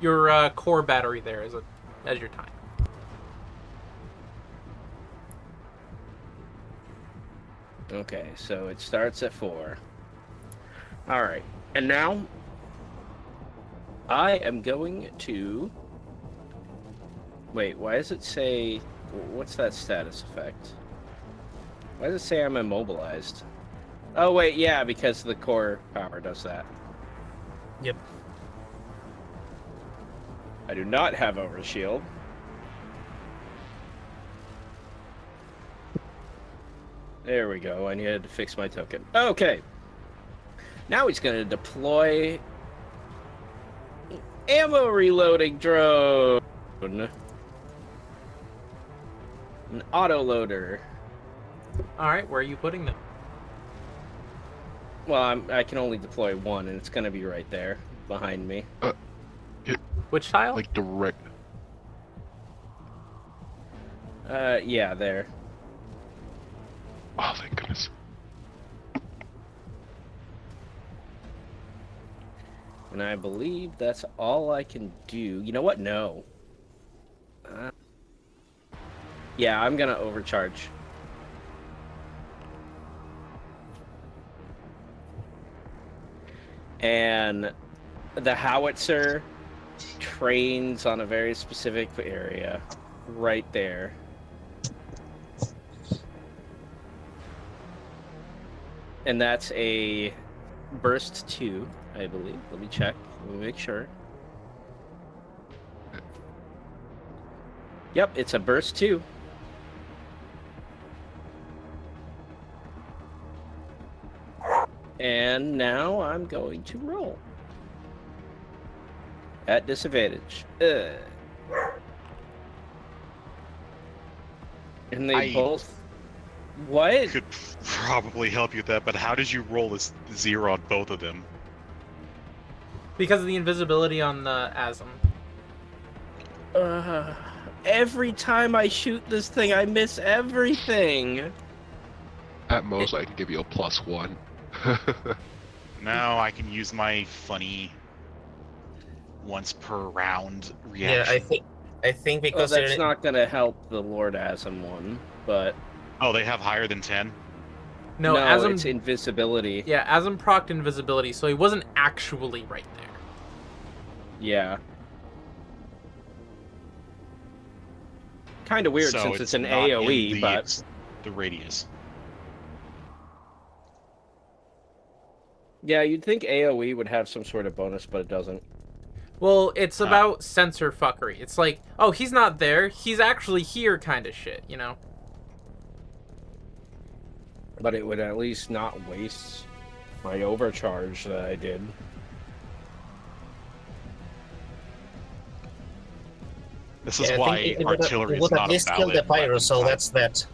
your core battery there as your time. Okay, so it starts at 4. Alright, and now I am going to... Wait, why does it say... What's that status effect? Why does it say I'm immobilized? Oh, wait, yeah, because the core power does that. Yep. I do not have Overshield. There we go, I needed to fix my token. Okay. Now he's going to deploy... Ammo reloading drone! An autoloader. Alright, where are you putting them? Well, I can only deploy one, and it's going to be right there, behind me. Which tile? Like direct. Yeah, there. Oh, thank goodness. And I believe that's all I can do. You know what? No. Yeah, I'm gonna overcharge. And the howitzer trains on a very specific area. Right there. And that's a burst 2, I believe. Let me check. Let me make sure. Yep, it's a burst 2. And now I'm going to roll. At disadvantage. And they both... What? Could probably help you with that, but how did you roll this 0 on both of them? Because of the invisibility on the Asm. Every time I shoot this thing, I miss everything. At most, I can give you a +1. Now I can use my funny once per round Yeah, reaction. I think Well, because that's they're- not going to help the Lord Asm one, but... Oh, they have higher than 10? No, Asm... it's invisibility. Yeah, Asm procced invisibility, so he wasn't actually right there. Yeah. Kind of weird so since it's an not in AoE, but the radius. yeah, you'd think AoE would have some sort of bonus, but it doesn't. Well, it's about sensor fuckery. It's like, oh, he's not there. He's actually here kind of shit, you know? But it would at least not waste my overcharge that I did. This Yeah, is I why think it would- artillery it is would not at a least kill the valid pyro, weapon so type. that's that.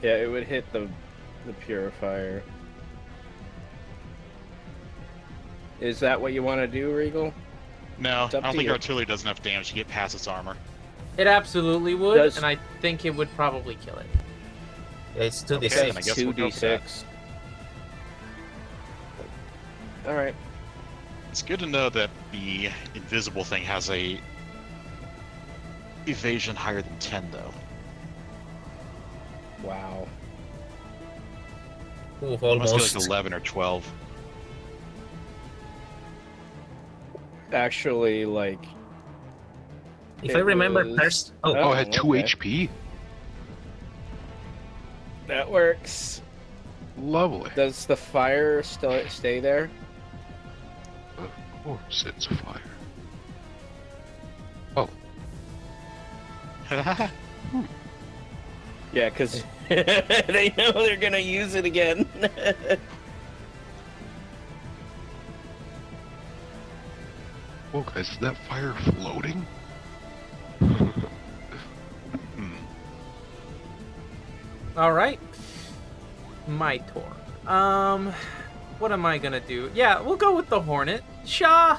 Yeah, it would hit the purifier. Is that what you want to do, Regal? No, It's I up don't to think you. artillery does enough damage to get past its armor. It absolutely would, Does- and I think it would probably kill it. It's 2d6. Okay, then I guess we'll go for that. 2d6. All right. It's good to know that the invisible thing has a evasion higher than 10, though. Wow. Ooh, It must be almost. like 11 or 12. Actually, like. If it I remember, was- first. Oh, Oh, it had 2 okay. HP? That works. Lovely. Does the fire still stay there? Of course, it's fire. Oh, Yeah, because they know they're gonna use it again. whoa, guys, is that fire floating? Hmm. All right. My turn. What am I gonna do? Yeah, we'll go with the Hornet. Shaw!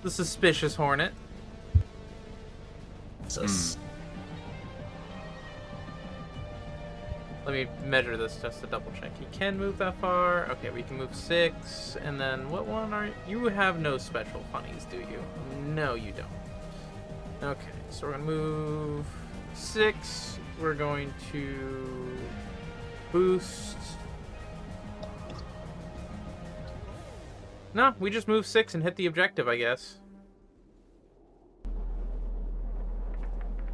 The suspicious Hornet. So, Let me measure this just to double check. He can move that far. Okay, we can move 6. And then what one are you? Have no special funnies, do you? No, you don't. Okay, so we're gonna move 6. We're going to boost. No, we just move 6 and hit the objective, I guess.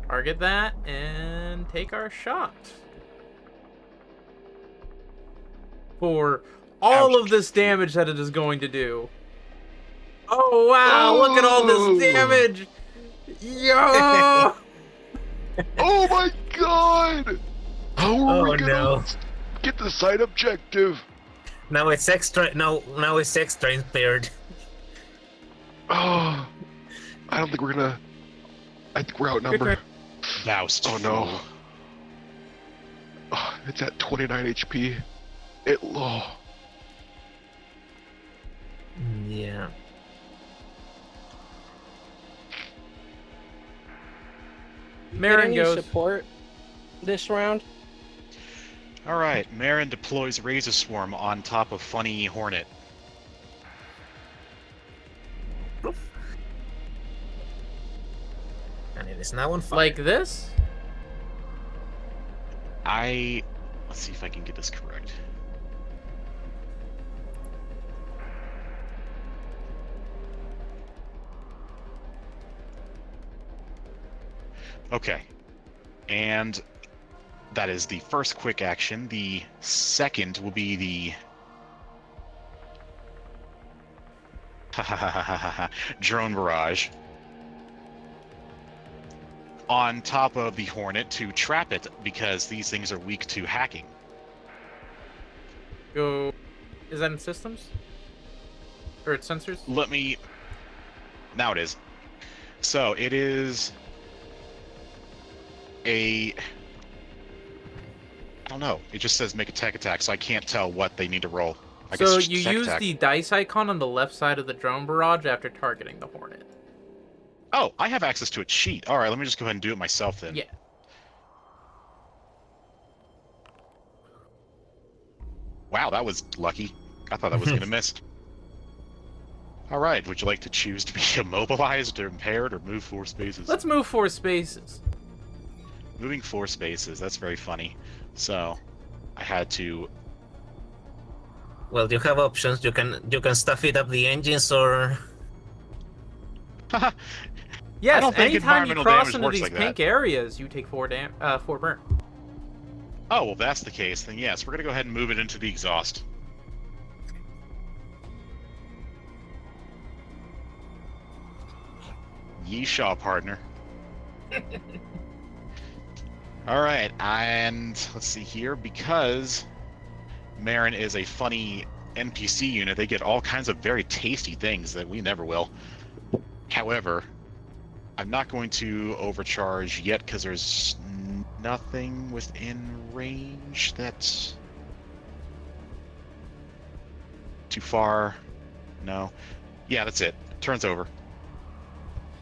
Target that and take our shot. For all of this damage that it is going to do. Oh wow, look at all Oh. this damage! Yo! Oh my god! How are Oh, we gonna no. get the side objective? now it's extra. Now it's extra impaired. Oh, I don't think we're gonna. I think we're outnumbered. Doused. Oh no. Oh, it's at 29 HP. It low. Yeah. Marin Any goes. support this round? All right, Marin deploys Razor Swarm on top of Funny Hornet. And it is now on fire. Like this? Let's see if I can get this correct. Okay. And that is the first quick action. The second will be the drone barrage on top of the Hornet to trap it because these things are weak to hacking. Go. Is that in systems? Or it's sensors? Let me. Now it is. So it is a. I don't know. It just says make a tech attack, so I can't tell what they need to roll. I So guess you tech use attack. the dice icon on the left side of the drone barrage after targeting the Hornet. Oh, I have access to a cheat. All right, let me just go ahead and do it myself then. Yeah. Wow, that was lucky. I thought that was gonna miss. All right, would you like to choose to be immobilized or impaired or move 4 spaces? Let's move 4 spaces. Moving 4 spaces. That's very funny. So, I had to. Well, you have options. You can stuff it up the engines or Yes, don't think anytime you environmental cross damage into works these like that. pink areas, you take 4 burn. Oh, well, if that's the case, then yes, we're gonna go ahead and move it into the exhaust. Yeeshaw, partner. All right, and let's see here, because Marin is a funny NPC unit, they get all kinds of very tasty things that we never will. However, I'm not going to overcharge yet because there's nothing within range that's too far. No. Yeah, that's it. Turns over.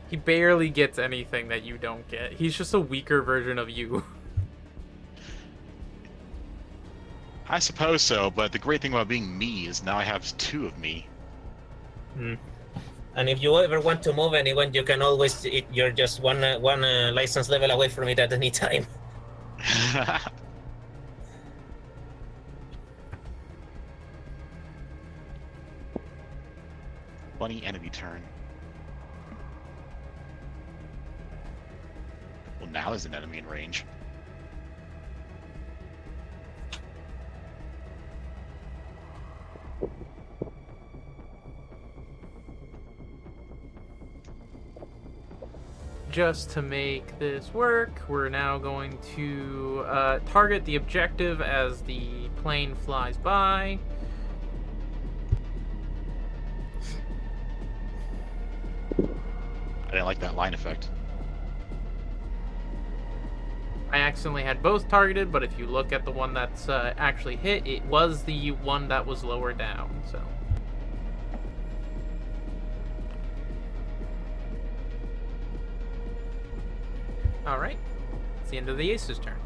He barely gets anything that you don't get. He's just a weaker version of you. I suppose so, but the great thing about being me is now I have 2 of me. And if you ever want to move anyone, you can always. You're just one license level away from it at any time. Funny enemy turn. Well, now there's an enemy in range. Just to make this work, we're now going to target the objective as the plane flies by. I didn't like that line effect. I accidentally had both targeted, but if you look at the one that's actually hit, it was the one that was lower down, so... Alright, it's the end of the Ace's turn.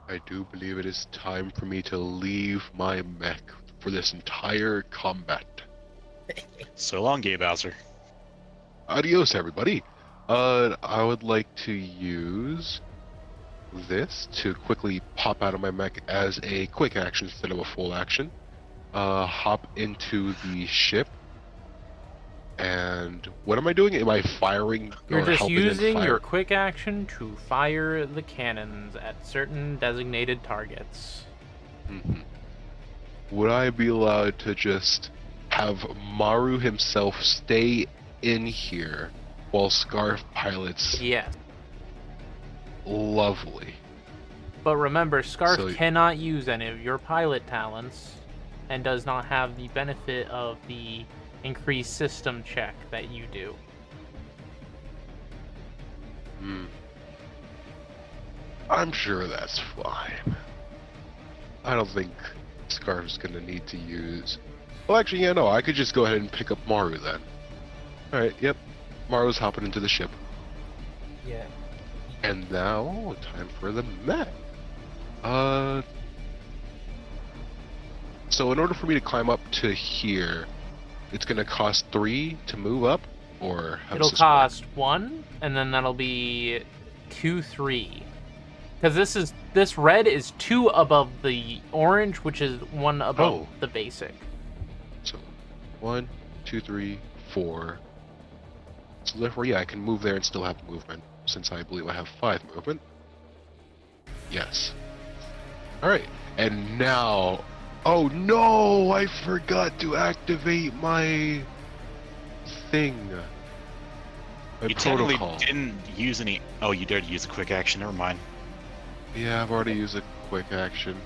I do believe it is time for me to leave my mech for this entire combat. So long, Gay Bowser. Adios, everybody. I would like to use this to quickly pop out of my mech as a quick action instead of a full action. Hop into the ship. And what am I doing? Am I firing? You're or just helping in using fire? your quick action to fire the cannons at certain designated targets. Mhm. Would I be allowed to just have Maru himself stay in here while Scarf pilots? Yes. Lovely. But remember, Scarf So- cannot use any of your pilot talents and does not have the benefit of the increased system check that you do. I'm sure that's fine. I don't think Scarf's gonna need to use... Well, actually, yeah, no, I could just go ahead and pick up Maru then. Alright, yep. Maru's hopping into the ship. Yeah. And now, time for the mech. So in order for me to climb up to here, it's gonna cost 3 to move up, or how It'll does this work? cost 1, and then that'll be 2, 3. Because this red is 2 above the orange, which is 1 above Oh. the basic. So 1, 2, 3, 4. So therefore, yeah, I can move there and still have movement, since I believe I have 5 movement. Yes. Alright, and now... Oh no! I forgot to activate my... thing. My You protocol. technically didn't use any... Oh, you dared use a quick action. Never mind. Yeah, I've already used a quick action.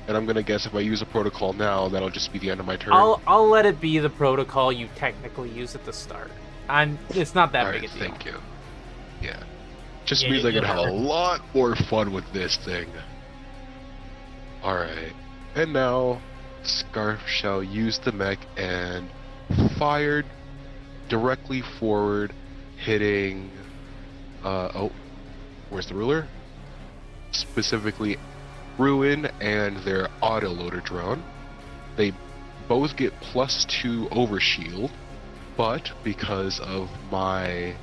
And I'm gonna guess if I use a protocol now, that'll just be the end of my turn. I'll let it be the protocol you technically use at the start. It's not that Alright, big a deal. thank you. Yeah. Just Yeah, means I you can have a never- lot more fun with this thing. Alright. And now, Scarf shall use the mech and fired directly forward, hitting... oh. Where's the ruler? Specifically, Ruin and their autoloader drone. They both get +2 overshield, but because of my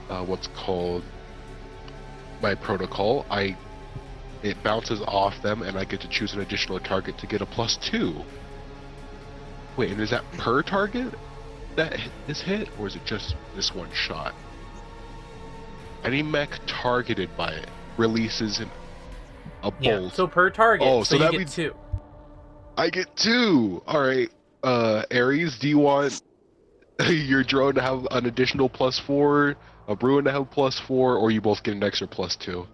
what's called my protocol, I it bounces off them, and I get to choose an additional target to get a +2. Wait, and is that per target that is hit, or is it just this one shot? Any mech targeted by it releases a bolt. Yeah, So per target, Oh, so so you that get means- 2. I get 2! Alright, Ares, do you want your drone to have an additional +4, a Bruin to have +4, or you both get an extra +2?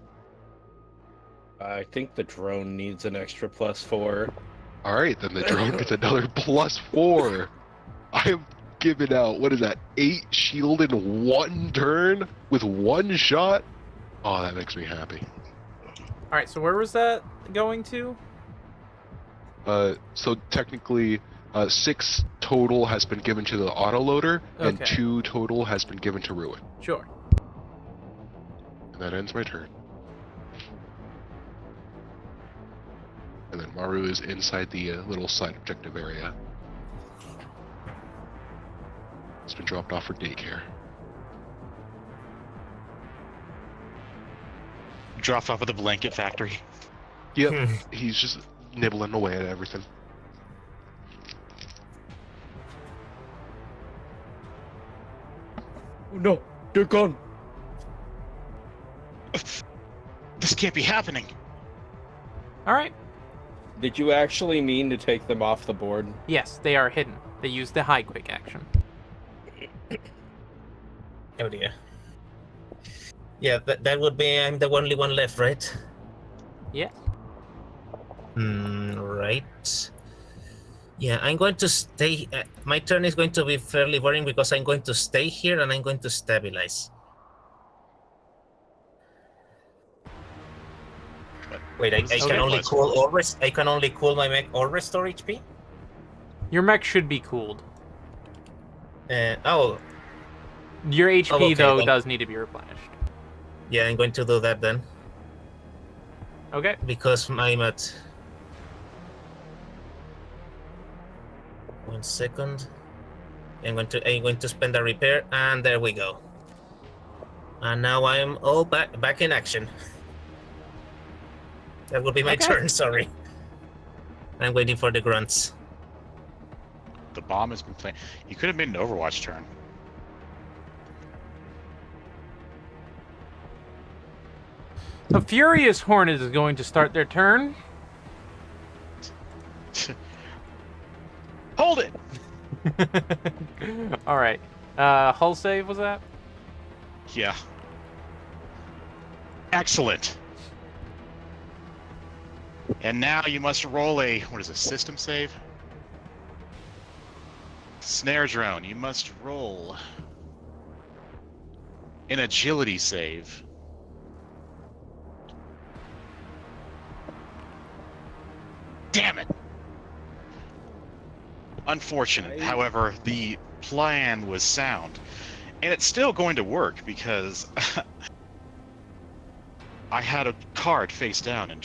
I think the drone needs an extra +4. Alright, then the drone gets another +4. I am giving out, what is that, 8 shield in 1 turn with 1 shot? Oh, that makes me happy. Alright, so where was that going to? So technically, 6 total has been given to the autoloader, and Okay. 2 total has been given to Ruin. Sure. And that ends my turn. And then Maru is inside the little side objective area. It's been dropped off for daycare. Dropped off at the blanket factory. Yep, he's just nibbling away at everything. Oh, no, they're gone. This can't be happening. Alright. Did you actually mean to take them off the board? Yes, they are hidden. They use the high quick action. Oh dear. Yeah, that would be. I'm the only one left, right? Yes. Right. Yeah, I'm going to stay. My turn is going to be fairly boring because I'm going to stay here and I'm going to stabilize. Wait, I Okay. can only cool or I can only cool my mech or restore HP. Your mech should be cooled. Oh, Your HP, okay, though, then. does need to be replenished. yeah, I'm going to do that then Okay. because I'm at. 1 second. I'm going to spend a repair, and there we go. And now I'm all back in action. That will be my Okay. turn. Sorry. I'm waiting for the grunts. The bomb has been playing. You could have made an Overwatch turn. The Furious Hornet is going to start their turn. Hold it! Alright. Hull save, was that? Yeah. Excellent. And now you must roll a, what is it, system save? Snare drone, you must roll an agility save. Damn it! Unfortunate. However, the plan was sound. And it's still going to work because I had a card face down in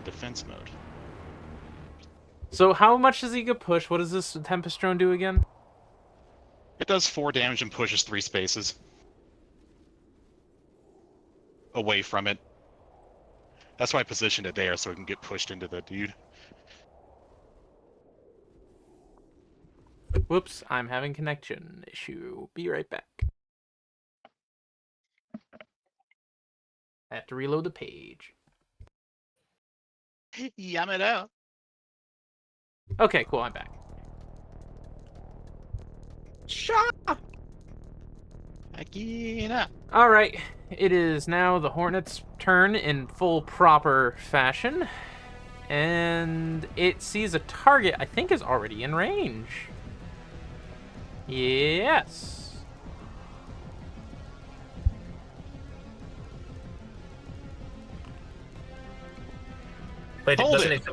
defense mode. So how much does he get pushed? What does this Tempest Drone do again? It does 4 damage and pushes 3 spaces away from it. That's why I positioned it there, so it can get pushed into the dude. Whoops, I'm having connection issue. Be right back. I have to reload the page. Yamada. Okay, cool, I'm back. Akina. Alright, it is now the Hornet's turn in full proper fashion. And it sees a target I think is already in range. Yes. But it Hold doesn't. it.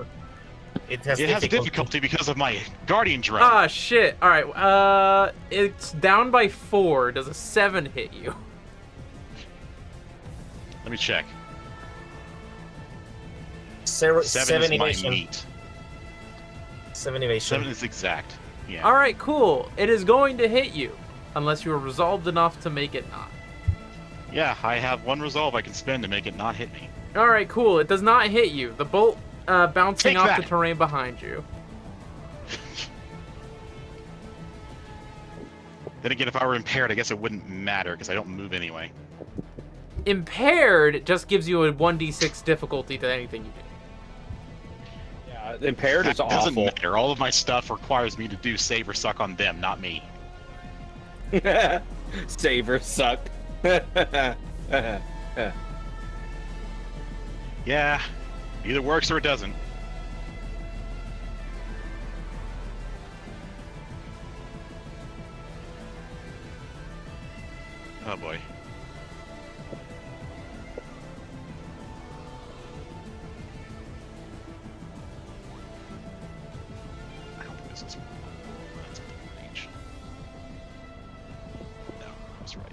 It has It has difficulty. difficulty because of my guardian drone. Ah, shit. Alright, it's down by 4. Does a 7 hit you? Let me check. 7 7 is my evasion. meat. 7 evasion. 7 is exact. Yeah. Alright, cool. It is going to hit you. Unless you are resolved enough to make it not. Yeah, I have 1 resolve I can spend to make it not hit me. All right, cool. It does not hit you. The bolt bouncing Take off that. the terrain behind you. Then again, if I were impaired, I guess it wouldn't matter because I don't move anyway. Impaired just gives you a 1d6 difficulty to anything you do. Yeah, impaired is That doesn't awful. matter. All of my stuff requires me to do save or suck on them, not me. Save or suck. Yeah, either works or it doesn't. Oh boy. I don't think this is that's within reach. No, I was right.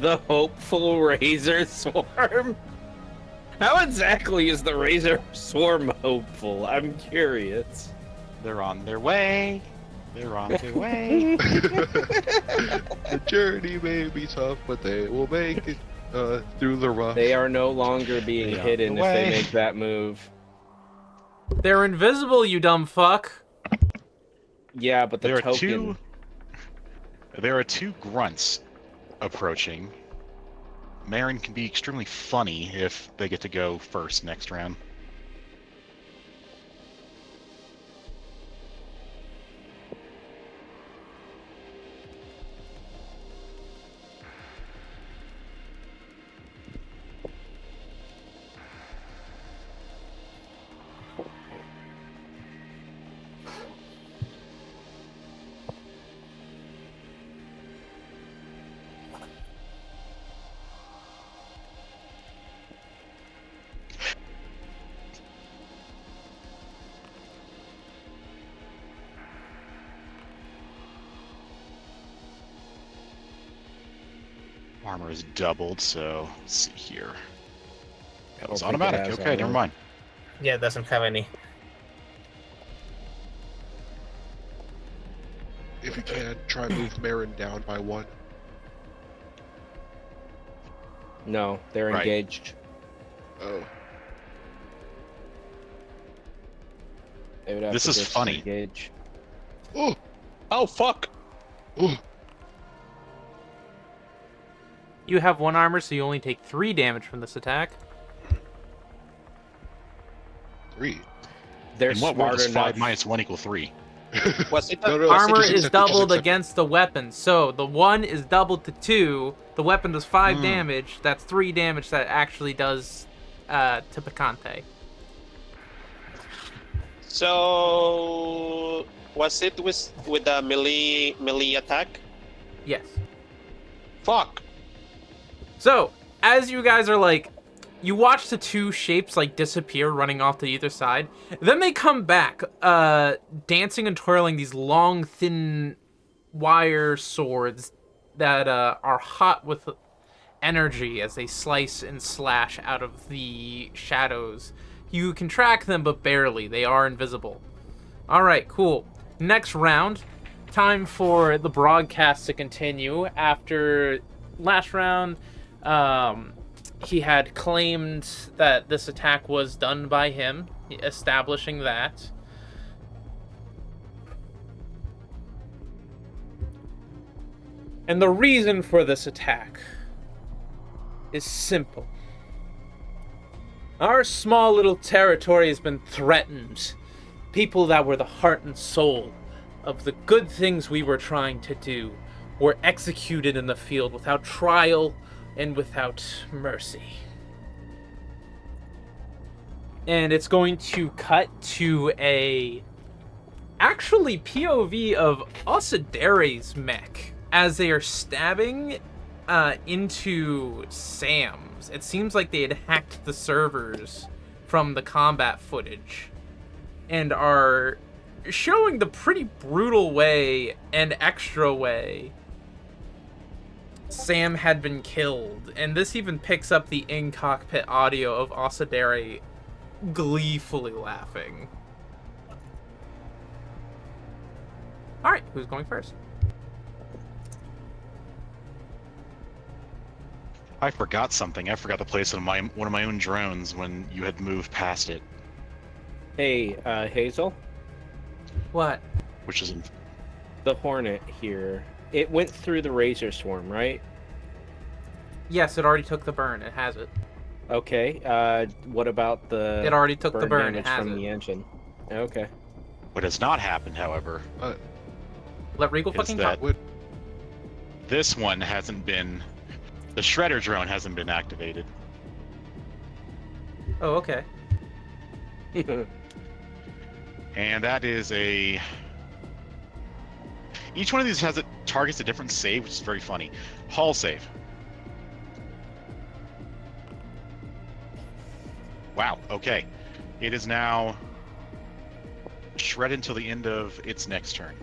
The hopeful Razor Swarm? How exactly is the Razor Swarm hopeful? I'm curious. They're on their way. They're on their way. The journey may be tough, but they will make it through the rough. They are no longer being They are hidden if away. they make that move. They're invisible, you dumb fuck. Yeah, but the There are token. two. There are two grunts approaching. Marin can be extremely funny if they get to go first next round. Armor is doubled, so let's see here. That was think it automatic. has Okay, never armor. mind. Yeah, it doesn't have any. If you can, try and move Marin down by 1. No, they're Right. engaged. Oh. They would have This to is funny. disengage. Oh! Oh fuck! Oh! You have 1 armor, so you only take 3 damage from this attack. 3. They're In what world smart does 5 enough. minus 1 equal 3? Was it? No, no, Armor just is accept it, just doubled accept it. against the weapon, so the 1 is doubled to 2. The weapon does 5 Hmm. damage. That's 3 damage that actually does to Picante. So was it with the melee attack? Yes. Fuck! So, as you guys are like, you watch the 2 shapes like disappear running off to either side. Then they come back, dancing and twirling these long, thin wire swords that are hot with energy as they slice and slash out of the shadows. You can track them, but barely. They are invisible. All right, cool. Next round. Time for the broadcast to continue. After last round, he had claimed that this attack was done by him, establishing that. And the reason for this attack is simple. Our small little territory has been threatened. People that were the heart and soul of the good things we were trying to do were executed in the field without trial and without mercy. And it's going to cut to a actually POV of Osadere's mech as they are stabbing into Sam's. It seems like they had hacked the servers from the combat footage and are showing the pretty brutal way and extra way Sam had been killed. And this even picks up the in-cockpit audio of Osadere gleefully laughing. All right, who's going first? I forgot something. I forgot to place one of my own drones when you had moved past it, Hey, Hazel, What? which is the Hornet here. It went through the Razor Swarm, right? Yes, it already took the burn. It has it. Okay. What about the It already took the burn. It damage has from it. the engine? Okay. what has not happened, however. Let Regal Is fucking that- talk. What? This one hasn't been. The Shredder drone hasn't been activated. Oh, okay. And that is a. Each one of these targets a different save, which is very funny. Hull save. Wow, okay. It is now shredded until the end of its next turn.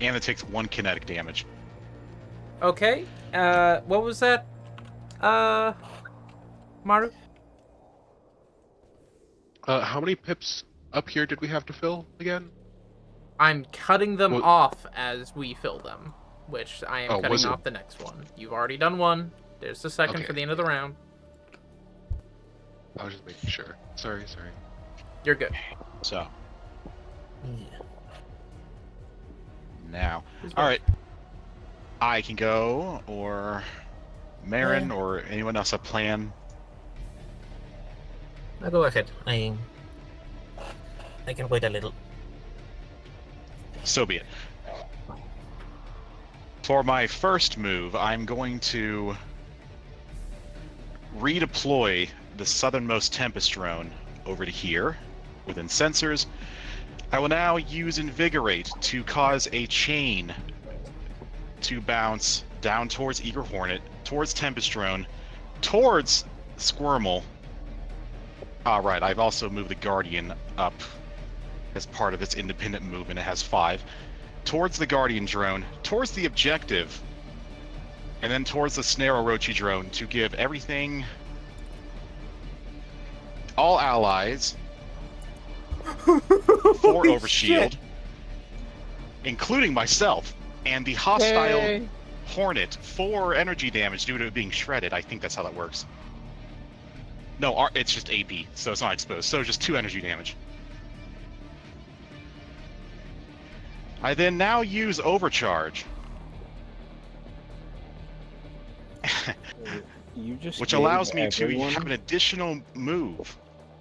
And it takes 1 kinetic damage. Okay. What was that? Maru? How many pips up here did we have to fill again? I'm cutting them What- off as we fill them, which I am Oh, was cutting it- off the next one. You've already done one. There's the second Okay. for the end of the round. I was just making sure. Sorry. You're good. So. Now. Who's Alright. I can go, or Marin, or anyone else have plan. Go ahead. I can wait a little. So be it. For my first move, I'm going to redeploy the southernmost Tempest drone over to here, within sensors. I will now use Invigorate to cause a chain to bounce down towards Eager Hornet, towards Tempest drone, towards Squirmel. Alright, I've also moved the Guardian up as part of its independent movement. It has 5. Towards the Guardian drone, towards the objective, and then towards the Snare Orochi drone to give everything, all allies, 4 Holy overshield, shit. including myself, and the hostile Hey. Hornet 4 energy damage due to it being shredded. I think that's how that works. No, it's just AP, so it's not exposed. So just 2 energy damage. I then now use Overcharge, You just which gave allows me everyone- to have an additional move.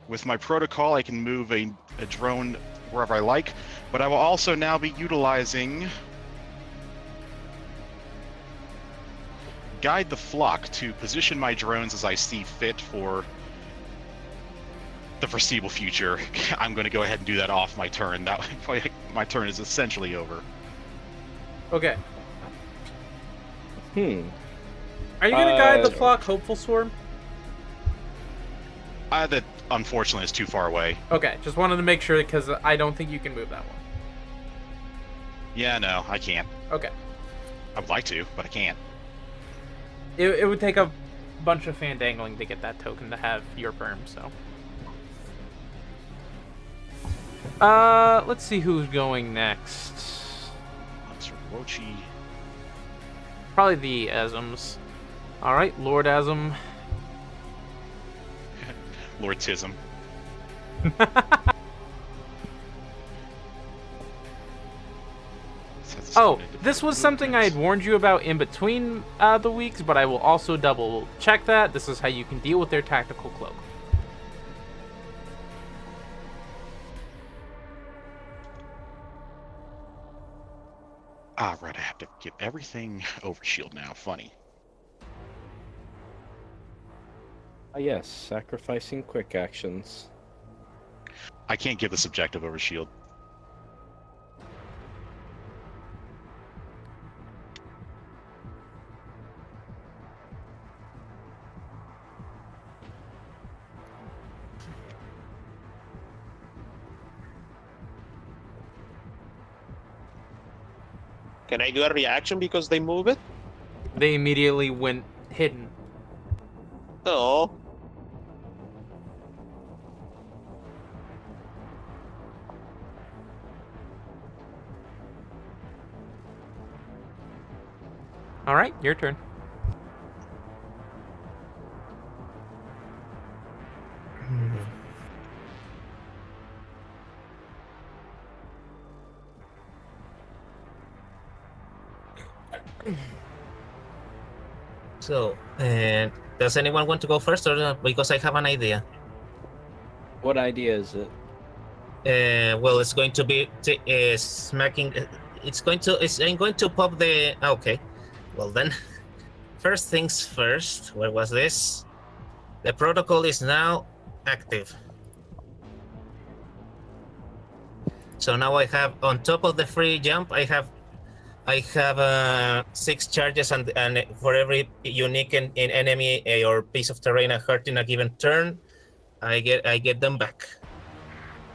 With my protocol, I can move a drone wherever I like, but I will also now be utilizing Guide the Flock to position my drones as I see fit for the foreseeable future. I'm going to go ahead and do that off my turn. That way, my turn is essentially over. Okay. Hmm. Are you gonna guide the Uh, flock, Hopeful Swarm? That unfortunately is too far away. Okay, just wanted to make sure because I don't think you can move that one. Yeah, no, I can't. Okay. I would like to, but I can't. It would take a bunch of fandangling to get that token to have your perm, so. Let's see who's going next. Monster Rochi. Probably the Asms. Alright, Lord Asm. Lord Tism. Oh, this was something I had warned you about in between the weeks, but I will also double check that. This is how you can deal with their tactical cloak. Ah, right, I have to get everything overshield now. Funny. Yes, sacrificing quick actions. I can't give this objective overshield. Can I do a reaction because they move it? They immediately went hidden. Oh. All right, your turn. So, does anyone want to go first, or because I have an idea? What idea is it? Well, it's going to be smacking. I'm going to pop the. Okay. Well then, first things first. Where was this? The protocol is now active. So now I have, on top of the free jump, I have 6 charges, and for every unique in enemy or piece of terrain I hurt in a given turn, I get them back.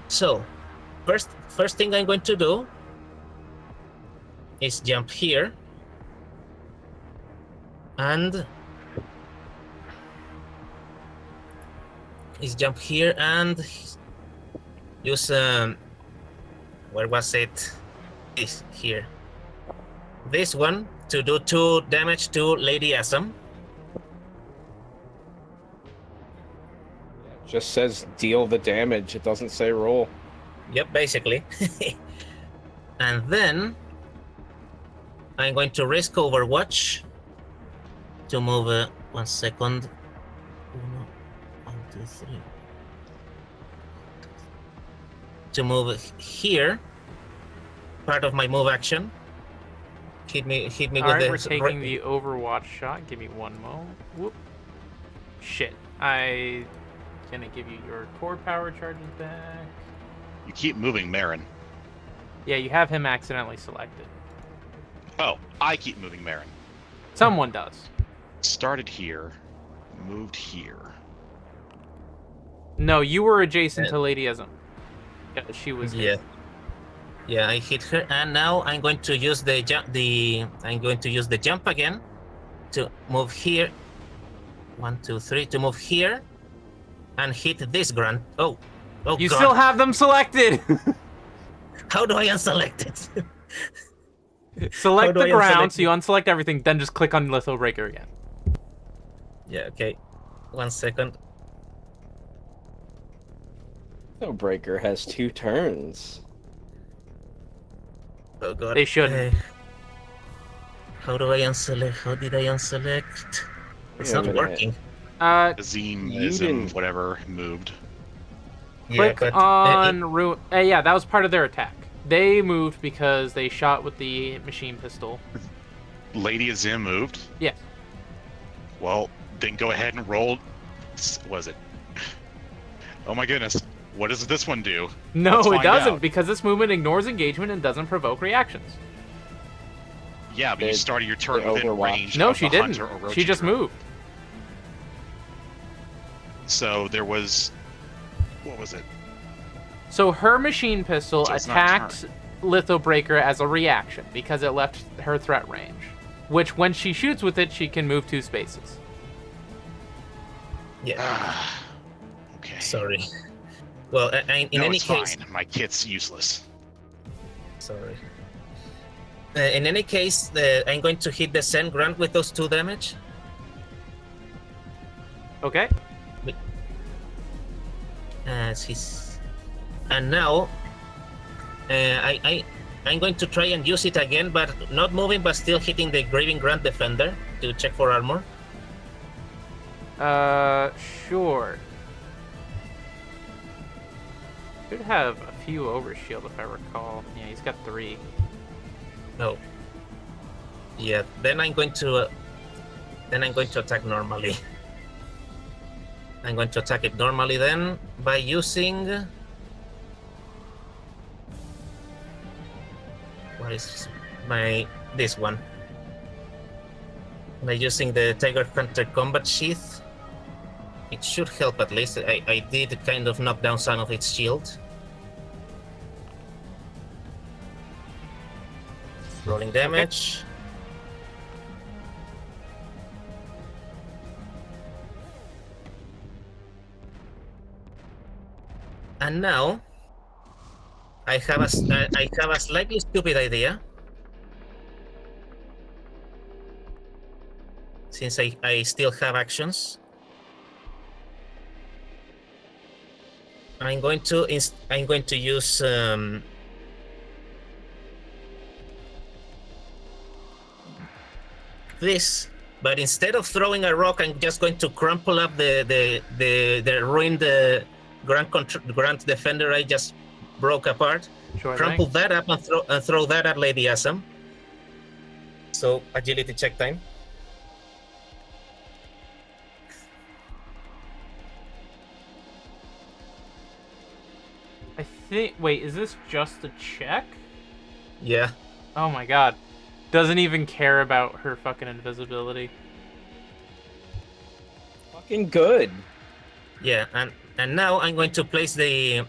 So, first thing I'm going to do is jump here, and use where was it? This here. This one to do 2 damage to Lady Assam. It just says deal the damage. It doesn't say roll. Yep, basically. And then I'm going to risk Overwatch to move 1 second. 1, 2, 3. To move here, part of my move action. Hit me All with right, the. we're taking the Overwatch shot. Give me 1 moment. Whoop. Shit. I gonna give you your core power charges back. You keep moving Marin. Yeah, you have him accidentally selected. Oh, I keep moving Marin. Someone does. Started here, moved here. No, you were adjacent to Lady Ism. Yeah, she was. Yeah. Yeah, I hit her, and now I'm going to use the jump. I'm going to use the jump again to move here. 1, 2, 3 to move here, and hit this grunt. Oh, You God. still have them selected. How do I unselect it? Select do the I ground, unselect so you unselect everything, then just click on Litho Breaker again. Yeah. Okay. 1 second. No breaker has 2 turns. Oh God. They shouldn't. How do I unselect? How did I unselect? It's Wait a not minute. working. Azim, You Ism, didn't- whatever, moved. Click but, on ruin. Yeah, that was part of their attack. They moved because they shot with the machine pistol. Lady Azim moved? Yes. Well, then go ahead and roll. Was it? Oh my goodness. What does this one do? No, Let's it find doesn't, out. because this movement ignores engagement and doesn't provoke reactions. Yeah, but you They- started your turn they within overwatched. range. No, of she the didn't. Hunter or She just Orochi. moved. So there was. What was it? So her machine pistol So it's not attacked Litho Breaker as a reaction because it left her threat range. Which, when she shoots with it, she can move 2 spaces. Yeah. Okay. Sorry. Well, in No, any it's case. fine. My kit's useless. Sorry. In any case, I'm going to hit the Zen Grunt with those 2 damage. Okay? And now, I'm going to try and use it again, but not moving, but still hitting the Graving Grunt Defender to check for armor. Sure. Should have a few overshield if I recall. Yeah, he's got 3. No. Yeah. Then I'm going to attack normally. I'm going to attack it normally then by using. What is this one? By using the Tiger Hunter Combat Sheath. It should help at least. I did kind of knock down some of its shield. Rolling damage. And now, I have a slightly stupid idea. since I still have actions. I'm going to use this, but instead of throwing a rock, I'm just going to crumple up the ruined Grand Defender I just broke apart. Sure Crumple thing. that up and throw that at Lady Assam. So agility check time. I think. Wait, is this just a check? Yeah. Oh my god. Doesn't even care about her fucking invisibility. Fucking good. Yeah, and now I'm going to place the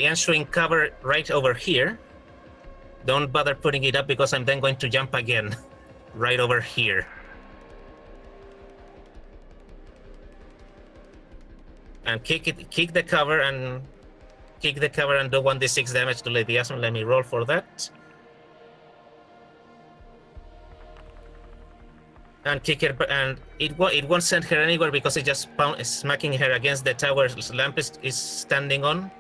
answering cover right over here. Don't bother putting it up because I'm then going to jump again, right over here. And kick the cover and do 1d6 damage to Lady Assam. Let me roll for that. And kick her, and it won't send her anywhere because it just smacking her against the tower lamp is standing on.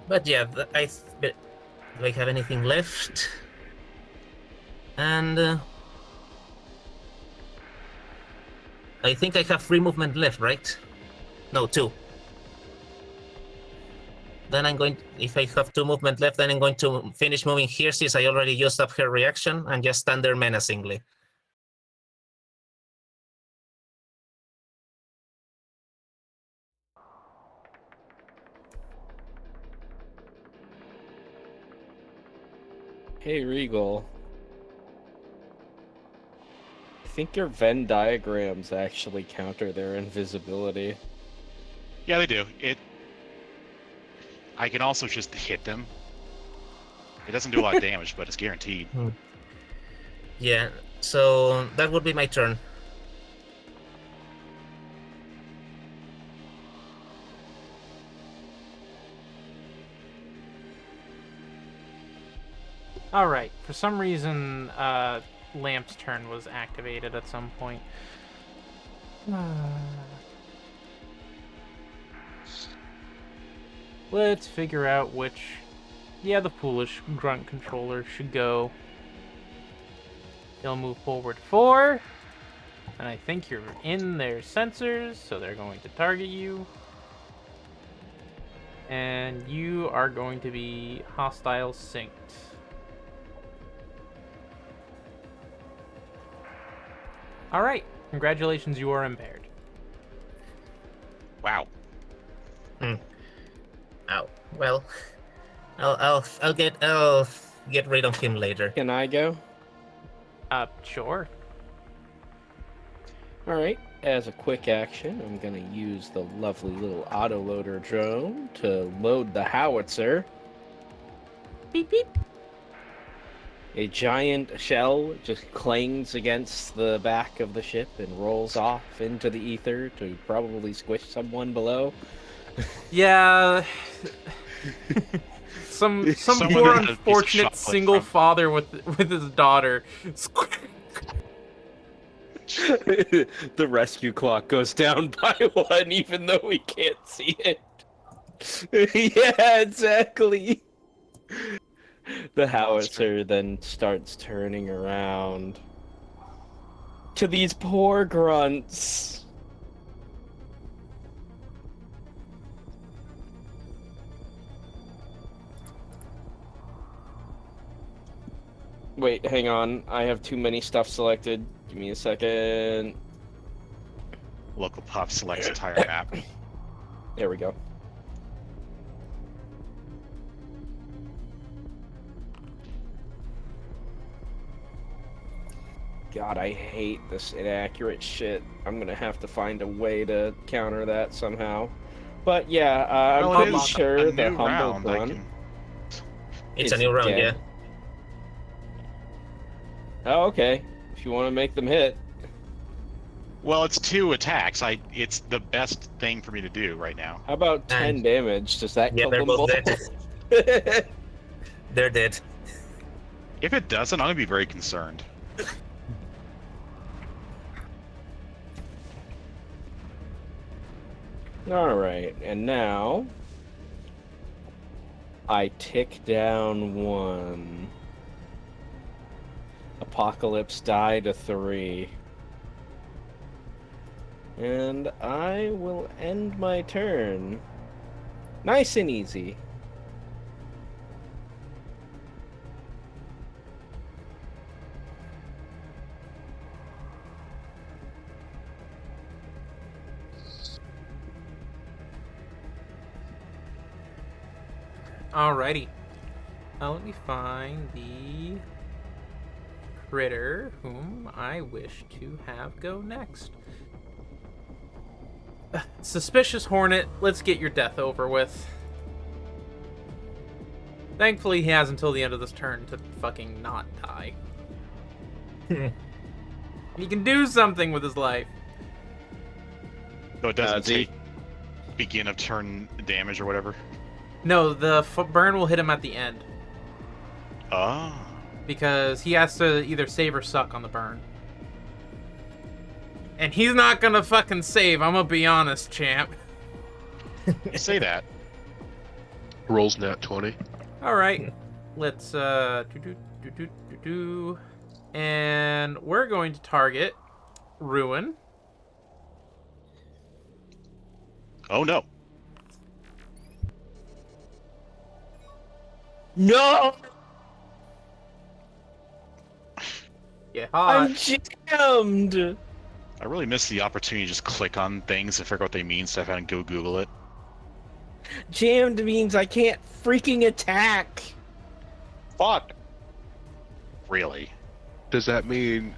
But yeah, do I have anything left? And I think I have 3 movement left, right? No, 2. Then if I have 2 movement left, then I'm going to finish moving here since I already used up her reaction and just stand there menacingly. Hey, Regal. I think your Venn diagrams actually counter their invisibility. Yeah, they do. I can also just hit them. It doesn't do a lot of damage, but it's guaranteed. Yeah, so that would be my turn. Alright, for some reason, Lamp's turn was activated at some point. Let's figure out which... Yeah, the foolish grunt controller should go. They'll move forward 4. And I think you're in their sensors, so they're going to target you. And you are going to be hostile synced. Alright, congratulations, you are impaired. Wow. Ow. Well, I'll get rid of him later. Can I go? Sure. Alright, as a quick action, I'm gonna use the lovely little autoloader drone to load the howitzer. Beep beep. A giant shell just clangs against the back of the ship and rolls off into the ether to probably squish someone below. Yeah. some Someone poor had a piece of unfortunate chocolate single from- father with his daughter. The rescue clock goes down by 1 even though we can't see it. Yeah, exactly. The howitzer then starts turning around to these poor grunts. Wait, hang on. I have too many stuff selected. Give me a second. Local puff selects entire map. There we go. God, I hate this inaccurate shit. I'm gonna have to find a way to counter that somehow. But yeah, I'm Well, it pretty is sure a the new humble round. I grunt. can- It's Is a new round, dead. Oh, okay. If you want to make them hit. Well, it's 2 attacks. It's the best thing for me to do right now. How about 10 And- damage? Does that Yeah, kill they're them both both? dead. They're dead. If it doesn't, I'm gonna be very concerned. Alright, and now I tick down 1. Apocalypse die to 3. And I will end my turn. Nice and easy. Alrighty. Now let me find the critter whom I wish to have go next. Suspicious Hornet, let's get your death over with. Thankfully, he has until the end of this turn to fucking not die. He can do something with his life. So it doesn't Z. take begin of turn damage or whatever. No, the burn will hit him at the end. Oh. Because he has to either save or suck on the burn. And he's not gonna fucking save, I'm gonna be honest, champ. You say that. Rolls nat 20. Alright. Let's and we're going to target Ruin. Oh no. No! Yeah, I'm jammed! I really missed the opportunity to just click on things and figure out what they mean, so I had to go Google it. Jammed means I can't freaking attack! Fuck. Really? Does that mean,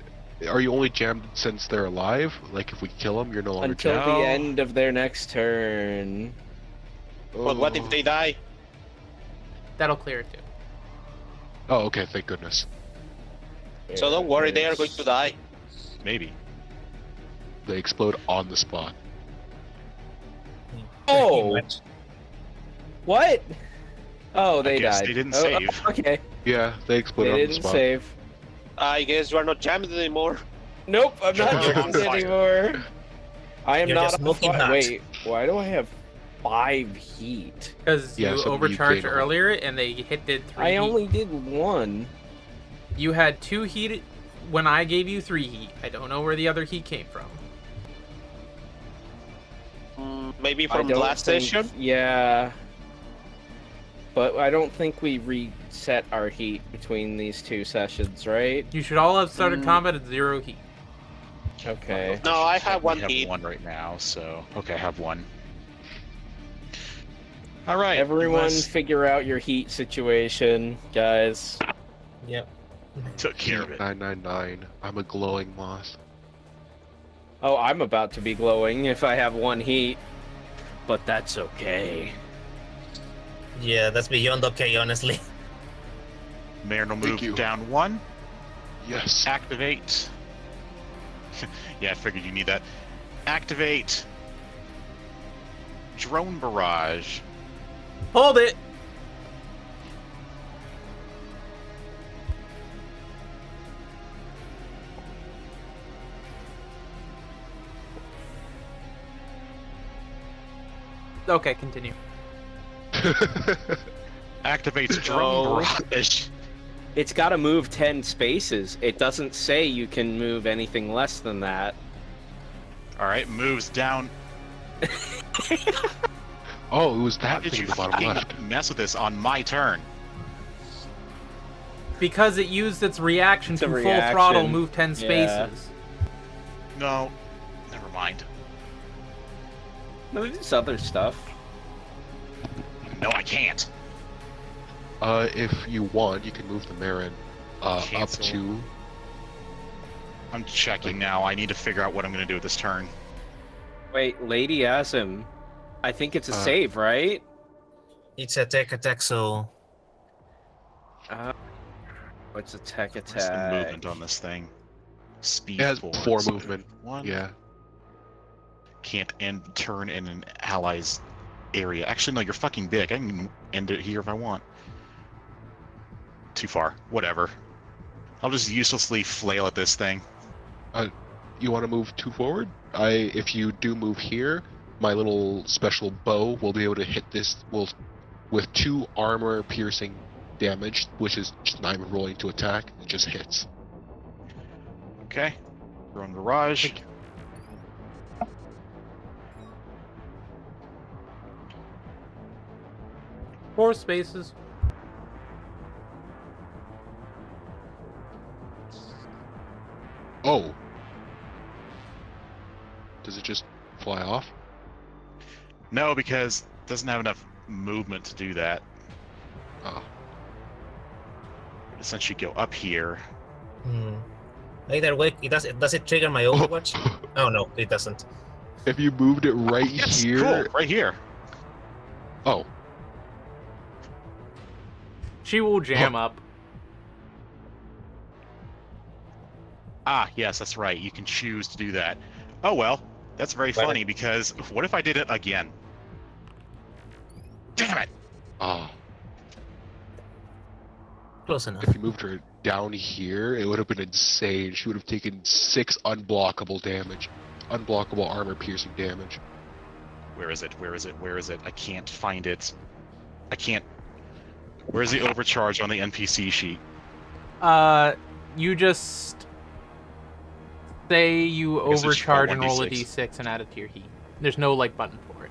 are you only jammed since they're alive? Like if we kill them, you're no longer Until jammed? the No. end of their next turn. But what if they die? that'll clear it too. Oh, okay, thank goodness. So don't worry, they are going to die. Maybe. They explode on the spot. Oh! What? Oh, they guess died. they didn't Oh, save. okay, Yeah, they explode they on the didn't spot. save. I guess you are not jammed anymore. Nope, I'm not You're on jammed fire. anymore. I am You're not just on smoking fire. hot. Wait, why do I have 5 heat? Because Yeah, you something you overcharged gain earlier and they did 3 I heat. only did 1. You had 2 heat when I gave you 3 heat. I don't know where the other heat came from. Maybe I from don't last think- session? Yeah. But I don't think we reset our heat between these 2 sessions, right? You should all have started combat at 0 heat. Okay. No, I have We 1 have heat. 1 right now, so okay, I have 1. All right, Everyone let's- figure out your heat situation, guys. Yep. took care of it. 999. I'm a glowing moth. Oh, I'm about to be glowing if I have 1 heat. But that's okay. Yeah, that's beyond okay, honestly. Mariner Thank move you. down 1. Yes. Activate. Yeah, I figured you need that. Activate. Drone barrage. Hold it! Okay, continue. Activates drone No. barrage. It's got to move 10 spaces. It doesn't say you can move anything less than that. All right, moves down. Oh, it was How that did thing you at the bottom fucking left. mess with this on my turn? Because it used its reaction It's a to full reaction. throttle move 10 Yeah. spaces. No, never mind. No, there's other stuff. No, I can't. If you want, you can move the Marin up Cancel. to. I'm checking now. I need to figure out what I'm going to do with this turn. Wait, Lady Asim. I think it's a save, right? It's a tech attack, so What's a tech What's the attack? movement on this thing? Speed It has 4. 4 so movement. 1. Yeah. Can't end turn in an ally's area. Actually, no, you're fucking big. I can end it here if I want. Too far. Whatever. I'll just uselessly flail at this thing. You want to move 2 forward? If you do move here, my little special bow will be able to hit this with 2 armor-piercing damage, which is just not even rolling to attack. It just hits. Okay. Throwing Mirage. 4 spaces. Oh. Does it just fly off? No, because it doesn't have enough movement to do that. Oh. Essentially go up here. Either way, does it trigger my Overwatch? Oh no, it doesn't. If you moved it right Yes, here. cool, right here. Oh. She will jam up. Ah, yes, that's right. You can choose to do that. Oh well, that's very Well- funny because what if I did it again? Damn it! Ah. Close enough. If you moved her down here, it would have been insane. She would have taken 6 unblockable damage. Unblockable armor-piercing damage. Where is it? Where is it? Where is it? I can't find it. I can't. Where's the overcharge on the NPC sheet? You just say you guess I should try overcharge and roll a 1d6. d6 and add it to your heat. There's no like button for it.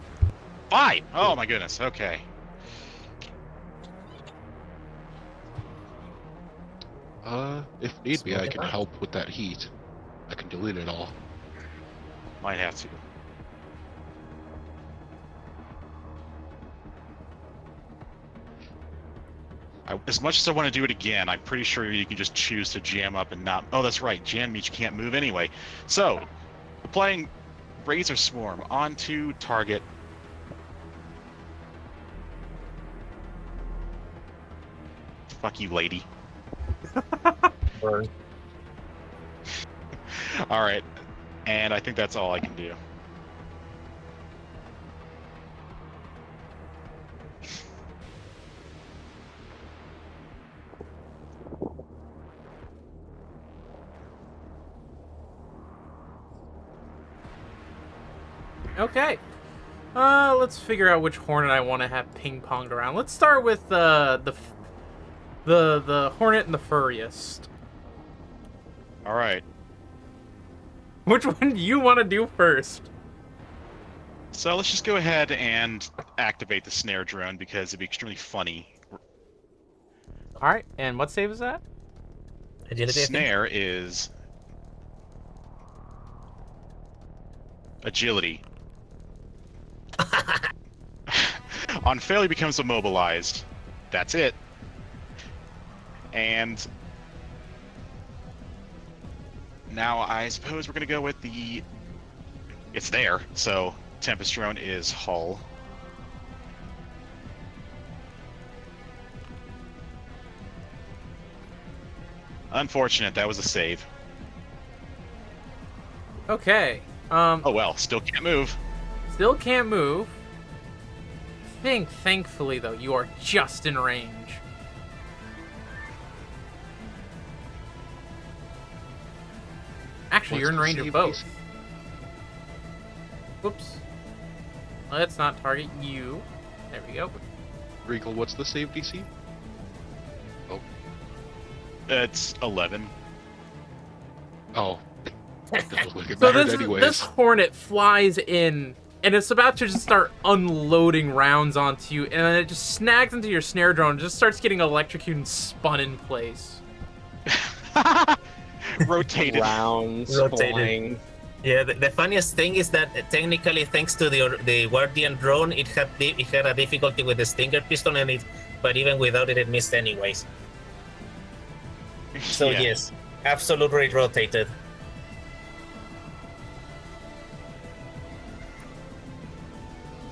5! Oh my goodness, okay. If need be, I can help with that heat. I can delete it all. Might have to. As much as I want to do it again, I'm pretty sure you can just choose to jam up and not... Oh, that's right, jam means you can't move anyway. So, applying Razor Swarm onto target. Fuck you, lady. Burn. Alright, and I think that's all I can do. Okay. Let's figure out which hornet I want to have ping-ponged around. Let's start with the hornet and the furriest. Alright, Which one do you want to do first? so let's just go ahead and activate the snare drone because it'd be extremely funny. All right. And what save is that? Agility, I think? Snare is agility. On fail, he becomes immobilized. That's it. And now I suppose we're gonna go with the. It's there, so Tempest Drone is hull. Unfortunate, that was a save. Okay. Oh well, still can't move. Still can't move. Thankfully though, you are just in range. Actually, you're in range of both. Whoops. Let's not target you. There we go. Regal, what's the save DC? It's 11. Oh. Doesn't look it So mattered this anyways. hornet flies in, and it's about to just start unloading rounds onto you, and then it just snags into your snare drone and just starts getting electrocuted and spun in place. Rotated. Rounds Rotated. flying. Yeah, the funniest thing is that technically, thanks to the Guardian drone, it had a difficulty with the Stinger pistol, but even without it, it missed anyways. So Yeah. yes, absolutely rotated.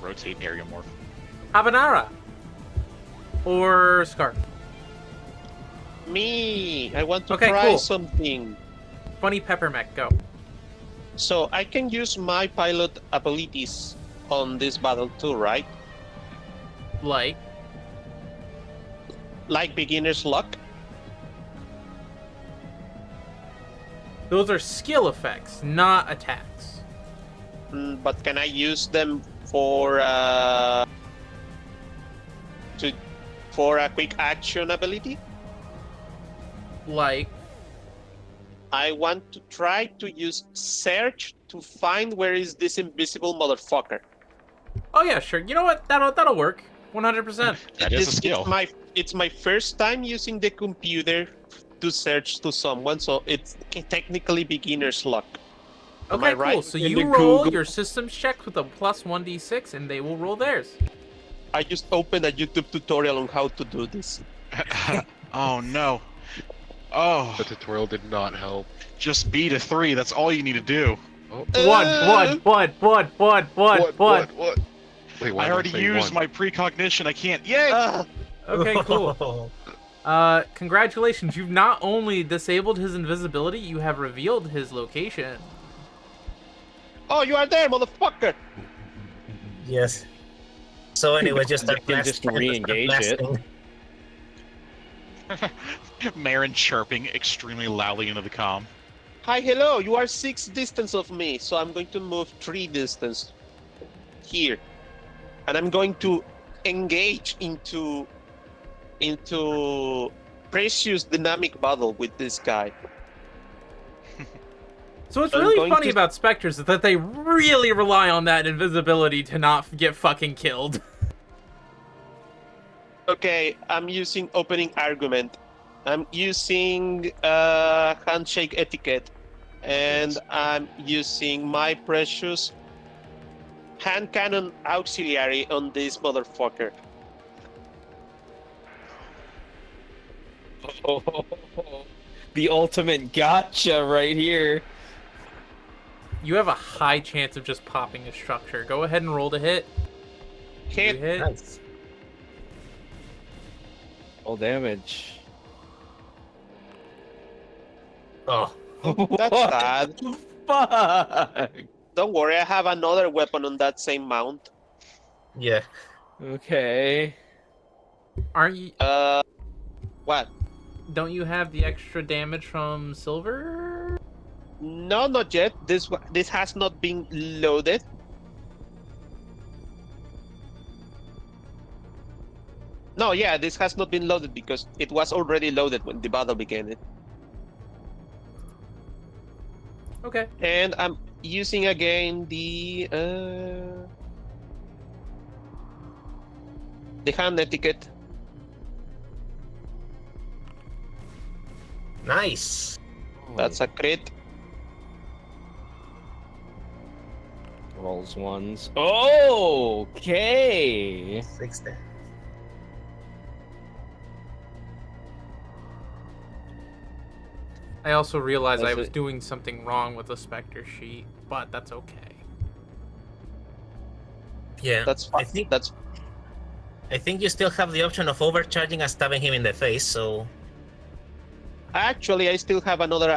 Rotate area morph. Habanara. Or Scarf. Me, I want to Okay, try cool. something. Funny Pepper Mech, go. So I can use my pilot abilities on this battle too, right? Like, Like beginner's luck. Those are skill effects, not attacks. But can I use them for for a quick action ability? Like, I want to try to use search to find where is this invisible motherfucker. oh yeah, sure. You know what? That'll work. 100%. That is a skill. It's my first time using the computer to search to someone, so it's technically beginner's luck. Am I Okay, right? cool. So In you the roll Google- your systems check with a plus 1d6, and they will roll theirs. I just opened a YouTube tutorial on how to do this. Oh no. Oh, The tutorial did not help. just beat a 3. That's all you need to do. Oh, One. what? Wait, why I did already say used one? my precognition. I can't. Yay! Okay, cool. Congratulations. You've not only disabled his invisibility, you have revealed his location. Oh, you are there, motherfucker! Yes. So anyway, just They start can just start re-engage it. blasting. Marin chirping extremely loudly into the comm. Hi, hello, you are 6 distance of me, so I'm going to move 3 distance here. And I'm going to engage into precious dynamic battle with this guy. So what's I'm really going funny to- about Spectres is that they really rely on that invisibility to not get fucking killed. Okay, I'm using opening argument. I'm using handshake etiquette. And I'm using my precious hand cannon auxiliary on this motherfucker. The ultimate gotcha right here. You have a high chance of just popping a structure. Go ahead and roll to hit. You Hit. hit. Nice. All damage. Oh, That's What sad. the fuck? Don't worry, I have another weapon on that same mount. yeah. Okay. Aren't you? What? Don't you have the extra damage from silver? No, not yet. This has not been loaded. No, yeah, this has not been loaded because it was already loaded when the battle began. Okay. And I'm using again the hand etiquette. Nice. That's a crit. Rolls ones. Oh, okay. 60. I also realized I Was was it- doing something wrong with the Spectre sheet, but that's okay. Yeah. That's I fine. think That's I think you still have the option of overcharging and stabbing him in the face. So actually I still have another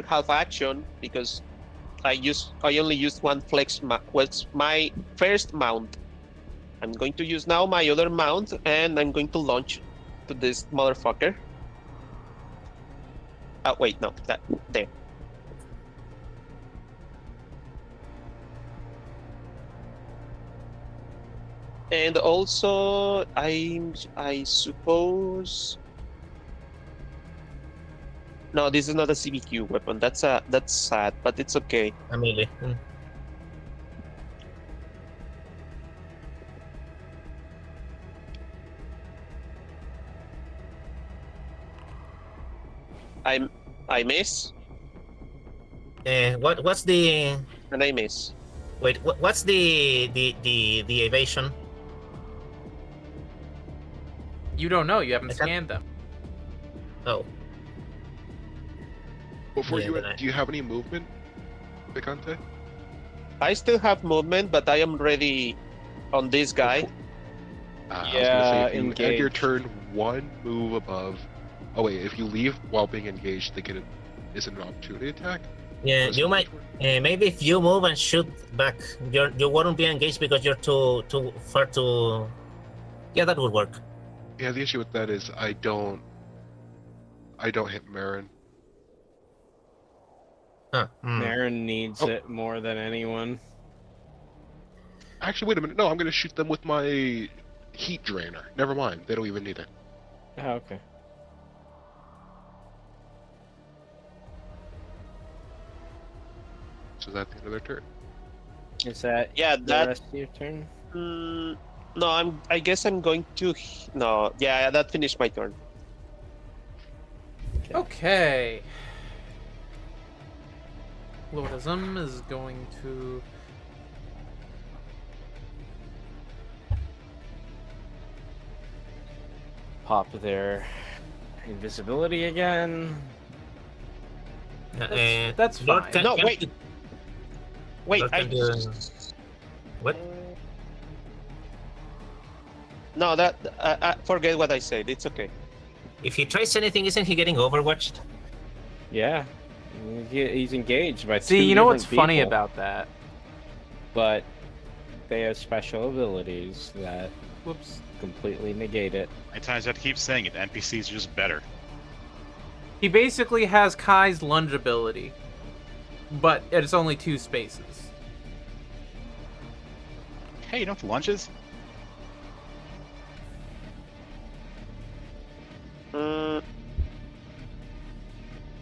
half action because I only used one flex. Was my first mount. I'm going to use now my other mount, and I'm going to launch to this motherfucker. Oh wait, no, that there. And also, I suppose. No, this is not a CBQ weapon. That's sad, but it's okay. a melee. I miss What's the and I miss. wait? What's the evasion? You don't know. You haven't I can't- scanned them. Oh, Before Yeah, you, but I- do you have any movement, Picante? I still have movement, but I am ready on this guy. I was Yeah, gonna say, if you end your engage. turn one move above. Oh wait, if you leave while being engaged, they get is it an opportunity attack? yeah. Or You might maybe if you move and shoot back, you won't be engaged because you're too far to. Yeah, that would work. Yeah, the issue with that is I don't hit Marin. Huh. Marin needs Oh. it more than anyone. Actually, wait a minute. No, I'm gonna shoot them with my heat drainer. Never mind. They don't even need it. Oh, okay. So is that the end of their turn? Is that Yeah, the that. rest of your turn? No, I guess I'm going to. No, yeah, that finished my turn. Okay. Lordism is going to. Pop their invisibility again. That's Lord fine. can- No, can- wait. Wait, Lord I. can do- What? No, that. Forget what I said. It's okay. If he tries anything, isn't he getting overwatched? Yeah. He's engaged by See, two you know what's different funny people, about that? But they have special abilities that Whoops. completely negate it. Many times I have to keep saying it. NPCs are just better. He basically has Kai's lunge ability, but it's only 2 spaces. Hey, you know what the lunge is?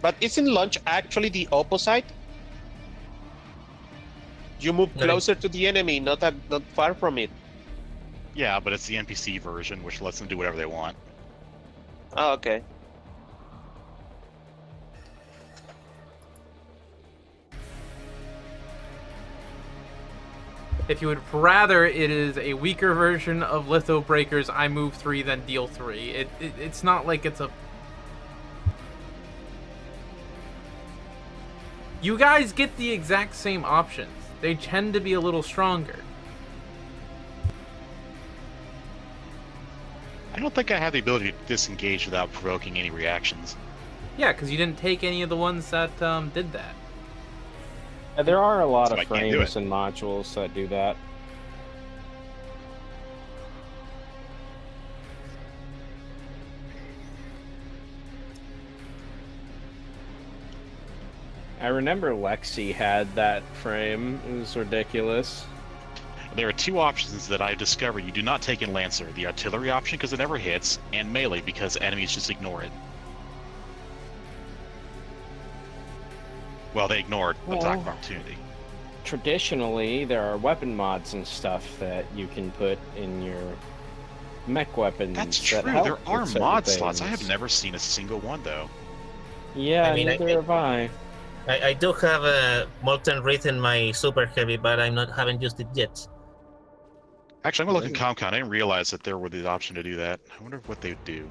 But isn't lunge actually the opposite? You move No. closer to the enemy, not far from it. Yeah, but it's the NPC version, which lets them do whatever they want. Oh, okay. If you would rather it is a weaker version of Litho Breakers, I move 3 then deal 3. It's not like it's a... You guys get the exact same options. They tend to be a little stronger. I don't think I have the ability to disengage without provoking any reactions. Yeah, because you didn't take any of the ones that did that. There are a lot So of I can't do frames it. and modules that do that. I remember Lexi had that frame. It was ridiculous. There are 2 options that I discovered you do not take in Lancer. The artillery option because it never hits, and melee because enemies just ignore it. Well, they ignored attack of opportunity. Traditionally, there are weapon mods and stuff that you can put in your mech weapons. That's that true. help There with are certain mod slots. I things. have never seen a single one though. Yeah, I mean, neither have I. I do have a Molten Wraith in my Super Heavy, but haven't used it yet. Actually, I'm gonna look in ComCon. I didn't realize that there was the option to do that. I wonder what they would do.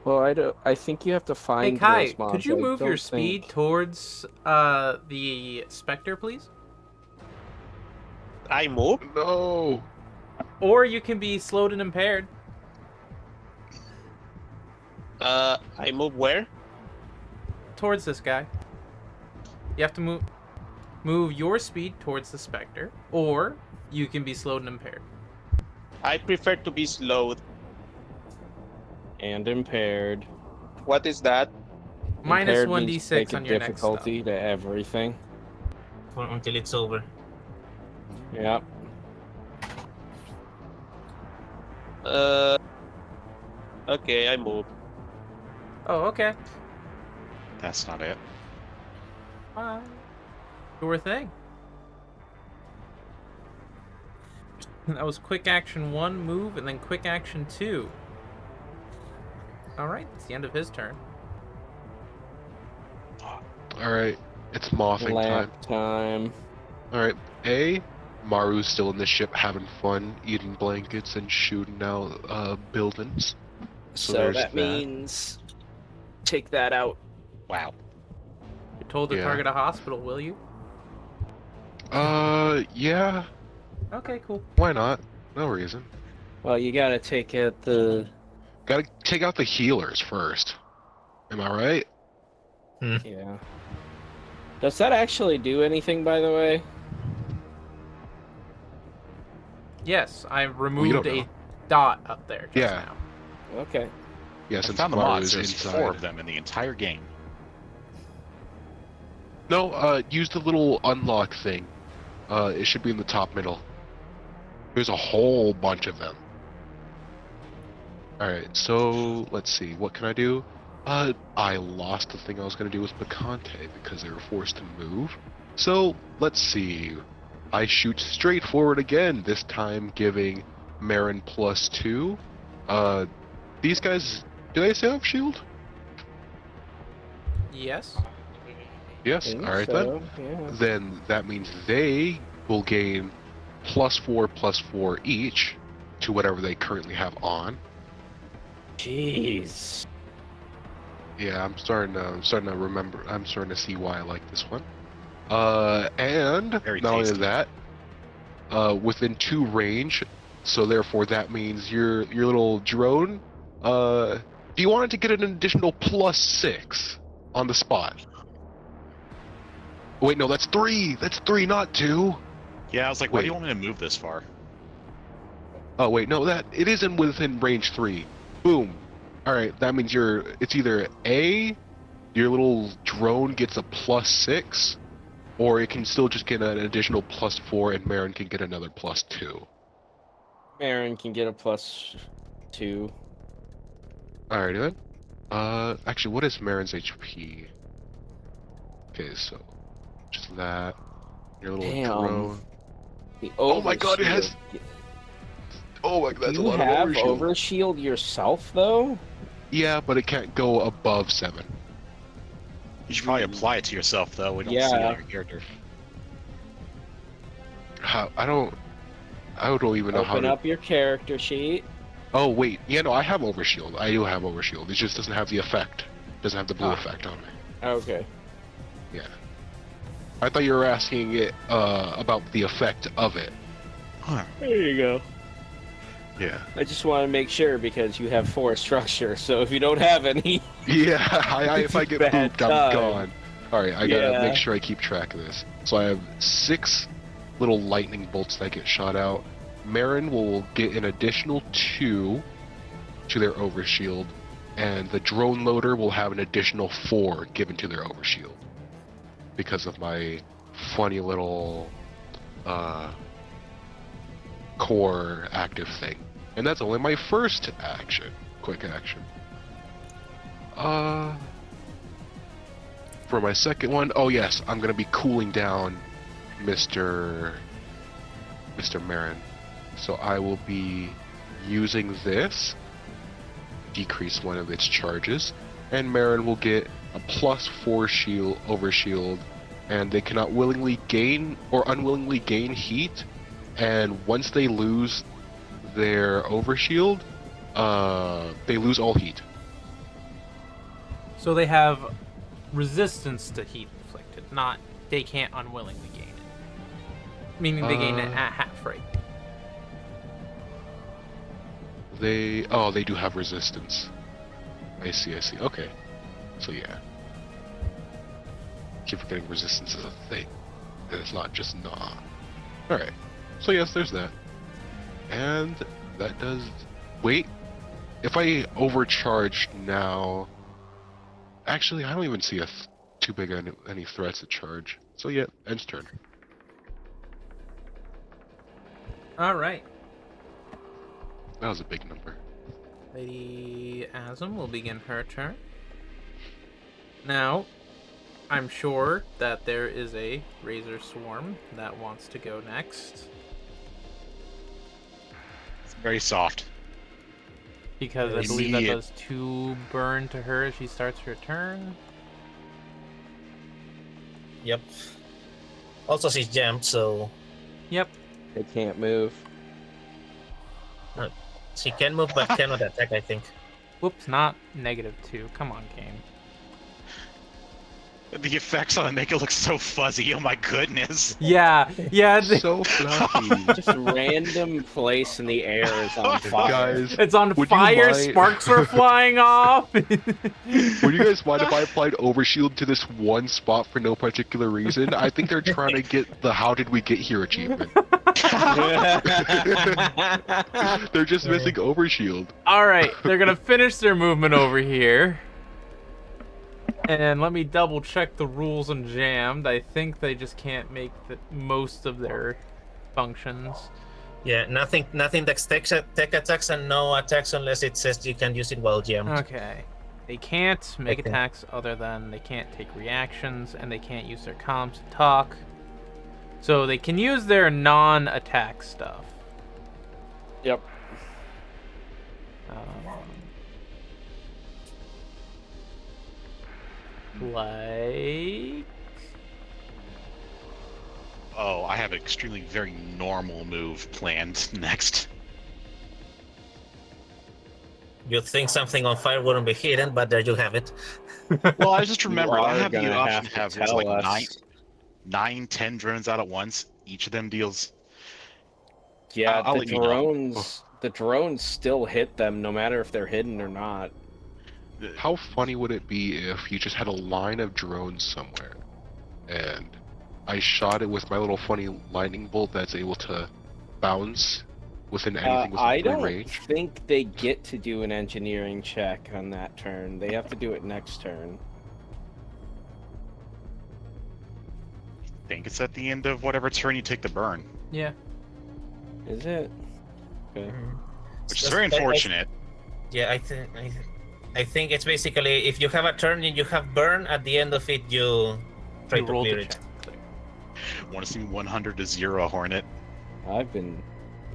Well, I think you have to Hey find Kai, those mods. could you I move your don't speed think- towards the Spectre, please? I move? No. Or you can be slowed and impaired. I move where? Towards this guy. You have to move your speed towards the Spectre, or you can be slowed and impaired. I prefer to be slowed. And impaired. What is that? Minus Impaired means 1d6 make a on your next stuff. difficulty to everything. Until it's over. Yep. Okay, I move. Oh, okay. That's not it. Sure thing. That was quick action 1 move and then quick action 2. Alright, it's the end of his turn. Alright, it's mothing time. Lamp time. Alright, Maru's still in the ship having fun, eating blankets and shooting out buildings. So So there's that that. means take that out. Wow. You're told to Yeah. target a hospital, will you? Yeah, Okay, cool. why not? No reason. Well, you gotta take out the. Gotta take out the healers first. Am I right? Yeah. Does that actually do anything, by the way? Yes, I don't removed a know. dot up there just Yeah. now. Okay. Yeah, I since found the Maru mods. is There's inside. 4 of them in the entire game. No, use the little unlock thing. It should be in the top middle. There's a whole bunch of them. Alright, so let's see, what can I do? I lost the thing I was gonna do with Bacante because they were forced to move. So, let's see. I shoot straight forward again, this time giving Marin +2. These guys, do they still have shield? Yes. Yes, Think alright so, then. yeah. Then that means they will gain +4/+4 each to whatever they currently have on. Jeez. Yeah, I'm starting to remember. I'm starting to see why I like this one. And Very not only tasty. that, within 2 range, so therefore that means your little drone. Do you want it to get an additional +6 on the spot? Wait, no, that's 3. That's 3, not 2. Yeah, I was like, why do you Wait. want me to move this far? Oh wait, no, that it isn't within range 3. Boom. All right, that means it's either A, your little drone gets a +6, or it can still just get an additional +4, and Marin can get another +2. Marin can get a +2. Alrighty then. Actually, what is Marin's HP? Okay, so just that. Your little Damn. drone. The Oh my god, it has- overshield. Oh my god, that's Do a you lot have of overshield. overshield yourself though? Yeah, but it can't go above 7. You should probably apply it to yourself, though. We don't see it Yeah. on your character. How? I don't even know how Open to. up your character sheet. Oh wait, yeah, no, I have overshield. I do have overshield. It just doesn't have the effect. Doesn't have the blue effect on it. Okay. Yeah. I thought you were asking it about the effect of it. There you go. Yeah. I just want to make sure because you have 4 structure, so if you don't have any, Yeah. If I get Bad booped, I'm time. gone. All right, I gotta Yeah. make sure I keep track of this. So I have 6 little lightning bolts that get shot out. Marin will get an additional 2 to their overshield, and the drone loader will have an additional 4 given to their overshield because of my funny little core active thing. And that's only my first action, quick action. For my second one, oh yes, I'm gonna be cooling down Mr. Marin. So I will be using this, decrease one of its charges, and Marin will get a +4 shield overshield, and they cannot willingly gain or unwillingly gain heat, and once they lose their overshield, they lose all heat. So they have resistance to heat inflicted, not they can't unwillingly gain it. Meaning they gain it at half rate. They do have resistance. I see. Okay. So yeah. Keep forgetting resistance is a thing. And it's not just nah. Alright. So yes, there's that. And that does wait. If I overcharge now, actually I don't even see too big any threats to charge. So yeah, ends turn. Alright. That was a big number. Lady Azum will begin her turn. Now, I'm sure that there is a Razor Swarm that wants to go next. It's very soft. Because I believe that Immediate. does 2 burn to her as she starts her turn. Yep. Also, she's jammed, so Yep. they can't move. she can move but cannot attack, I think. Whoops, not -2. Come on, game. The effects on it make it look so fuzzy. Oh my goodness. Yeah, yeah. So fluffy. Just random place in the air is on fire. Guys, It's on would you fire, mind- sparks are flying off. would you guys mind if I applied overshield to this one spot for no particular reason? I think they're trying to get the "How did we get here" achievement. They're just missing overshield. Alright, they're gonna finish their movement over here. And let me double check the rules on Jammed. I think they just can't make most of their functions. Yeah, nothing that tech attacks and no attacks unless it says you can use it while jammed. Okay. They can't make Okay. attacks other than they can't take reactions, and they can't use their comms to talk. So they can use their non-attack stuff. Yep. Like... Oh, I have an extremely very normal move planned next. You'd think something on fire wouldn't be hidden, but there you have it. Well, I just remembered I are have the gonna option to have have to tell like us. 10 drones out at once. Each of them deals. Yeah, I'll the let you know. drones. The drones still hit them, no matter if they're hidden or not. How funny would it be if you just had a line of drones somewhere, and I shot it with my little funny lightning bolt that's able to bounce within anything within I free don't range? think they get to do an engineering check on that turn. They have to do it next turn. I think it's at the end of whatever turn you take the burn, Yeah. Is it? Okay. which is very unfortunate. Yeah, I think it's basically if you have a turn and you have burn, at the end of it you try You to roll clear the it. check. Want to see 100 to 0 Hornet? I've been.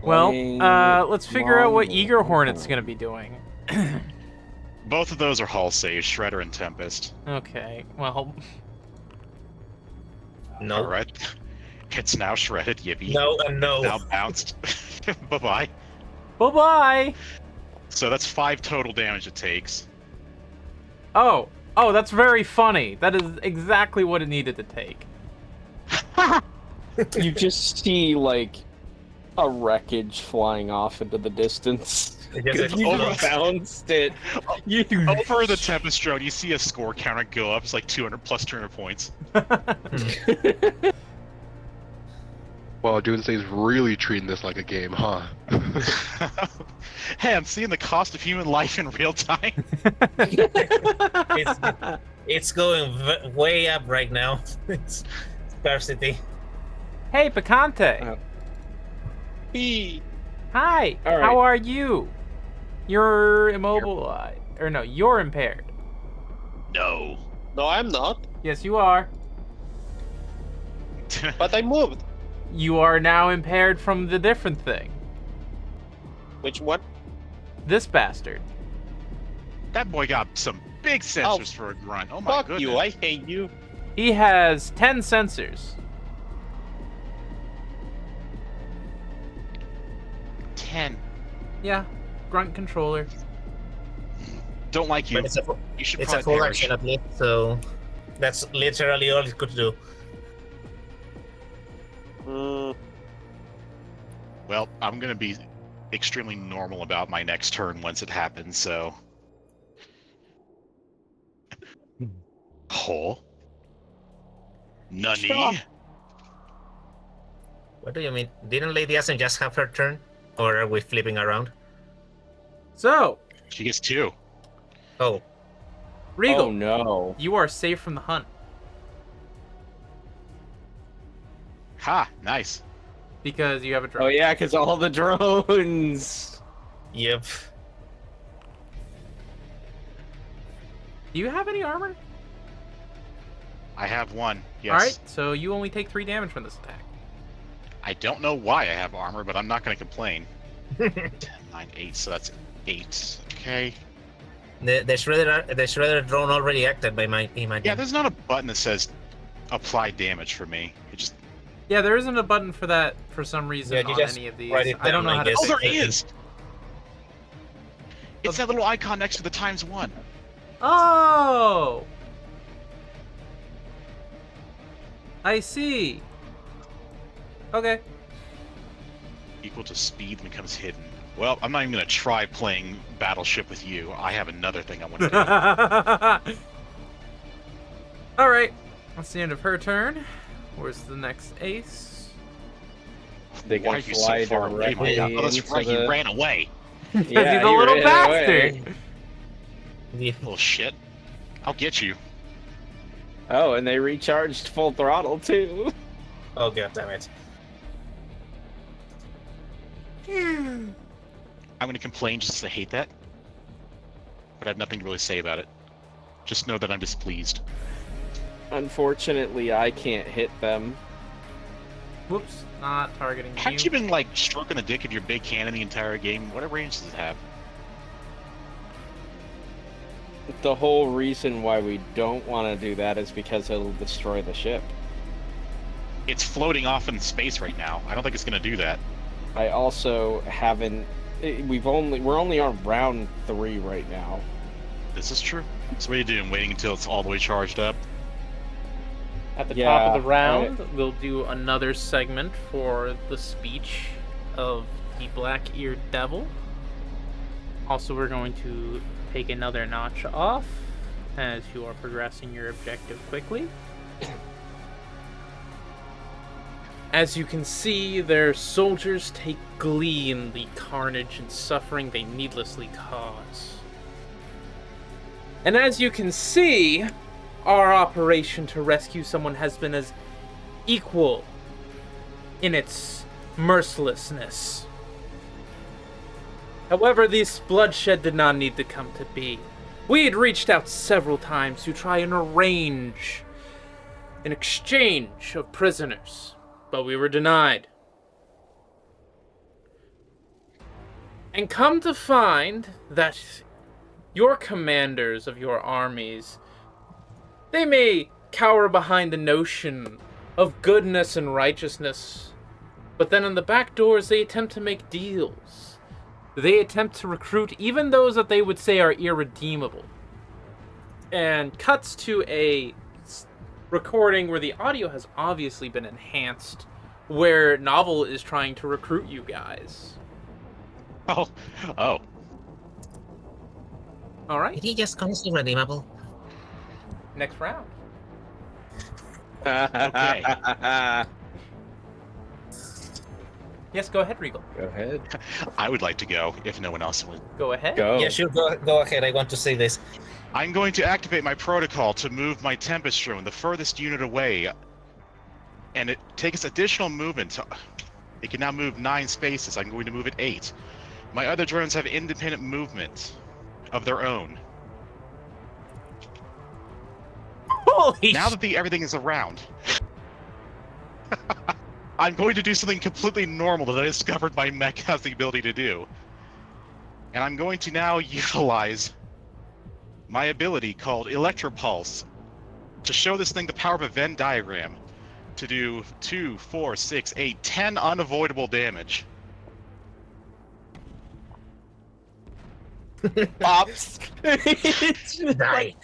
Well, playing let's figure out what long Eager time. Hornet's gonna be doing. Both of those are hull saves, Shredder and Tempest. Okay, well, No, Alright. It's now shredded, yippee. no, and no. Now bounced. Bye-bye. bye-bye! So that's 5 total damage it takes. Oh, that's very funny. That is exactly what it needed to take. You just see like a wreckage flying off into the distance. It just 'Cause you explodes. just bounced it. You Over the Tempest drone, you see a score counter go up. It's like 200 plus 200 points. Well, Doomsday's really treating this like a game, huh? Hey, I'm seeing the cost of human life in real time. It's going way up right now. It's scarcity. Hey, Picante. Uh, P. Hi. all right. How are you? You're immobilized. Or no, you're impaired. No. No, I'm not. Yes, you are. But I moved. You are now impaired from the different thing. Which one? This bastard. That boy got some big sensors for a grunt. Oh my Fuck goodness. you, I hate you. He has 10 sensors. 10. Yeah, grunt controller. Don't like you. But You should it's a probably full perish. action at least, so that's literally all it could do. Well, I'm gonna be extremely normal about my next turn once it happens, so. Oh. Nani? Sure. What do you mean? Didn't Lady Asen just have her turn? Or are we flipping around? So, She gets 2. Oh, Regal, Oh no. you are safe from the hunt Ha! Nice. because you have a drone. Oh yeah, because all the drones. yep. Do you have any armor? I have 1. Yes. Alright, so you only take 3 damage from this attack. I don't know why I have armor, but I'm not gonna complain. 10, 9, 8, so that's 8. Okay. The shredder drone already acted by my Yeah, imagine. there's not a button that says apply damage for me. It just. Yeah, there isn't a button for that for some reason Yeah, you on just any of these. write it I don't know down, how I to guess. Oh, there it- is! It's that little icon next to the ×1. Oh! I see. Okay. Equal to speed becomes hidden. Well, I'm not even gonna try playing Battleship with you. I have another thing I want to do. Alright. That's the end of her turn. Where's the next ace? They Why are can you fly so far away, my directly God? Oh, that's into right, the... you ran away. Because Yeah, he's a you little ran away. bastard. Yeah. Little shit. I'll get you. Oh, and they recharged full throttle too. Oh god damn it. I'm going to complain just to hate that, but I have nothing to really say about it. Just know that I'm displeased. Unfortunately, I can't hit them. Whoops, not targeting Haven't you been like stroking the dick of your big cannon the entire game? What range does it have? The whole reason why we don't want to do that is because it'll destroy the ship. It's floating off in space right now. I don't think it's going to do that. I also haven't. We're only on round 3 right now. This is true. So what are you doing? Waiting until it's all the way charged up? At the Yeah, top of the round, we'll do another segment for the speech of the Black-Eared Devil. Also, we're going to take another notch off as you are progressing your objective quickly. As you can see, their soldiers take glee in the carnage and suffering they needlessly cause. And as you can see, our operation to rescue someone has been as equal in its mercilessness. However, this bloodshed did not need to come to be. We had reached out several times to try and arrange an exchange of prisoners, but we were denied. And come to find that your commanders of your armies, they may cower behind the notion of goodness and righteousness, but then in the back doors they attempt to make deals. They attempt to recruit even those that they would say are irredeemable. And cuts to a recording where the audio has obviously been enhanced, where Novel is trying to recruit you guys. Oh. Alright, Did he just call us irredeemable? next round. Okay. Yes, go ahead, Regal. Go ahead. I would like to go, if no one else would. Go ahead. Go. Yeah, sure, go ahead. I want to see this. I'm going to activate my protocol to move my Tempest drone the furthest unit away. And it takes additional movement. It can now move 9 spaces. I'm going to move it 8. My other drones have independent movement of their own. Holy Now that everything is around, I'm going to do something completely normal that I discovered my mech has the ability to do. And I'm going to now utilize my ability called Electropulse to show this thing the power of a Venn diagram to do 2, 4, 6, 8, 10 unavoidable damage. Pops. It's just Die.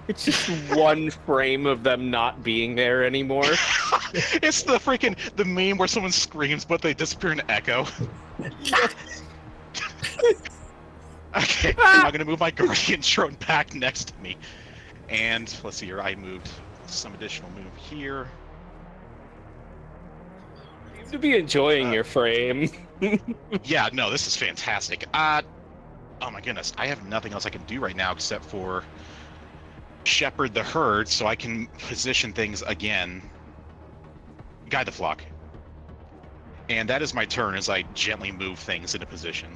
it's just one frame of them not being there anymore. It's the meme where someone screams but they disappear in echo. Okay, I'm gonna move my Guardian drone back next to me. And let's see here, I moved some additional move here. You seem to be enjoying your frame. Yeah, no, this is fantastic. Oh my goodness, I have nothing else I can do right now except for shepherd the herd so I can position things again. Guide the flock. And that is my turn as I gently move things into position.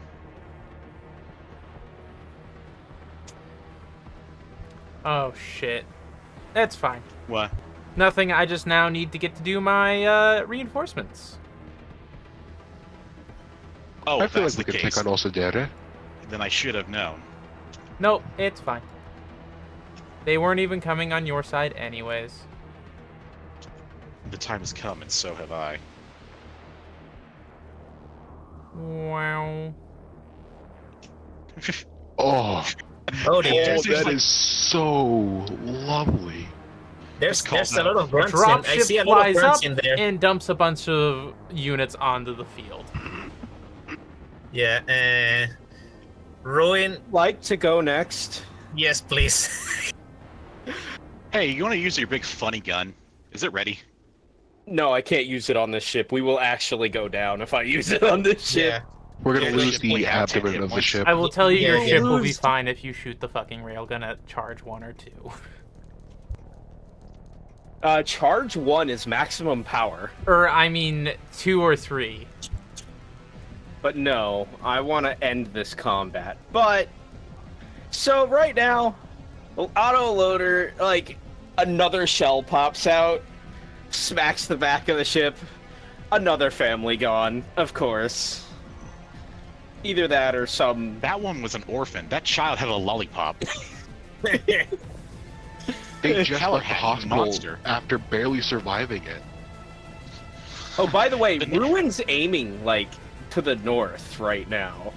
Oh shit. That's fine. What? Nothing, I just now need to get to do my reinforcements. Oh, I if feel that's like we the can case, take on Osadere. then I should have known. Nope, it's fine. They weren't even coming on your side anyways. The time has come, and so have I. Wow. Oh, Oh dear. There's that like- is so lovely. There's called a lot of grunts in. I Dropship see a lot of flies grunts up in there. and dumps a bunch of units onto the field. Yeah, Ruin, Like to go next? yes, please. Hey, you want to use your big funny gun? Is it ready? No, I can't use it on this ship. We will actually go down if I use it on this ship. Yeah. We're gonna Yeah, lose just the point out 10 abdomen hit of the points. ship. I will tell you, your Yeah, ship will be lose- fine if you shoot the fucking railgun at charge 1 or 2. Charge 1 is maximum power. Or, I mean, 2 or 3. But no, I want to end this combat. But, so right now, autoloader, like, another shell pops out, smacks the back of the ship, another family gone, of course. Either that or some... That one was an orphan. That child had a lollipop. They just Hell, left the hat hospital monster. after barely surviving it. Oh, by the way, The- Ruin's aiming, like, to the north right now.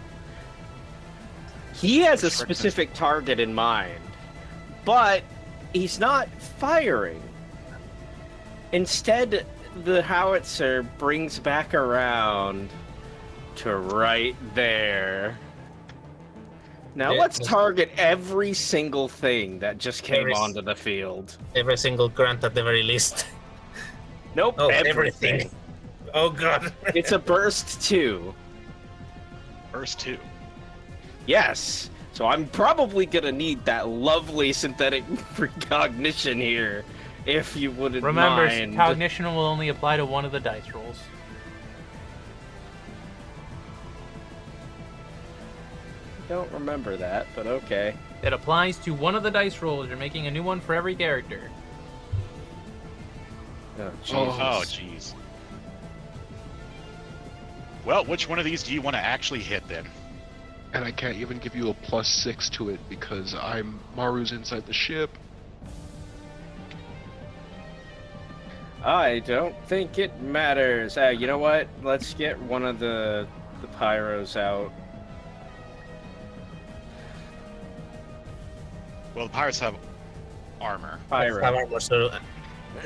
He has a Which direction? specific target in mind, but he's not firing. Instead, the howitzer brings back around to right there. Now Yeah, let's that's- target every single thing that just came Every s- onto the field. Every single grunt at the very least. Nope, Oh, everything. everything. Oh god. It's a burst 2. First 2. Yes. So I'm probably gonna need that lovely synthetic precognition here, if you wouldn't Remember, mind. cognition will only apply to one of the dice rolls. Don't remember that, but okay. It applies to one of the dice rolls. You're making a new one for every character. Oh, Oh, Jesus. jeez. Well, which one of these do you want to actually hit then? And I can't even give you a +6 to it because Maru's inside the ship. I don't think it matters. You know what? Let's get one of the pyros out. Well, the pirates have armor. Pyro. So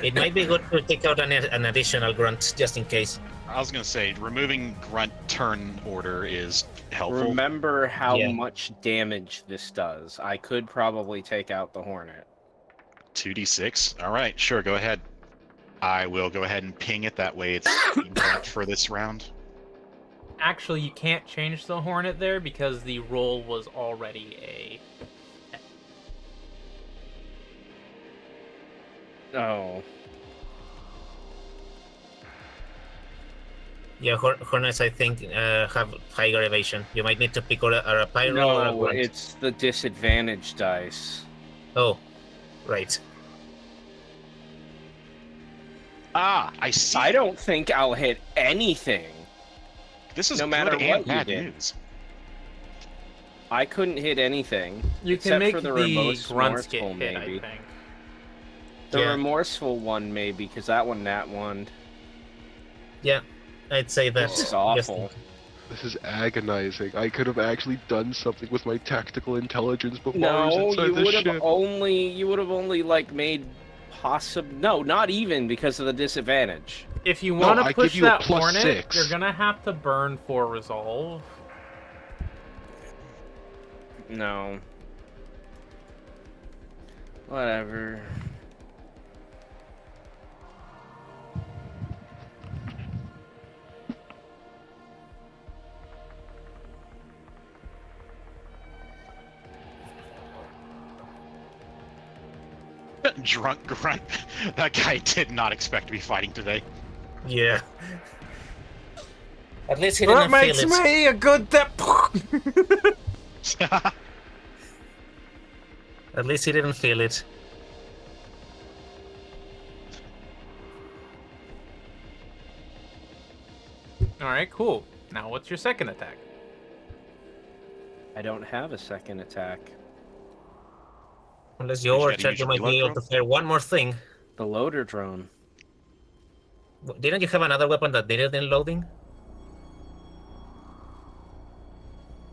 it might be good to take out an additional grunt just in case. I was going to say, removing grunt turn order is helpful. Remember how Yeah. much damage this does. I could probably take out the Hornet. 2d6. All right, sure, go ahead. I will go ahead and ping it. That way it's grunt for this round. Actually, you can't change the Hornet there because the roll was already a... Oh. Yeah, Hornets I think have higher evasion. You might need to pick or a pyro or a No, grunt. it's the disadvantage dice. Oh, right. Ah, I see. I don't think I'll hit anything. This is no good matter and what you bad did. news. I couldn't hit anything. You can except make for the grunts get remorseful, hit, maybe. I think. The Yeah. remorseful one, maybe, because that one, nat one. Yeah, I'd say that. This is awful. This is agonizing. I could have actually done something with my tactical intelligence, but Maru's No, inside you the would have ship. only like made no, not even because of the disadvantage. If you No, want I to push give you a that +6. Hornet, you're gonna have to burn for resolve. No. Whatever. Drunk grunt. That guy did not expect to be fighting today. Yeah. At least he didn't feel it. me a good At least he didn't feel it. Alright, cool. Now what's your second attack? I don't have a second attack. Unless you You just gotta overcharge, use you your might be reload able to fire one more thing. The loader drone. Didn't you have another weapon that did it in loading?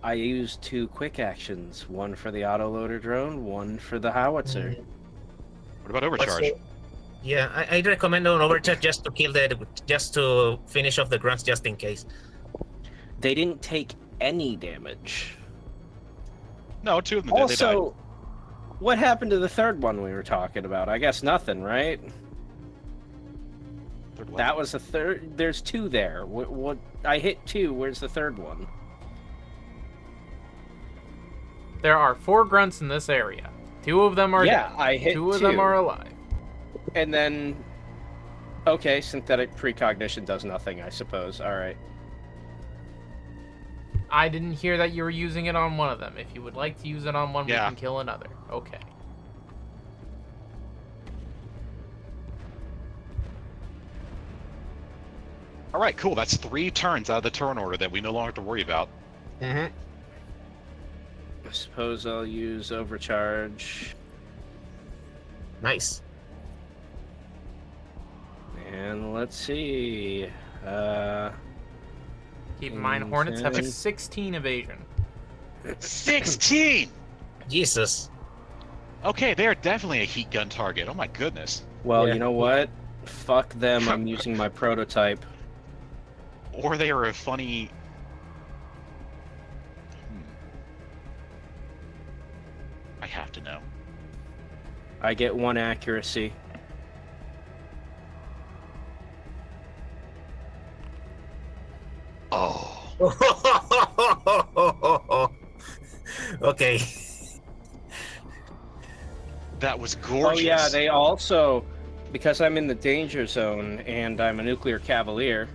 I used 2 quick actions, one for the autoloader drone, one for the howitzer. What about What's overcharge? the- Yeah, I'd recommend an overcharge just to just to finish off the grunts just in case. They didn't take any damage. No, 2 of them did. They died. Also, what happened to the third one we were talking about? I guess nothing, right? Third one. That was the third. There's 2 there. What? I hit 2. Where's the third one? There are 4 grunts in this area. 2 of them are Yeah, dead. I hit 2 of them 2. are alive. And then, okay, synthetic precognition does nothing, I suppose. All right. I didn't hear that you were using it on one of them. If you would like to use it on one, Yeah. we can kill another. Okay. All right, cool. That's 3 turns out of the turn order that we no longer have to worry about. Mm-hmm. I suppose I'll use overcharge. Nice. And let's see. Keep in mind, Hornets have a Okay. 16 evasion. 16! Jesus. Okay, they are definitely a heat gun target. Oh my goodness. Well, Yeah. you know what? Fuck them. I'm using my prototype. Or they are a funny... I have to know. I get 1 accuracy. Oh. Okay. That was Oh gorgeous. yeah, they also, because I'm in the danger zone and I'm a nuclear cavalier.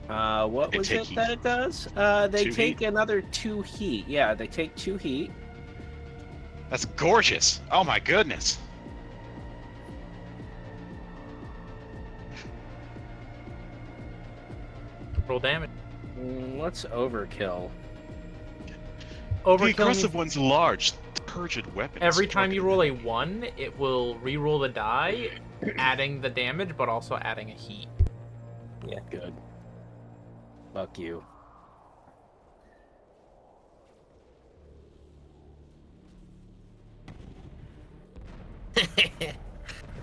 What They was take it heat. that it does? They 2 take heat? another 2 heat. Yeah, they take 2 heat. That's gorgeous. Oh my goodness. Roll damage. Let's overkill. The Overkill aggressive means one's large, turgid weapons. every time you roll targeting a 1, it will re-roll the die, adding the damage, but also adding a heat. Yeah, good. Fuck you.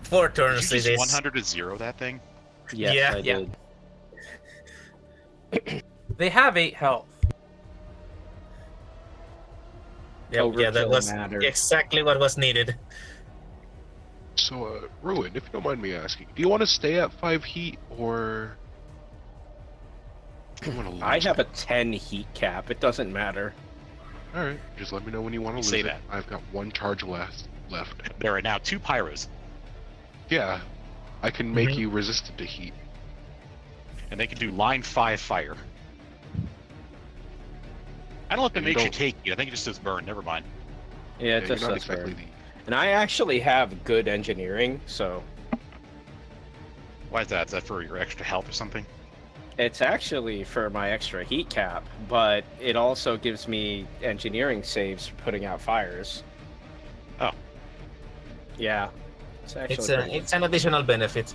Four Did turns you it just is. 100 to 0 that thing? Yes, Yeah. I Yeah. did. They have 8 health. Yeah, that Overkill was mattered. exactly what was needed. So, Ruin, if you don't mind me asking, do you want to stay at 5 heat, or do you want to lose I have a it? 10 heat cap. It doesn't matter. Alright, just let me know when you want to Say lose it. that. I've got 1 charge left. There are now 2 pyros, Yeah, I can make Mhm. you resistant to heat. and they can do line 5 fire. I don't know if it And you makes you don't- take it. I think it just says burn. Never mind. Yeah, Yeah, it you're just not does exactly burn. And I actually have good engineering, so Why is that? Is that for your extra health or something? it's actually for my extra heat cap, but it also gives me engineering saves for putting out fires. Oh. Yeah. It's actually It's pretty it's an additional benefit.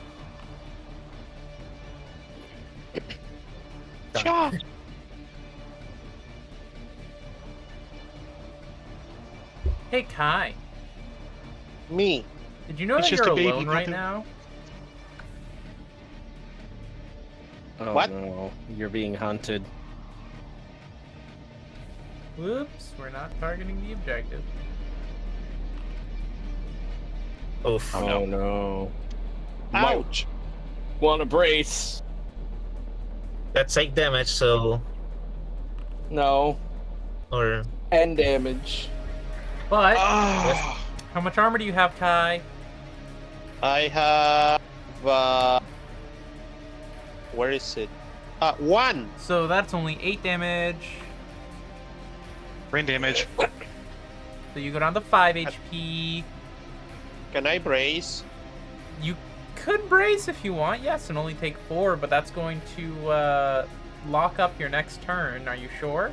Hey, Kai. Me. Did you know It's that just you're a baby, alone right nothing. now? Oh What? no, you're being hunted. Whoops, we're not targeting the objective. Oof. Oh no. Ouch. Want to brace? That's 8 damage, so No. or End damage. But, Oh, how much armor do you have, Kai? I have. Where is it? 1. So that's only 8 damage. brain damage. So you go down to 5 HP. Can I brace? You could brace if you want, yes, and only take 4, but that's going to lock up your next turn. Are you sure?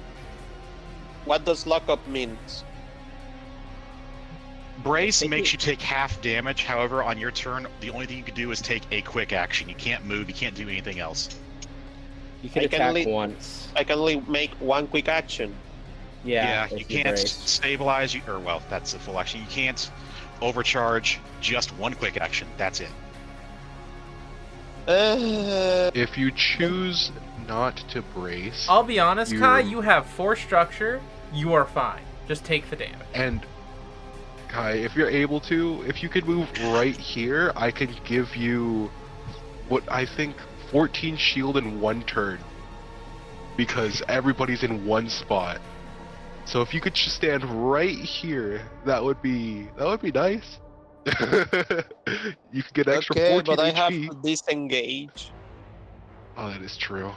What does lockup mean? Brace Thank makes you. you take half damage. However, on your turn, the only thing you can do is take a quick action. You can't move. You can't do anything else. You can I can attack only- once. I can only make 1 quick action. Yeah, you if can't brace. stabilize. You or well, that's a full action. You can't overcharge. Just 1 quick action. That's it. If you choose not to brace, I'll be honest, Kai, You- you have 4 structure. You are fine. Just take the damage. and Kai, if you're able to, if you could move right here, I could give you what I think 14 shield in 1 turn. Because everybody's in one spot. So if you could just stand right here, that would be nice. You could get extra Okay, 14 but I have HP. to disengage. Oh, that is true.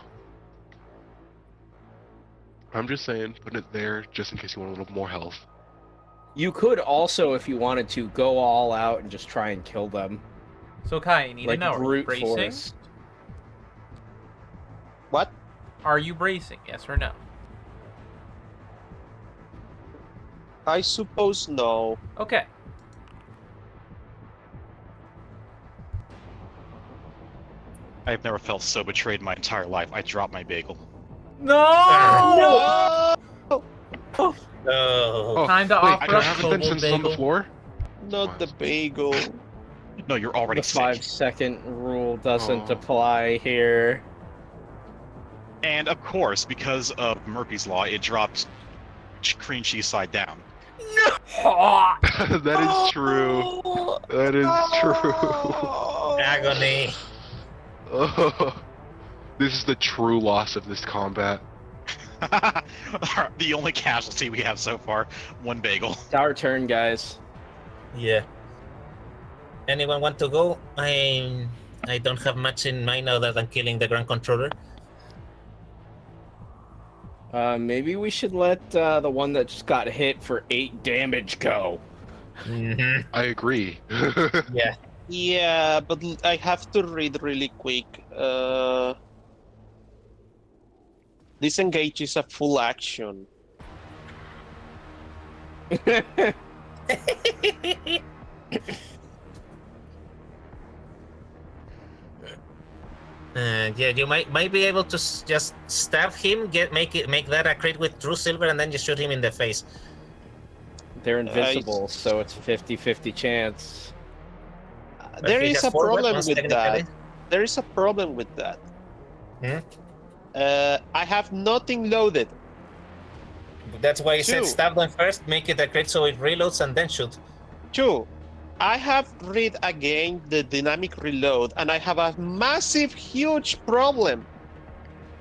I'm just saying, putting it there just in case you want a little more health. You could also, if you wanted to, go all out and just try and kill them. So Kai, you need Like to know, are you brute bracing? force. What? Are you bracing? Yes or no? I suppose no. Okay. I've never felt so betrayed in my entire life. I dropped my bagel. No! No! Oh. Time to wait, offer can I up have Kobold Vincent's on the Bagel. floor? Not the bagel. No, you're already The sick. 5-second rule doesn't Oh. apply here. And of course, because of Murphy's Law, it drops cream cheese side down. That is true. That is true. Agony. Oh, this is the true loss of this combat. The only casualty we have so far, one bagel. It's our turn, guys. Yeah. Anyone want to go? I don't have much in mind other than killing the Grand Controller. Maybe we should let the one that just got hit for 8 damage go. Mm-hmm. I agree. Yeah. Yeah, but I have to read really quick. Disengage is a full action. Yeah, you might be able to just stab him, make that a crit with True Silver, and then just shoot him in the face. They're invincible, so it's 50-50 chance. There He is has a 4 problem weapons, with that. technically. There is a problem with that. Hmm? I have nothing loaded. That's why I said Two. stab them first, make it a crit so it reloads, and then shoot. 2. I have read again the dynamic reload, and I have a massive, huge problem.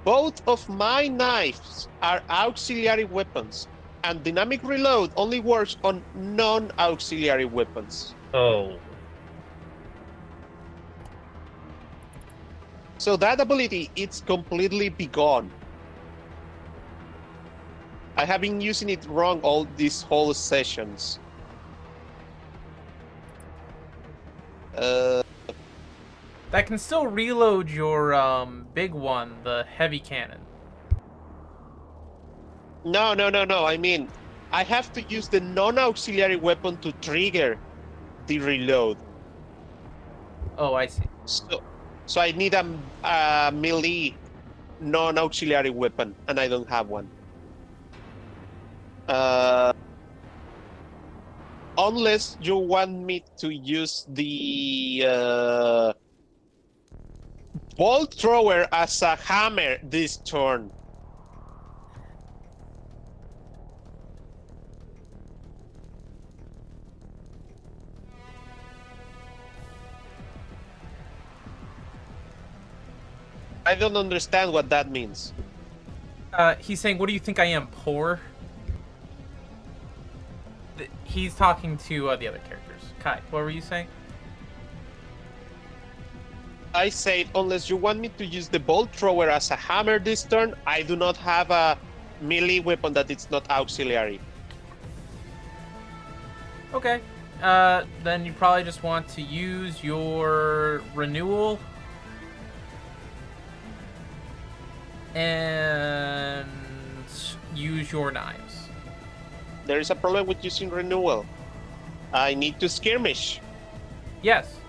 Both of my knives are auxiliary weapons, and dynamic reload only works on non-auxiliary weapons. Oh. So that ability, it's completely be gone. I have been using it wrong all these whole sessions. That can still reload your big one, the heavy cannon. No. I mean, I have to use the non-auxiliary weapon to trigger the reload. Oh, I see. So I need a melee non-auxiliary weapon, and I don't have one. Unless you want me to use the bolt thrower as a hammer this turn. I don't understand what that means. He's saying, what do you think I am, poor? He's talking to the other characters. Kai, what were you saying? I said, unless you want me to use the bolt thrower as a hammer this turn, I do not have a melee weapon that is not auxiliary. Okay. Then you probably just want to use your renewal. And use your knives. There is a problem with using renewal. I need to skirmish. Yes.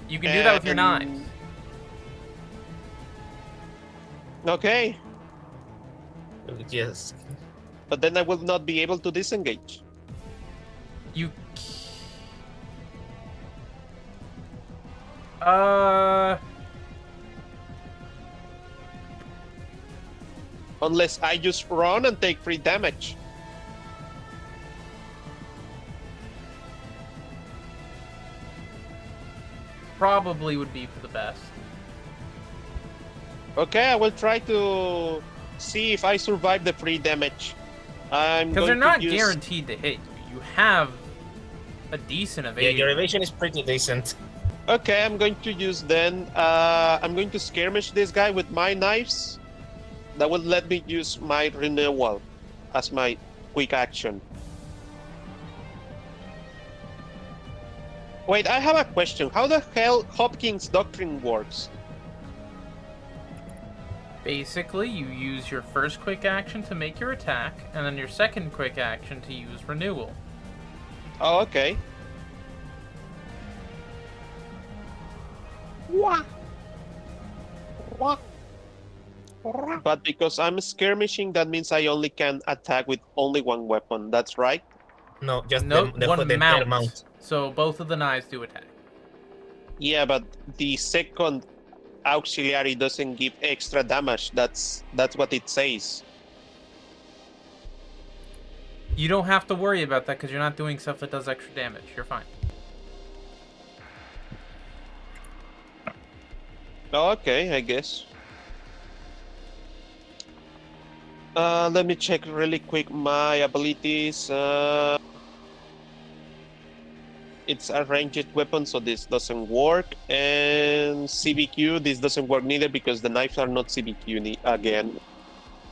You can do that with your knives. Okay, Yes. but then I will not be able to disengage. You. Unless I just run and take free damage. Probably would be for the best. Okay, I will try to see if I survive the free damage. I'm Because they're going not to use... guaranteed to hit you. You have a decent Yeah, evasion. your evasion is pretty decent. Okay, I'm going to use then. I'm going to skirmish this guy with my knives. That will let me use my renewal as my quick action. Wait, I have a question. How the hell Hopkins' doctrine works? Basically, you use your first quick action to make your attack, and then your second quick action to use renewal. Oh, okay. But because I'm skirmishing, that means I only can attack with only one weapon. That's right? No, just Nope, the one entire mount. mount. So both of the knives do attack. Yeah, but the second auxiliary doesn't give extra damage. That's what it says. You don't have to worry about that because you're not doing stuff that does extra damage. You're fine. Oh, okay, I guess. Let me check really quick my abilities. It's a ranged weapon, so this doesn't work. And CBQ, this doesn't work neither because the knives are not CBQ again.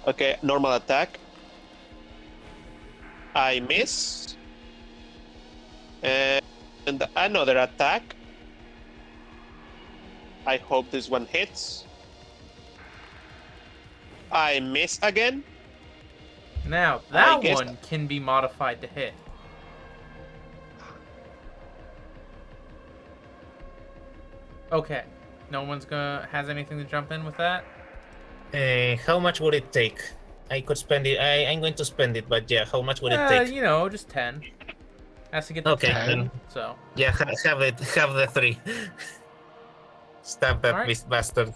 Okay, normal attack. I miss. And another attack. I hope this one hits. I miss again. Now, I that guess- one can be modified to hit. Okay. No one's has anything to jump in with that? How much would it take? I could spend it. I'm going to spend it, but yeah, how much would it take? You know, just 10. Has to get to Okay, 10, then. so. Yeah, have it. Have the 3. Stab that Alright. bastard.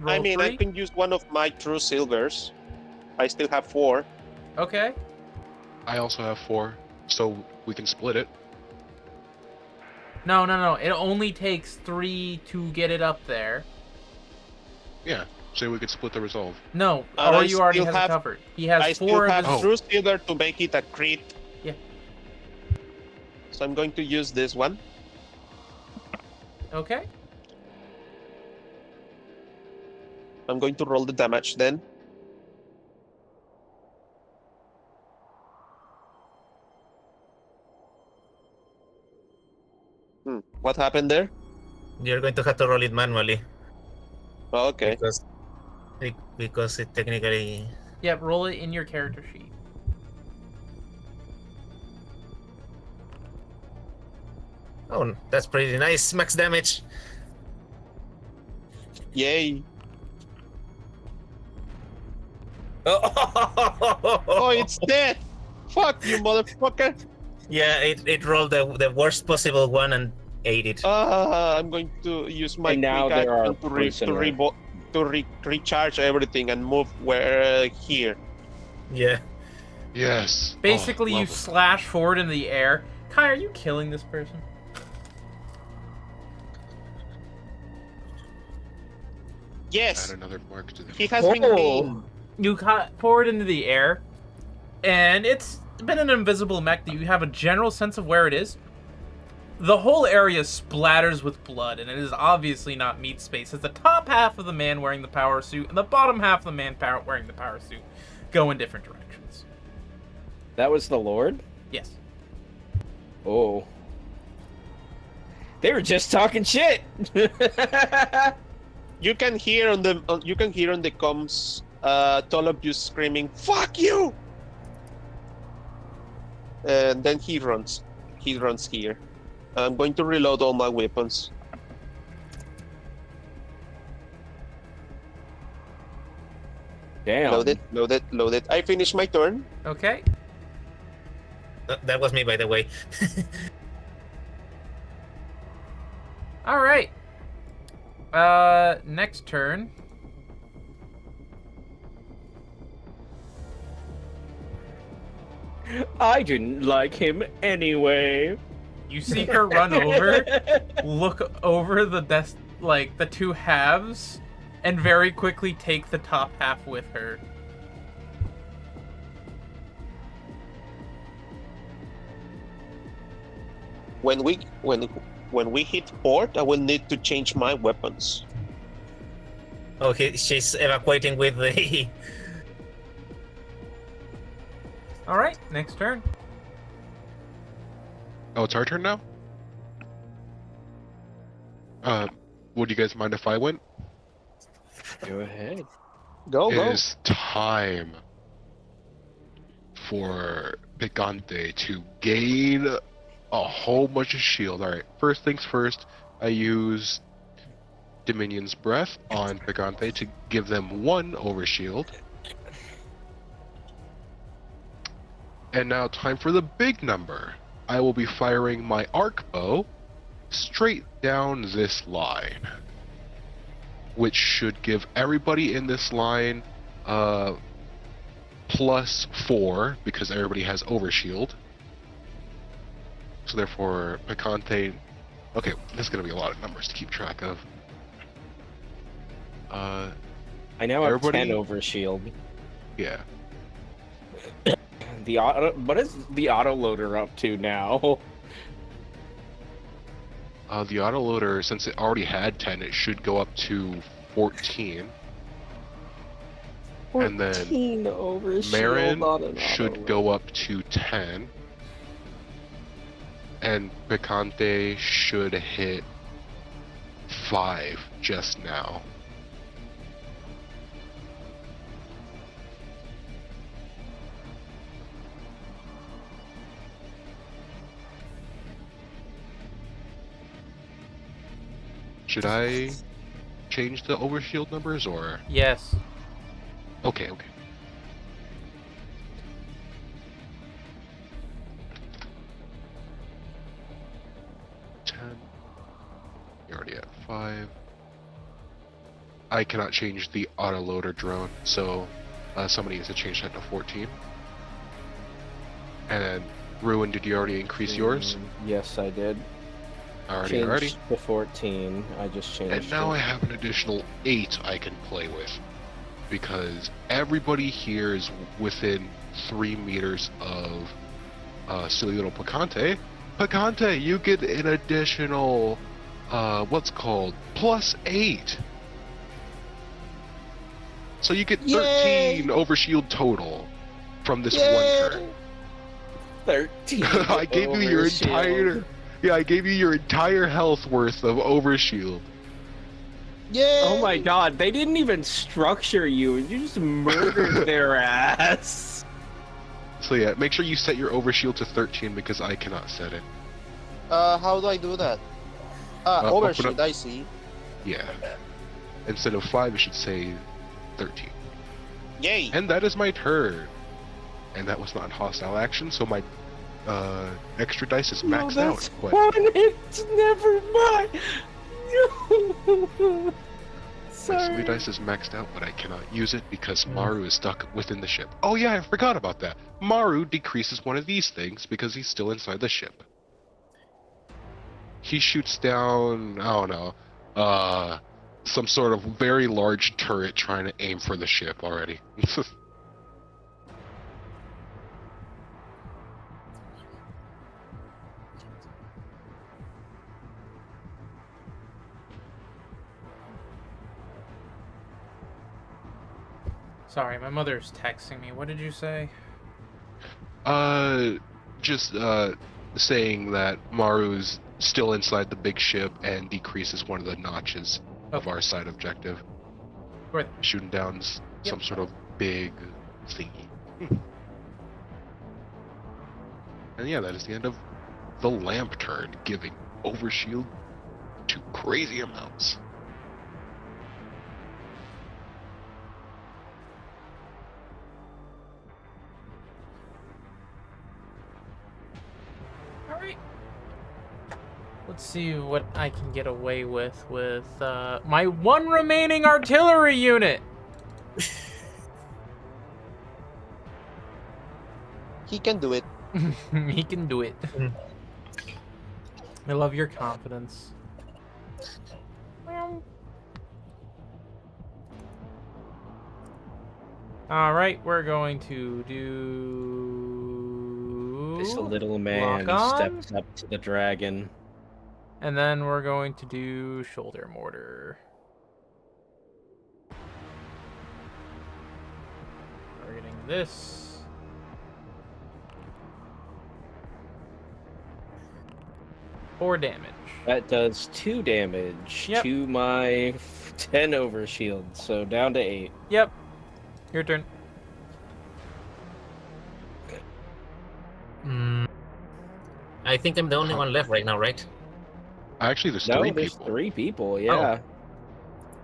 I Roll mean, I 3. can use one of my true silvers. I still have 4. Okay. I also have 4, so we can split it. No. It only takes 3 to get it up there. Yeah, so we could split the resolve. No, And or I you already still has it have- covered. He has I 4 still of have his... true silver to make it a crit. Yeah. So I'm going to use this one. Okay. I'm going to roll the damage then. What happened there? You're going to have to roll it manually Oh, okay. because it technically. Yeah, roll it in your character sheet. Oh, that's pretty nice. Max damage. Yay. Oh, Oh, it's dead! Fuck you, motherfucker! Yeah, it rolled the worst possible one and ate it. I'm going to use my And now quick they are action prisoner. recharge everything and move where here. Yeah. Yes. Basically, Oh, you love it. slash forward in the air. Kai, are you killing this person? Yes, Add another mark to the. he has been mean. You cut forward into the air, and it's been an invisible mech that you have a general sense of where it is. The whole area splatters with blood, and it is obviously not meat space, as the top half of the man wearing the power suit and the bottom half of the man wearing the power suit go in different directions. That was the Lord? Yes. Oh. They were just talking shit. You can hear on the comms, Tolop screaming, "Fuck you!" And then he runs. He runs here. I'm going to reload all my weapons. Damn. Load it. I finished my turn. Okay. That was me, by the way. All right. Next turn. I didn't like him anyway. You see her run over, look over the desk, like the two halves, and very quickly take the top half with her. When we hit port, I will need to change my weapons. Oh, she's evacuating with the. All right, next turn. Oh, it's our turn now? Would you guys mind if I went? Go ahead. Go, It go. is time for Picante to gain a whole bunch of shield. Alright, first things first, I use Dominion's Breath on Picante to give them 1 overshield. And now time for the big number. I will be firing my arc bow straight down this line, which should give everybody in this line +4 because everybody has overshield. So therefore, Picante. Okay, this is gonna be a lot of numbers to keep track of. I now have Everybody- 10 over shield. Yeah. The auto, what is the autoloader up to now? The autoloader, since it already had 10, it should go up to 14. And then 14 over shield Marin on an should autoloader. go up to 10. And Picante should hit 5 just now. Should I change the overshield numbers or? Yes. Okay, okay. You're already at 5. I cannot change the autoloader drone, so somebody needs to change that to 14. And then, Ruin, did you already increase yours? Yes, I did. Alrighty. Changed to 14. I just changed. And now it. I have an additional 8 I can play with. Because everybody here is within 3 meters of silly little Picante. Picante, you get an additional, what's called, +8. So you get 13 overshield total from this one turn. 13. I gave you your overshield. entire, I gave you your entire health worth of overshield. Oh my god, they didn't even structure you. You just murdered their ass. So yeah, make sure you set your overshield to 13 because I cannot set it. How do I do that? Open Overshield, up- I see. Yeah. Instead of 5, it should say 13. Yay! And that is my turn. And that was not hostile action, so my extra dice is No, maxed that's out. But one. It's never mind. No. my silly Sorry. dice is maxed out, but I cannot use it because Maru is stuck within the ship. Oh yeah, I forgot about that. Maru decreases one of these things because he's still inside the ship. He shoots down, I don't know, some sort of very large turret trying to aim for the ship already. Sorry, my mother's texting me. What did you say? Just saying that Maru's still inside the big ship and decreases one of the notches of Okay. our side objective. Right. Shooting down some sort of big thingy. And yeah, that is the end of the lamp turn, giving overshield to crazy amounts. All right. Let's see what I can get away with my one remaining artillery unit. He can do it. He can do it. I love your confidence. All right, we're going to do This little man lock on. steps up to the dragon. And then we're going to do shoulder mortar. Targeting this. Four damage. That does 2 damage Yep. to my 10 overshield, so down to 8. Yep. Your turn. I think I'm the only one left right now, right? Actually, there's No, 3 there's people. 3 people, yeah.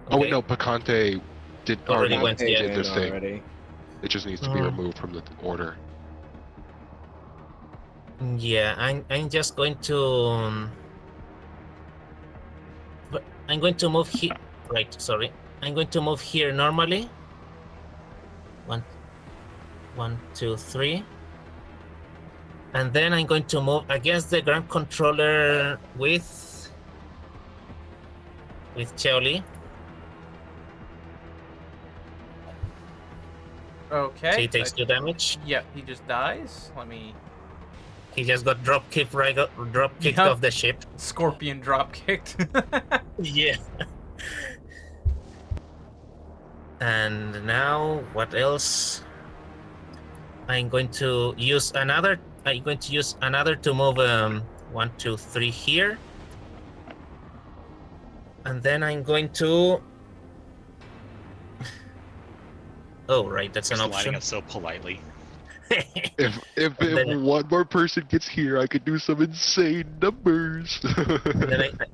Oh wait, Okay. no, Picante did Already already went, did yeah. this thing. Already. It just needs to be removed from the order. Yeah, I'm just going to. But I'm going to move here. Right, sorry. I'm going to move here normally. 1, 2, 3. And then I'm going to move against the ground controller with Cheoli. Okay. So he takes 2 damage. Yep, he just dies. Let me He just got drop kicked Yep. off the ship. scorpion drop kicked. Yeah. And now what else? I'm going to use another to move 1, 2, 3 here. And then I'm going to Oh right, that's an Just lining option. up so politely. If Then- one more person gets here, I could do some insane numbers.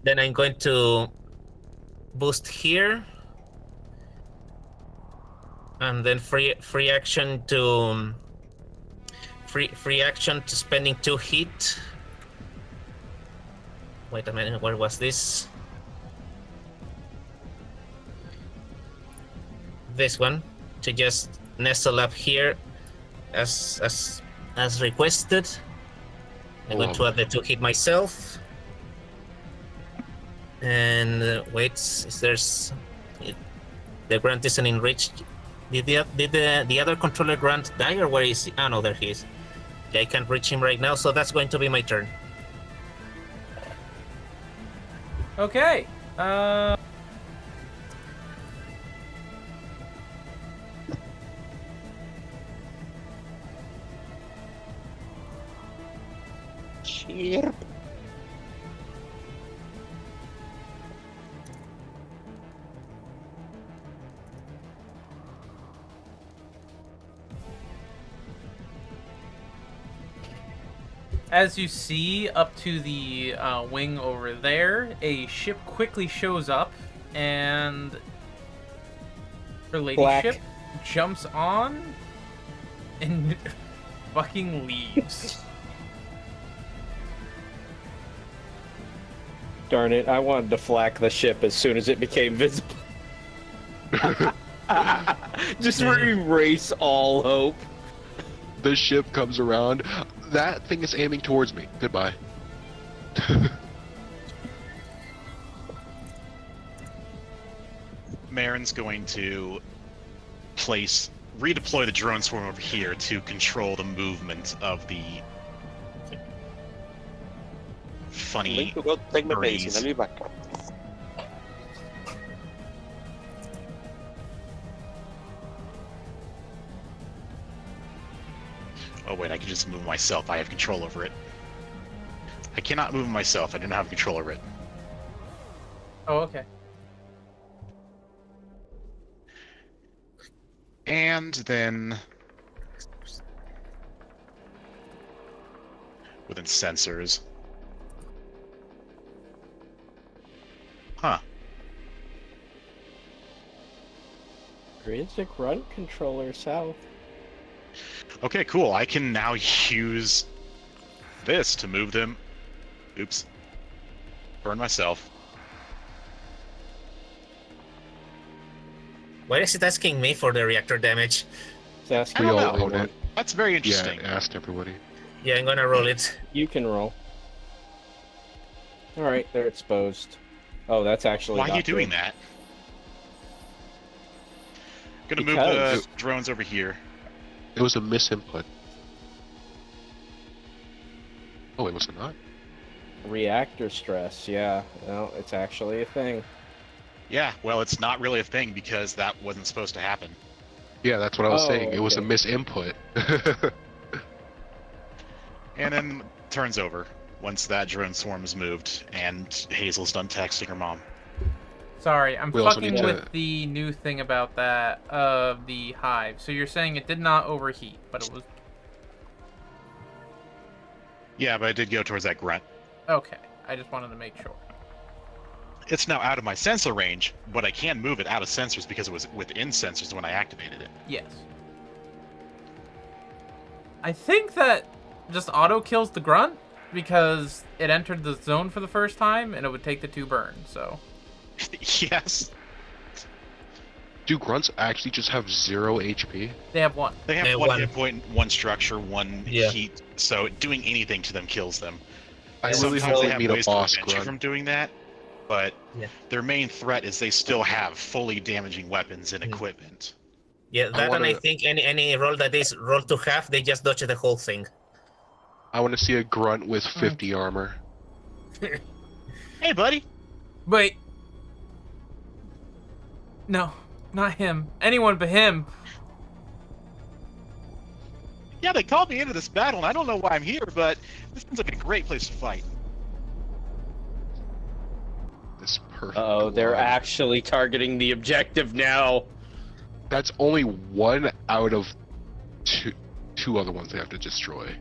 then I'm going to boost here. And then free action to spending 2 hit. Wait a minute, where was this? This one, to just nestle up here as requested. I'm going to add the 2 hit myself. And wait, is there's the grant isn't enriched. Did the other controller grant die, or where is he? Ah, no, there he is. Yeah, I can't reach him right now, so that's going to be my turn. Okay. Chirp. As you see up to the wing over there, a ship quickly shows up, and her ladyship jumps on and fucking leaves. Darn it, I wanted to flak the ship as soon as it became visible. Just erase all hope. The ship comes around. That thing is aiming towards me. Goodbye. Marin's going to redeploy the drone swarm over here to control the movement of the I'm funny. going to go take my Marines. medicine. I'll be back. Oh wait, I can just move myself. I have control over it. I cannot move myself. I didn't have control over it. Oh, okay. And then within sensors. Huh. There is a grunt controller south. Okay, cool. I can now use this to move them. Oops. Burn myself. Why is it asking me for the reactor damage? It's asking I We don't all know. own it. That's very Yeah, interesting. asked everybody. Yeah, I'm gonna roll it. You can roll. Alright, they're exposed. Oh, that's actually Why are not you doing good. that? Gonna move Because- the drones over here. It was a misinput. Oh, it was not? Reactor stress, yeah. No, it's actually a thing. Yeah, well, it's not really a thing because that wasn't supposed to happen. Yeah, that's what I was Oh, saying. It was a okay. misinput. And then turns over once that drone swarm is moved and Hazel's done texting her mom. Sorry, I'm We also fucking need to- with the new thing about that of the hive. So you're saying it did not overheat, but it was Yeah, but it did go towards that grunt. okay. I just wanted to make sure. It's now out of my sensor range, but I can move it out of sensors because it was within sensors when I activated it. Yes. I think that just auto kills the grunt because it entered the zone for the first time and it would take the 2 burns. So Yes. Do grunts actually just have 0 HP? they have 1. They have Yeah, one one. hit point, one structure, one Yeah. heat, so doing anything to them kills them. I Yeah, really Sometimes hope they they have meet a ways to boss prevent you grunt. from doing that, but Yeah. their main threat is they still have fully damaging weapons and Hmm. equipment. Yeah, that and I wanna- think any roll that is rolled to half, they just dodge the whole thing. I want to see a grunt with 50 armor. Hey, buddy! Wait. No, not him. Anyone but him. Yeah, they called me into this battle, and I don't know why I'm here, but this seems like a great place to fight. This perfect. Oh, they're line. actually targeting the objective now. That's only 1 out of two other ones they have to destroy.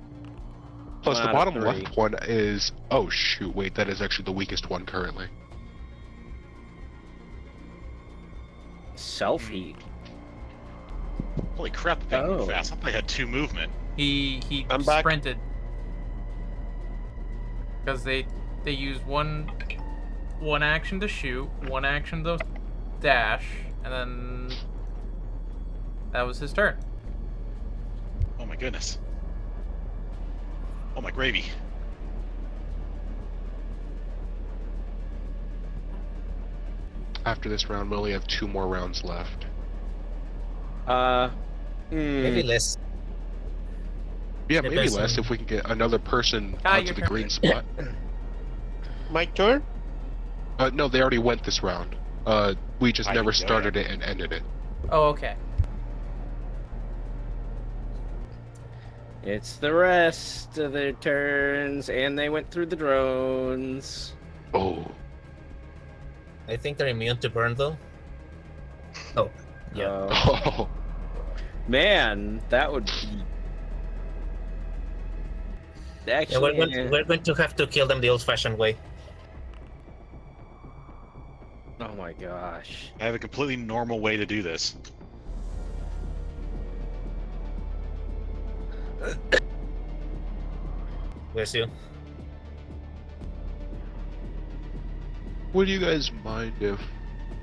Plus, the 1 out of bottom 3. left one is. Oh shoot! Wait, that is actually the weakest one currently. Self-heat. Holy crap, the thing Oh. moved fast. I thought they had 2 movement. He I'm back. sprinted because they use one action to shoot, one action to dash, and then that was his turn. Oh my goodness. Oh my gravy. After this round, we only have 2 more rounds left. Maybe less. Yeah, maybe Depends less on- if we can get another person Ah, onto your the turn. green spot. My turn? No, they already went this round. We just I never can go, started it and ended it. Oh, okay. It's the rest of their turns, and they went through the drones. Oh, I think they're immune to burn though. Oh, yeah. oh, Man, that would be. Yeah, Actually, we're going to have to kill them the old-fashioned way. oh my gosh. I have a completely normal way to do this. Bless you. would you guys mind if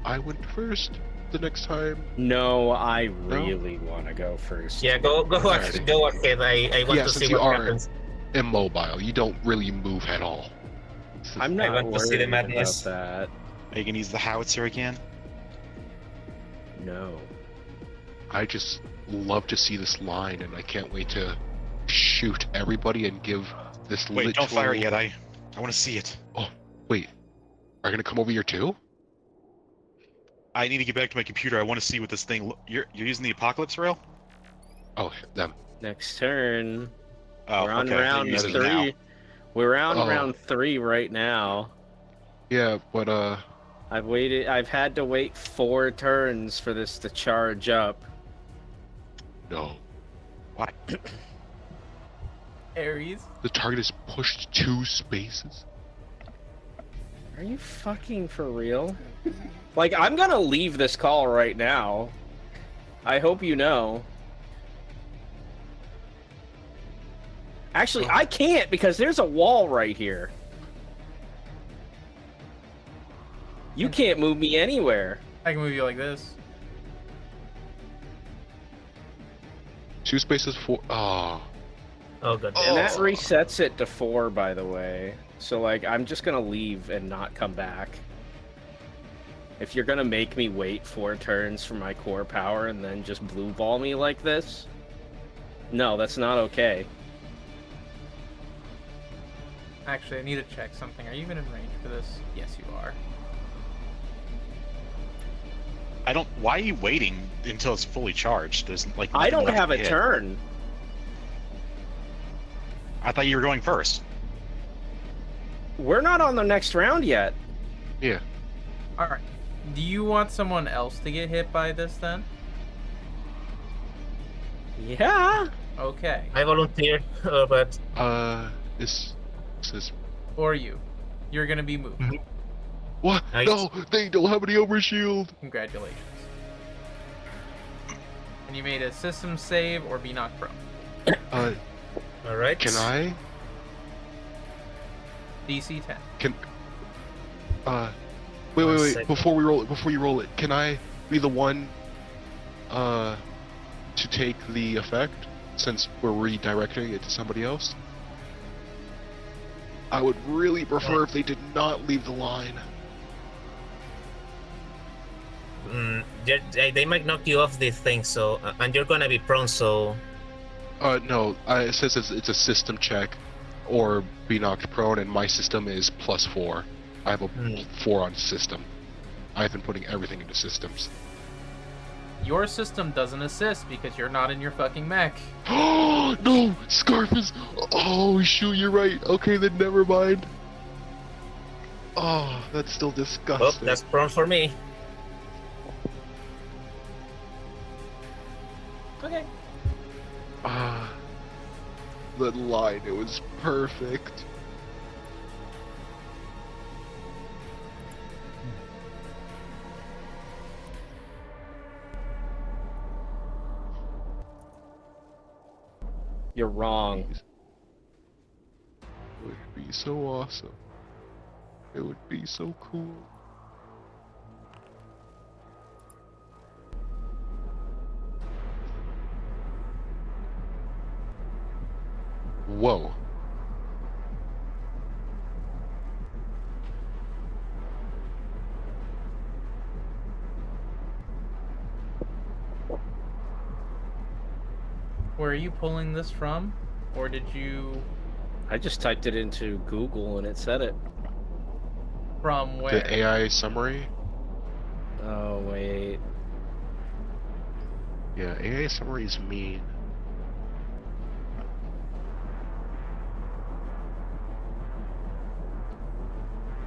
I went first the next time? No, I really want to go first. Yeah, go Alrighty. go ahead. I want Yeah, to since see you what are- happens. Immobile. You don't really move at all. I'm I not want to see the worried madness. about that. Are you gonna use the howitzer again? No. I just love to see this line, and I can't wait to shoot everybody and give this Wait, literal... don't fire it yet. I want to see it. Wait, are you gonna come over here too? I need to get back to my computer. I want to see what this thing. You're using the apocalypse rail? Oh, them. Next turn. Oh, We're on okay. round You're using it 3. now. We're on Oh. round 3 right now. Yeah, but I've had to wait 4 turns for this to charge up. no. Why? Ares. The target is pushed 2 spaces. Are you fucking for real? Like, I'm gonna leave this call right now. I hope you know. Actually, I can't because there's a wall right here. You can't move me anywhere. I can move you like this. 2 spaces, 4. Oh. Oh god. And that Oh. resets it to 4, by the way. So, like, I'm just gonna leave and not come back. If you're gonna make me wait 4 turns for my core power and then just blue ball me like this, no, that's not okay. Actually, I need to check something. Are you even in range for this? Yes, you are. I don't. Why are you waiting until it's fully charged? There's like. I nothing don't left have to a hit. turn. I thought you were going first. We're not on the next round yet. Yeah. All right. Do you want someone else to get hit by this then? Yeah. Okay. I volunteer, but This is Or you. You're gonna be moved. what? Nice. No, they don't have any overshield. Congratulations. And you made a system save or be knocked prone. all right. Can I? DC 10. Can One wait. second. Before you roll it, can I be the one to take the effect since we're redirecting it to somebody else? I would really prefer if they did not leave the line. They might knock you off this thing, so and you're gonna be prone, so No, it says it's a system check or be knocked prone, and my system is +4. I have a 4 on system. I've been putting everything into systems. Your system doesn't assist because you're not in your fucking mech. Oh no, Scarf is. Oh shoot, you're right. Okay, then never mind. Oh, that's still well, disgusting. that's prone for me. Okay. Ah, the line, it was perfect. You're wrong. It would be so awesome. It would be so cool. Whoa. Where are you pulling this from? Or did you... I just typed it into Google and it said it. From where? The AI summary? Oh, wait. Yeah, AI summary is mean.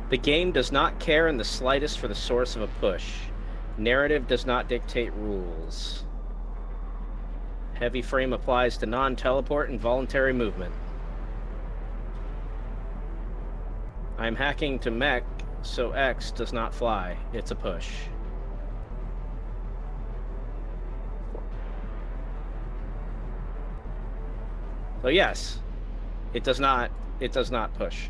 The game does not care in the slightest for the source of a push. Narrative does not dictate rules. Heavy frame applies to non-teleport and voluntary movement. I'm hacking to mech, so X does not fly. It's a push. So yes, it does not push.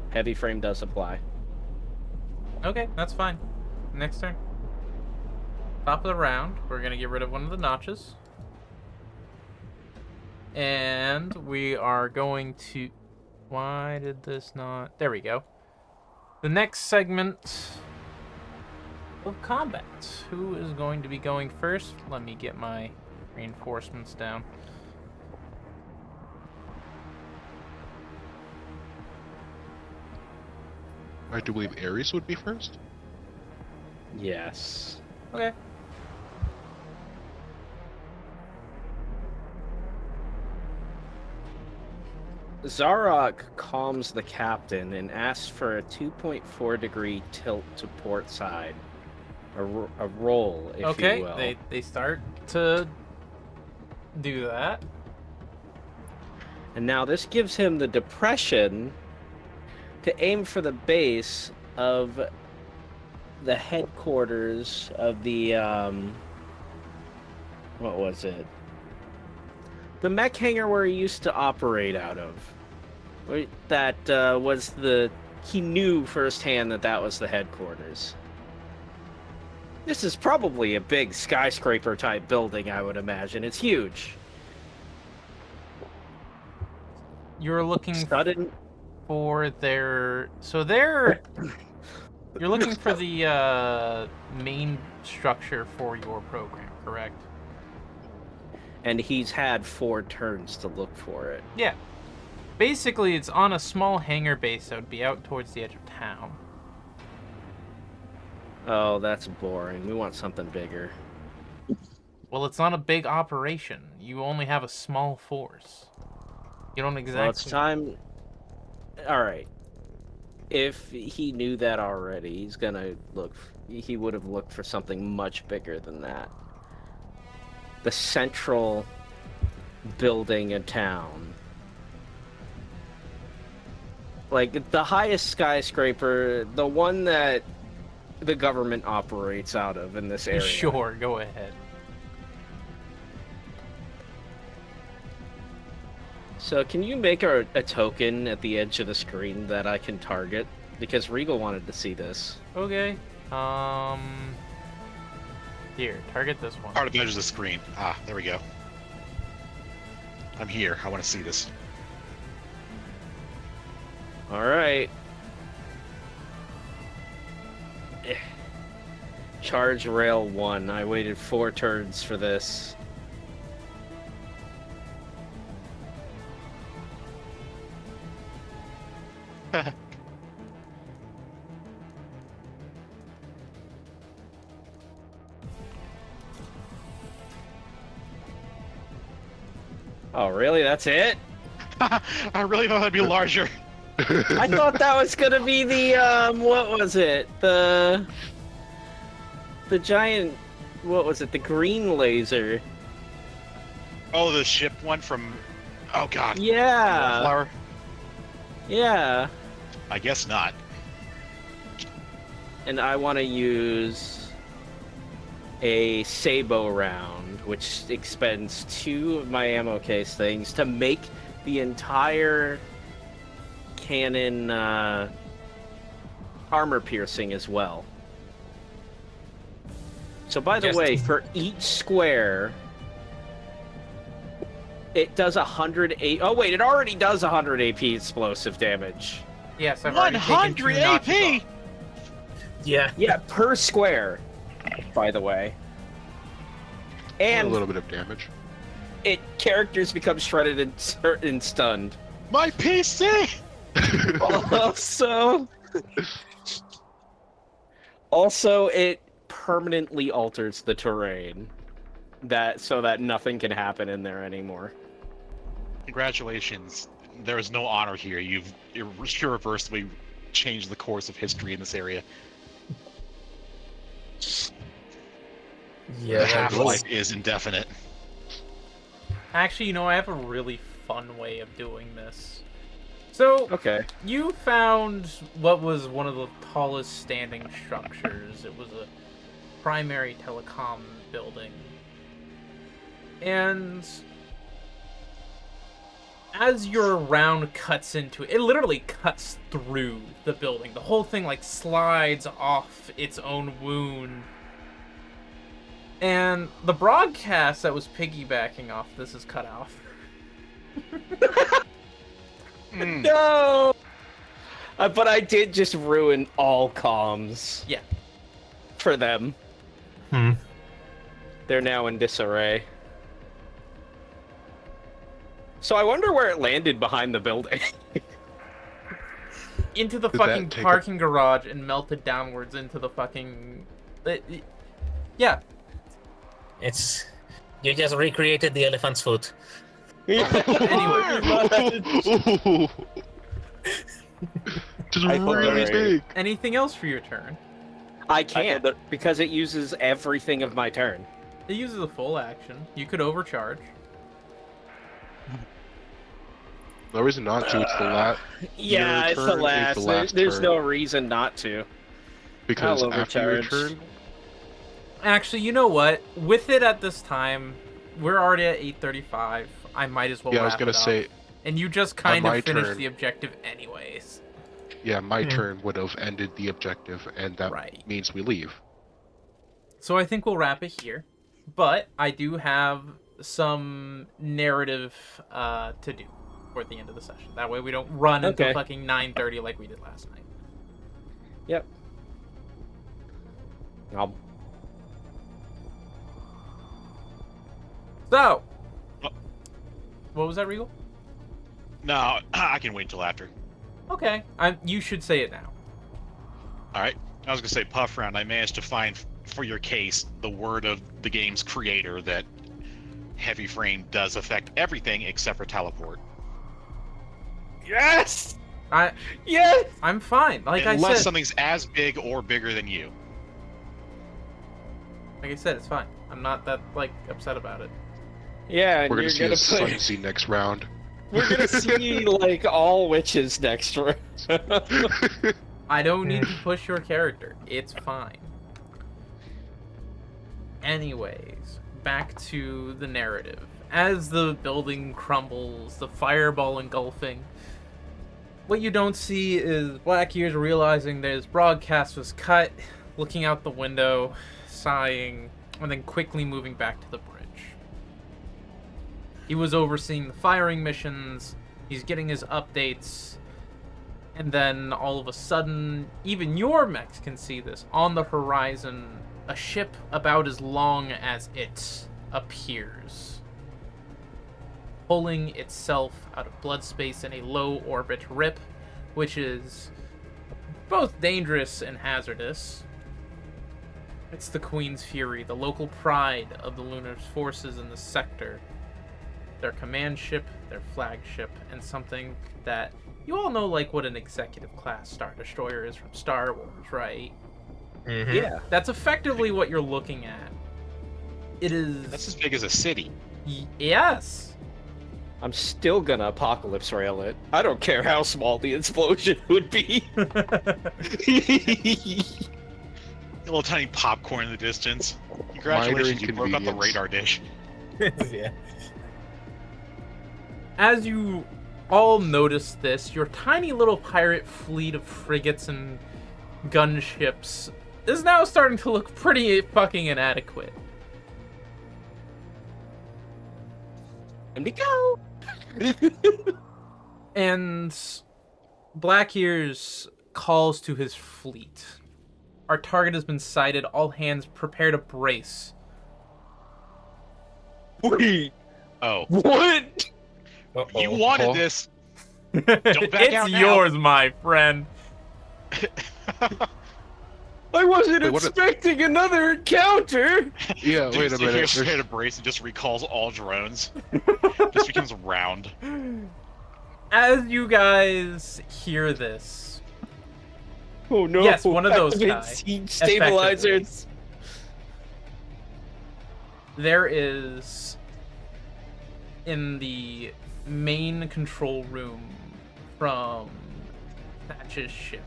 Heavy frame does apply. Okay, that's fine. Next turn. Top of the round, we're gonna get rid of one of the notches. And we are going to... Why did this not... There we go. The next segment of combat. Who is going to be going first? Let me get my reinforcements down. I do believe Ares would be first. Yes. Okay. Zarok calms the captain and asks for a 2.4 degree tilt to port side. A roll, if Okay, you will. they start to do that. And now this gives him the depression to aim for the base of the headquarters of the, what was it? The mech hangar where he used to operate out of. That was the... He knew firsthand that was the headquarters. This is probably a big skyscraper type building, I would imagine. It's huge. You're looking Sudden... for their... So they're... You're looking for the main structure for your program, correct? And he's had 4 turns to look for it. Yeah. Basically, it's on a small hangar base that would be out towards the edge of town. Oh, that's boring. We want something bigger. Well, it's not a big operation. You only have a small force. You don't exactly... Well, it's time... Alright. If he knew that already, he's gonna look... He would have looked for something much bigger than that. The central building in town. Like, the highest skyscraper, the one that the government operates out of in this area. Sure, go ahead. So can you make a token at the edge of the screen that I can target? Because Regal wanted to see this. Okay. Here, target this one. Part of the edge of the screen. Ah, there we go. I'm here. I want to see this. Alright. Charge rail 1. I waited 4 turns for this. Oh, really? That's it? I really thought that'd be larger. I thought that was gonna be the, what was it? The giant, what was it? The green laser. Oh, the ship one from... Oh, God. Yeah. Flower? Yeah. I guess not. And I want to use a Sabo round, which expends 2 of my ammo case things to make the entire cannon armor piercing as well. So by the way, for each square, it does 108. Oh wait, it already does 100 AP explosive damage. Yes, I've already taken 100 2 notches AP! off. Yeah. Yeah, per square, by the way. A And little bit of damage. characters become shredded and stunned. My PC! Also, it permanently alters the terrain, so that nothing can happen in there anymore. Congratulations. There is no honor here. You've irreversibly changed the course of history in this area. Yeah. The half-life is indefinite. Actually, you know, I have a really fun way of doing this. So, Okay. you found what was one of the tallest standing structures. It was a primary telecom building. And as your round cuts into it, it literally cuts through the building. The whole thing like slides off its own wound. And the broadcast that was piggybacking off this is cut off. No! But I did just ruin all comms. Yeah. For them. They're now in disarray. So I wonder where it landed behind the building. Into the Did fucking that take parking garage and melted downwards into the fucking... Yeah. It's... You just recreated the elephant's foot. Anyway, Just I thought really that- big. anything else for your turn? I can't, because it uses everything of my turn. It uses a full action. You could overcharge. No reason not to. It's the last. Yeah, it's the turn is last. the last There's turn. no reason not to. Because I'll after your overcharge. turn, Actually, you know what? With it at this time, we're already at 8:35. I might as well yeah, I was wrap gonna it up. say, And you just on kind my of finished turn- the objective anyways. yeah, my turn would have ended the objective, and that Right. means we leave. So I think we'll wrap it here. But I do have some narrative to do for the end of the session. That way we don't run until Okay. fucking 9:30 like we did last night. Yep. So, Oh. what was that, Regal? No, I can wait until after. Okay, you should say it now. All right. I was gonna say, Puff Round. I managed to find for your case the word of the game's creator that heavy frame does affect everything except for teleport. Yes. I Yes. I'm fine. Like Unless I said, something's as big or bigger than you. it's fine. I'm not that like upset about it. Yeah, and We're you're gonna see a gonna Sun Sea next round. we're gonna see like all witches next round. I don't need to push your character. It's fine. Anyways, back to the narrative. As the building crumbles, the fireball engulfing, what you don't see is Black Ears realizing that his broadcast was cut, looking out the window, sighing, and then quickly moving back to the bridge. He was overseeing the firing missions, he's getting his updates, and then all of a sudden, even your mechs can see this. On the horizon, a ship about as long as it appears, pulling itself out of blood space in a low orbit rip, which is both dangerous and hazardous. It's the Queen's Fury, the local pride of the lunar forces in the sector. Their command ship, their flagship, and something that you all know, like what an executive class Star Destroyer is from Star Wars, right? Mhm. Yeah. That's effectively what you're looking at. It is. That's as big as a city. Yes. I'm still gonna apocalypse rail it. I don't care how small the explosion would be. A little tiny popcorn in the distance. Congratulations, you broke out the inconvenience. radar dish. Yeah. As you all notice this, your tiny little pirate fleet of frigates and gunships is now starting to look pretty fucking inadequate. And we go. And Black Ears calls to his fleet. Our target has been sighted. All hands prepare to brace. Wait, Oh, what? you Uh-oh. wanted Huh? this. Don't back It's out now. yours, my friend. I wasn't Wait, what expecting another encounter. Yeah, wait a minute. Here's There's- a brace and just recalls all drones. Just becomes round. As you guys hear this, Oh no! Yes, one of those Activate guys. siege stabilizers. there is in the main control room from Thatch's ship.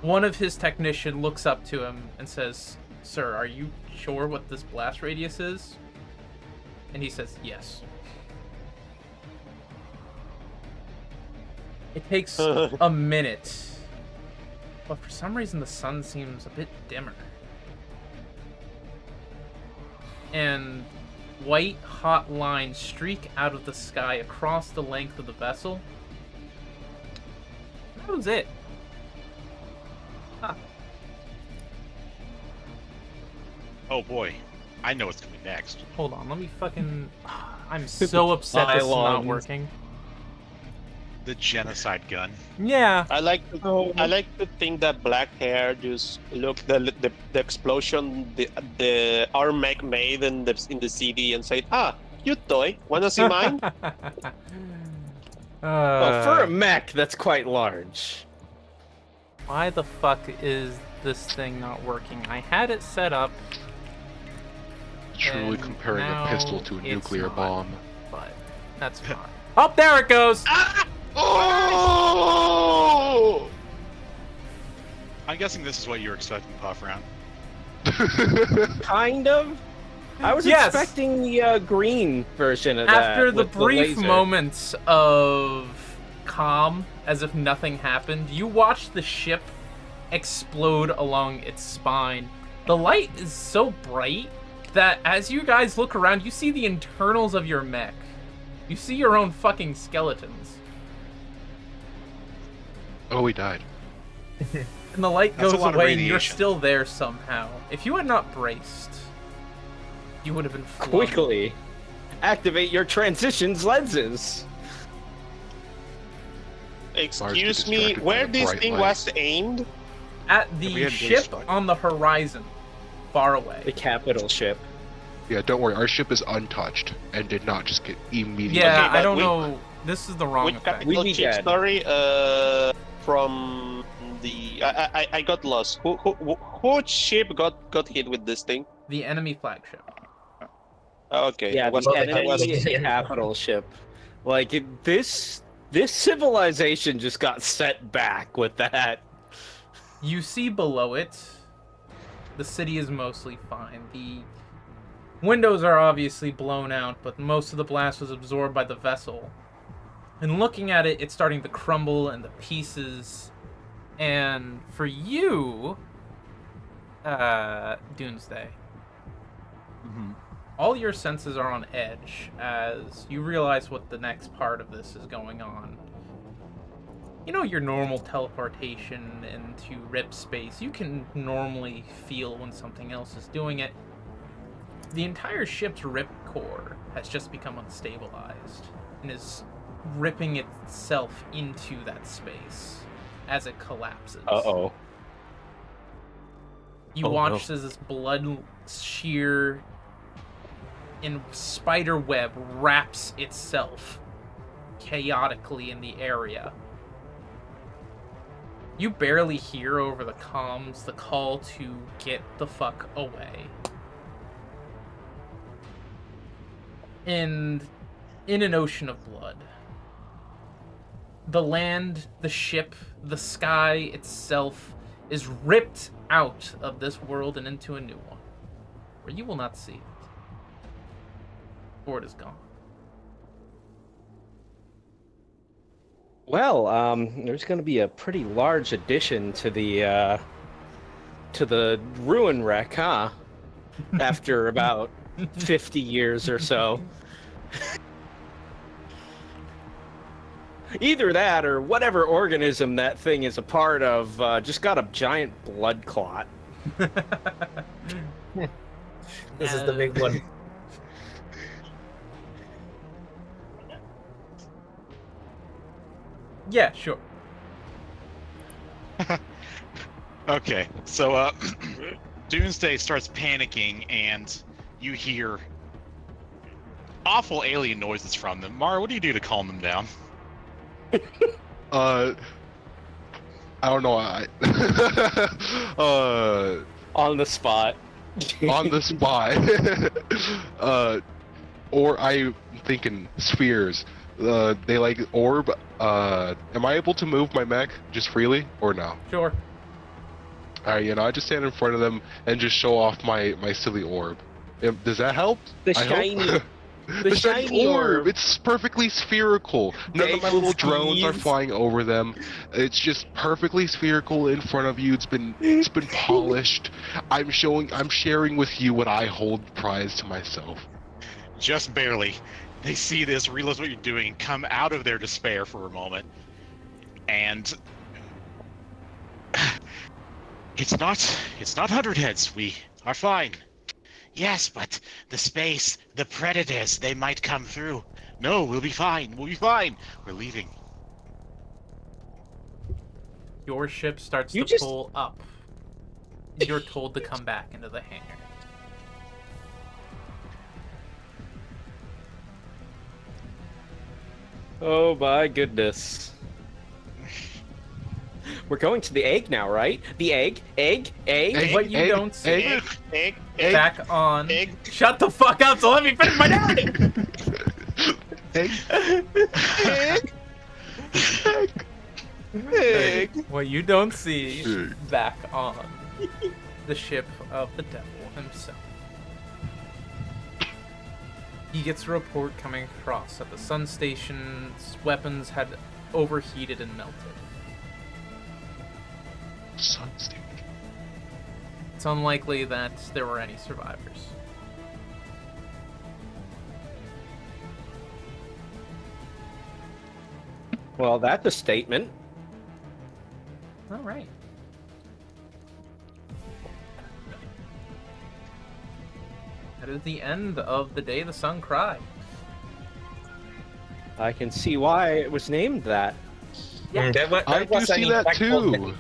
One of his technicians looks up to him and says, "Sir, are you sure what this blast radius is?" And he says, "Yes." It takes a minute, but for some reason the sun seems a bit dimmer. And white hot lines streak out of the sky across the length of the vessel. That was it. Huh. Oh boy, I know what's coming next. Hold on, let me fucking... I'm so upset this is not Pylons. working. The genocide gun. Yeah. I like to think that black hair just look the explosion the our mech made in the city and said, cute toy, wanna see mine? Well, for a mech, that's quite large. Why the fuck is this thing not working? I had it set up, Truly And comparing now a pistol to a it's nuclear not. bomb. but that's fine. Oh, there it goes! Oh! I'm guessing this is what you were expecting, Puff Round. Kind of. I was Yes. expecting the green version of that. After the with brief laser. moments of calm, as if nothing happened, you watch the ship explode along its spine. The light is so bright that as you guys look around, you see the internals of your mech. You see your own fucking skeletons. Oh, he died. And the light That's a goes lot of away and you're radiation. still there somehow. If you had not braced, you would have been flung. Quickly, activate your transitions lenses. Excuse get me, distracted by where the this bright thing lights. was aimed? At we the had ship stuck. on the horizon, far away. The capital ship. Yeah, don't worry. Our ship is untouched and did not just get immediately. Yeah, Okay, I but don't we- know. This is the wrong Which effect. capital We ship dead. story? From the I got lost. Who ship got hit with this thing? The enemy flagship. Okay, Yeah, I was, the I enemy was capital ship. Like this civilization just got set back with that. You see below it, the city is mostly fine. The windows are obviously blown out, but most of the blast was absorbed by the vessel. And looking at it, it's starting to crumble and the pieces. And for you, Doomsday, all your senses are on edge as you realize what the next part of this is going on. You know, your normal teleportation into rip space, you can normally feel when something else is doing it. The entire ship's rip core has just become unstabilized and is ripping itself into that space as it collapses. Uh-oh. You Oh, watch no. as this blood sheer and spider web wraps itself chaotically in the area. You barely hear over the comms the call to get the fuck away. And in an ocean of blood, the land, the ship, the sky itself is ripped out of this world and into a new one, where you will not see it. For it is gone. Well, there's going to be a pretty large addition to the ruin wreck, huh? After about 50 years or so. Either that or whatever organism that thing is a part of just got a giant blood clot. This is the big one. Yeah, sure. Okay, so Doomsday starts panicking, and you hear awful alien noises from them. Mara, what do you do to calm them down? I don't know. On the spot. On the spot. Or I'm thinking spheres. They like orb. Am I able to move my mech just freely or no? Sure. Alright, I just stand in front of them and just show off my silly orb. Does that help? The I hope. shiny. The shiny orb. It's perfectly spherical. None of my little Bagel drones are skis. flying over them. It's just perfectly spherical in front of you. It's been polished. I'm sharing with you what I hold prized to myself. Just barely. They see this, realize what you're doing, and come out of their despair for a moment. And it's not 100 heads. We are fine. Yes, but the space, the predators, they might come through. No, we'll be fine. We'll be fine. We're leaving. Your ship starts You to just- pull up. You're told to come back into the hangar. Oh my goodness. We're going to the egg now, right? The egg. Egg, What you egg, don't see. egg. egg. Back on. Egg. Shut the fuck up, so let me finish my narrative! Egg. Egg. What you don't see Egg. back on the ship of the devil himself. He gets a report coming across that the Sun Station's weapons had overheated and melted. Sun Station. It's unlikely that there were any survivors. Well, that's a statement. Alright. That is the end of the day the sun cried. I can see why it was named that. Yeah. I do was an see that impactful too. name.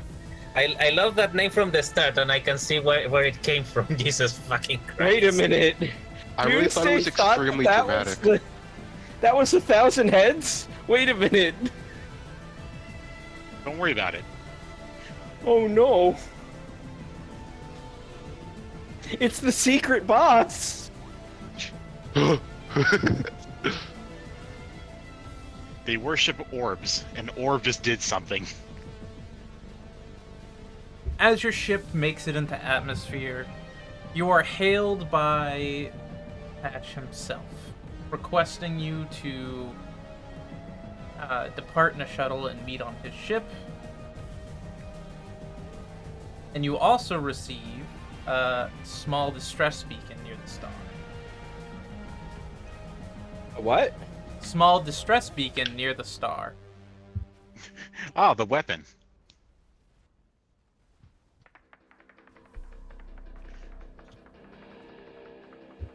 I love that name from the start, and I can see where it came from. Jesus fucking Christ. Wait a minute. I really thought it was Doomsday thought extremely that dramatic. That was 1,000 heads? Wait a minute. Don't worry about it. Oh no. It's the secret boss. They worship orbs, and orb just did something. As your ship makes it into atmosphere, you are hailed by Ash himself, requesting you to depart in a shuttle and meet on his ship. And you also receive a small distress beacon near the star. What? Small distress beacon near the star. Oh, the weapon.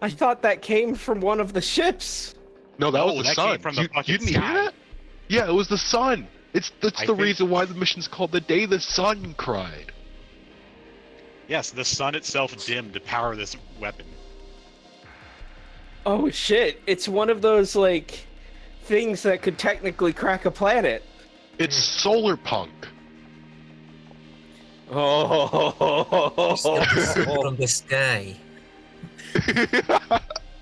I thought that came from one of the ships. No, that No, was the that came sun. from the you fucking didn't sky. hear that? Yeah, it was the sun. That's I the think- reason why the mission's called The Day the Sun Cried. Yes, the sun itself dimmed to power this weapon. Oh shit, it's one of those, like, things that could technically crack a planet. It's solar punk. Oh. From the sky.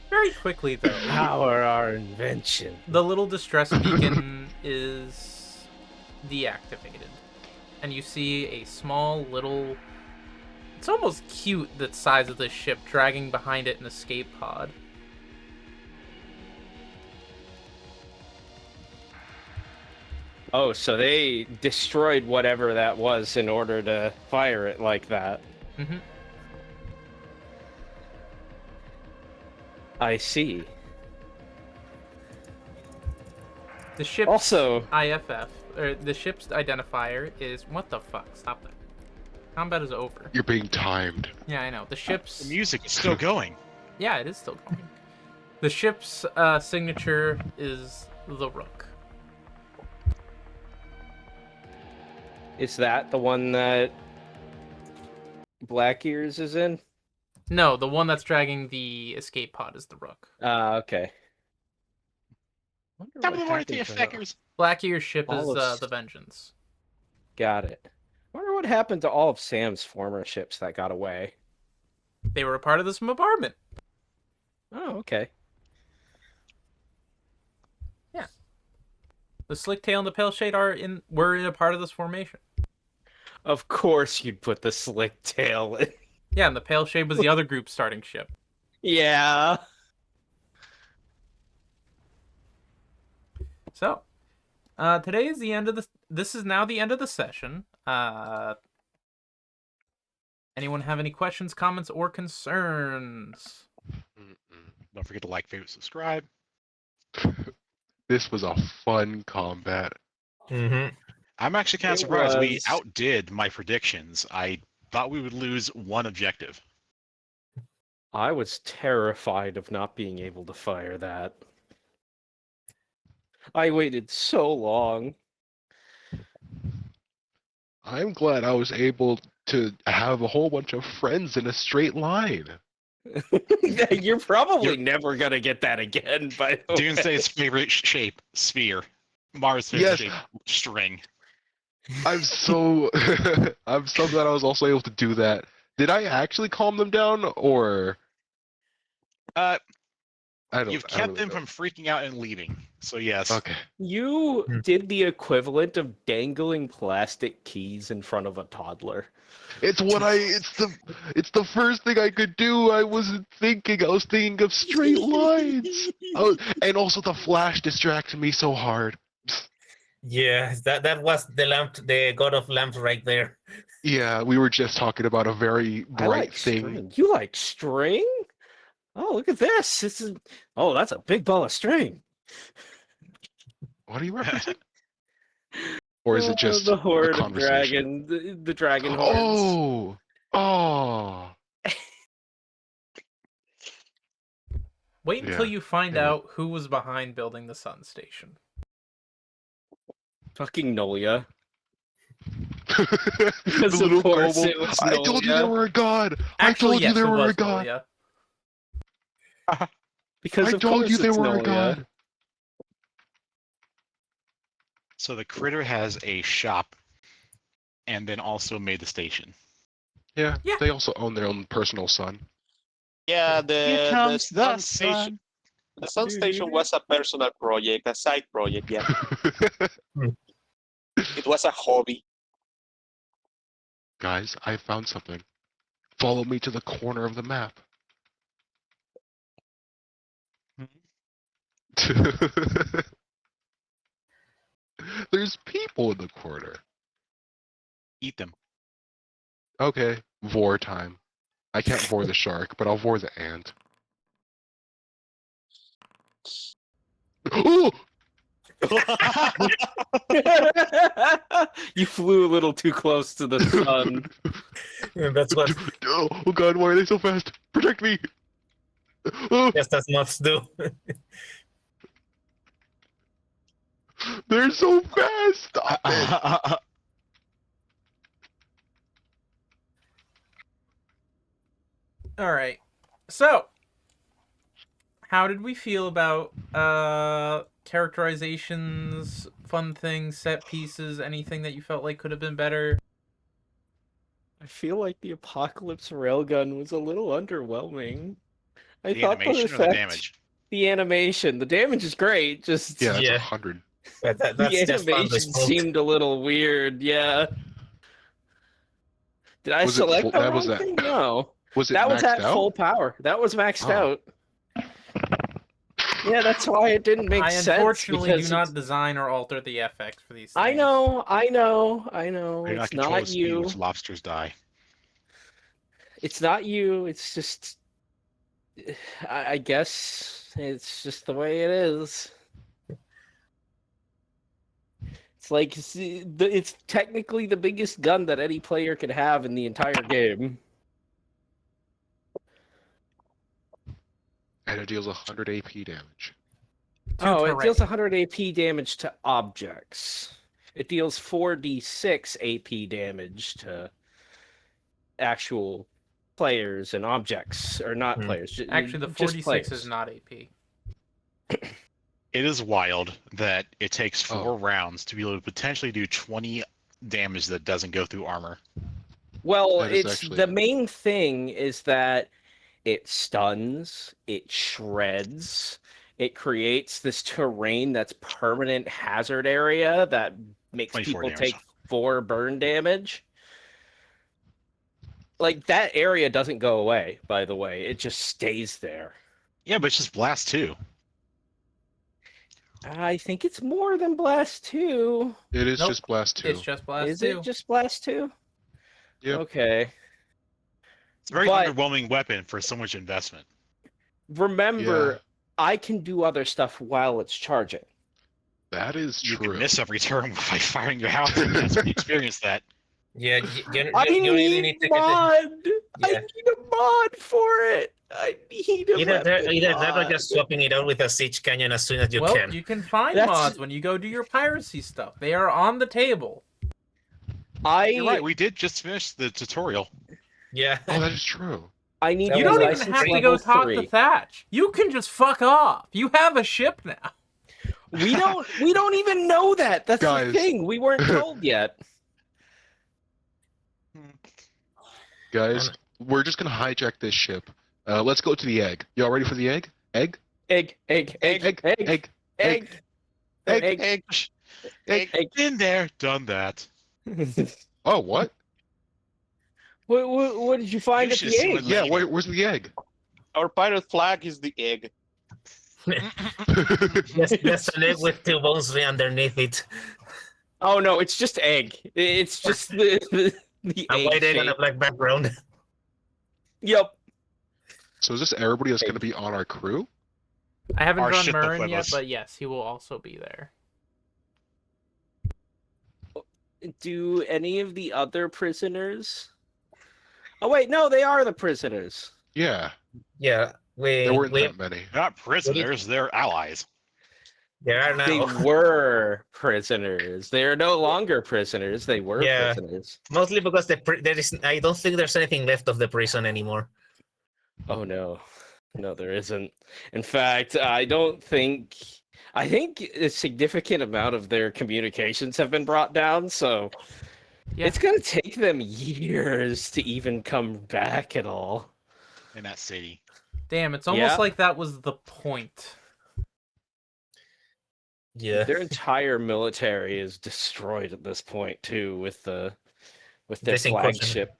Very quickly, though, Power our invention. the little distress beacon is deactivated. And you see a small little... It's almost cute, the size of this ship, dragging behind it an escape pod. Oh, so they destroyed whatever that was in order to fire it like that. Mm-hmm. I see. The ship's Also, IFF, or the ship's identifier is... What the fuck? Stop that. Combat is over. You're being timed. Yeah, I know. The ship's... The music is still going. Yeah, it is still going. The ship's signature is the Rook. is that the one that Black Ears is in? No, the one that's dragging the escape pod is the Rook. Okay. Wonder Tell what me more at the happened to effectors. Blackear's ship is All of the Vengeance. Got it. Wonder what happened to all of Sam's former ships that got away. They were a part of this bombardment. Oh, okay. The Slicktail and the Pale Shade were in a part of this formation. Of course you'd put the Slick Tail in. Yeah, and the Pale Shade was the other group's starting ship. Yeah. So, today is the end of this is now the end of the session. Anyone have any questions, comments, or concerns? Don't forget to like, favorite, subscribe. This was a fun combat. Mm-hmm. I'm actually kind of It surprised we was. outdid my predictions. I thought we would lose one objective. I was terrified of not being able to fire that. I waited so long. I'm glad I was able to have a whole bunch of friends in a straight line. You're probably never gonna get that again, by the way. Doomsday's favorite shape, sphere. Mars' favorite Yes. shape, string. I'm so I'm so glad I was also able to do that. Did I actually calm them down, or Uh, I don't? You've I kept don't them know. from freaking out and leaving. So yes. Okay. You Hmm. did the equivalent of dangling plastic keys in front of a toddler. It's the first thing I could do. I wasn't thinking. I was thinking of straight lines. And also the flash distracted me so hard. Yeah, that was the god of lamps right there. Yeah, we were just talking about a very I bright like thing. string. You like string? Oh, look at this. This is that's a big ball of string. What are you referencing? Or is it just the a horde of conversation? dragon, the dragon hordes? Oh, Wait until Yeah, you find yeah. out who was behind building the Sun Station. Fucking Nolia. The Because of little course kobold. it was I told you Nolia. they were a god. I Actually, told you yes, they it were was a god. Nolia. Because I of told course you they it's were a Nolia. god. So the critter has a shop, and then also made the station. Yeah, Yeah. they also own their own personal sun. Yeah, Here the comes the sun station. sun. The sun station was a personal project, a side project. Yeah, it was a hobby. Guys, I found something. Follow me to the corner of the map. There's people in the corner. Eat them. Okay, vor time. I can't vor the shark, but I'll vor the ant. Oh! You flew a little too close to the sun. That's what Oh god, why are they so fast? Protect me! Oh, just as moths do. they're so fast! Stop it! All right. So, how did we feel about characterizations, fun things, set pieces, anything that you felt like could have been better? I feel like the Apocalypse Railgun was a little underwhelming. I The thought animation or the effect- damage? The animation. The damage is great, just Yeah, that's Yeah. 100. That's the just fun to animation smoke. seemed a little weird, yeah. Did I Was it select full- the that wrong was that- thing? No. Was it That was maxed at out? full power. That was maxed Oh. out. Yeah, that's why it didn't make I sense. unfortunately do because not it's- design or alter the FX for these things. I know. You're It's control not the speed you. which lobsters die. It's not you. It's just. I guess it's just the way it is. It's like it's technically the biggest gun that any player could have in the entire game. And it deals 100 AP damage. Oh, it terrain. deals 100 AP damage to objects. It deals 4d6 AP damage to actual players and objects, or not Hmm. players. Actually, the just 46 players. is not AP. It is wild that it takes 4 Oh. rounds to be able to potentially do 20 damage that doesn't go through armor. Well, That is it's actually- the main thing is that it stuns, it shreds, it creates this terrain that's permanent hazard area that makes 24 people damage. take 4 burn damage. Like that area doesn't go away, by the way. It just stays there. Yeah, but it's just blast too. I think it's more than Blast 2. It is Nope. just Blast 2. It's just Blast Is 2. it just Blast 2? Yep. Okay. It's a very But- underwhelming weapon for so much investment. Remember, Yeah. I can do other stuff while it's charging. That is You true. can miss every turn by firing your house. Yes, we experienced that. Yeah, I you really need need to get mod. I Yeah. need a mod for it. I need a either that or mod. just swapping it out with a siege canyon as soon as you well, can. you can find That's- mods when you go do your piracy stuff. They are on the table. You're right. We did just finish the tutorial. Yeah. Oh, that is true. I need You You a don't license even have to level go talk 3. to Thatch. You can just fuck off. You have a ship now. We don't even know that. That's Guys. the thing. We weren't told yet. Guys, we're just gonna hijack this ship. Let's go to the egg. Y'all ready for the egg? Egg? Egg, egg, egg, egg, egg, Egg. egg, egg, egg. Egg. In there, done that. Oh, what? What did you find You at should the see egg? what- Yeah, where's the egg? Our pirate flag is the egg. Just an egg with 2 bones underneath it. Oh no, it's just egg. It's just the A egg white egg on shape. a black background. Yep. So is this everybody that's gonna be on our crew? I haven't Our drawn ship of Murren yet, Huevos. but yes, he will also be there. Do any of the other prisoners? Oh wait, no, they are the prisoners. Yeah, Yeah, there weren't that many. They're not prisoners, they're allies. There are They now. were prisoners. They are no longer prisoners. They were Yeah. prisoners. Mostly because there is. I don't think there's anything left of the prison anymore. Oh no, no, there isn't. In fact, I don't think. I think a significant amount of their communications have been brought down. So Yeah. it's gonna take them years to even come back at all. in that city. Damn, it's almost Yeah. like that was the point. Yeah. Their entire military is destroyed at this point too, with their This incursion. flagship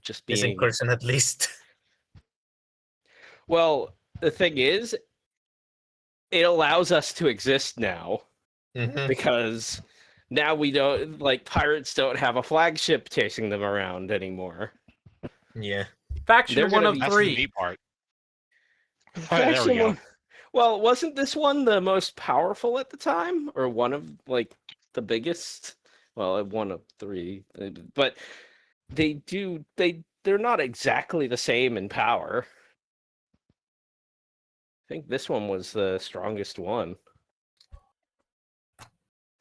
just This being. incursion, at least. Well, the thing is, it allows us to exist now Mhm. because now we don't like pirates don't have a flagship chasing them around anymore. Yeah. Faction They're one gonna of be- That's the three. neat part. Oh, there we Faction go. one- Well, wasn't this one the most powerful at the time, or one of like the biggest? Well, one of three, but they're not exactly the same in power. I think this one was the strongest one.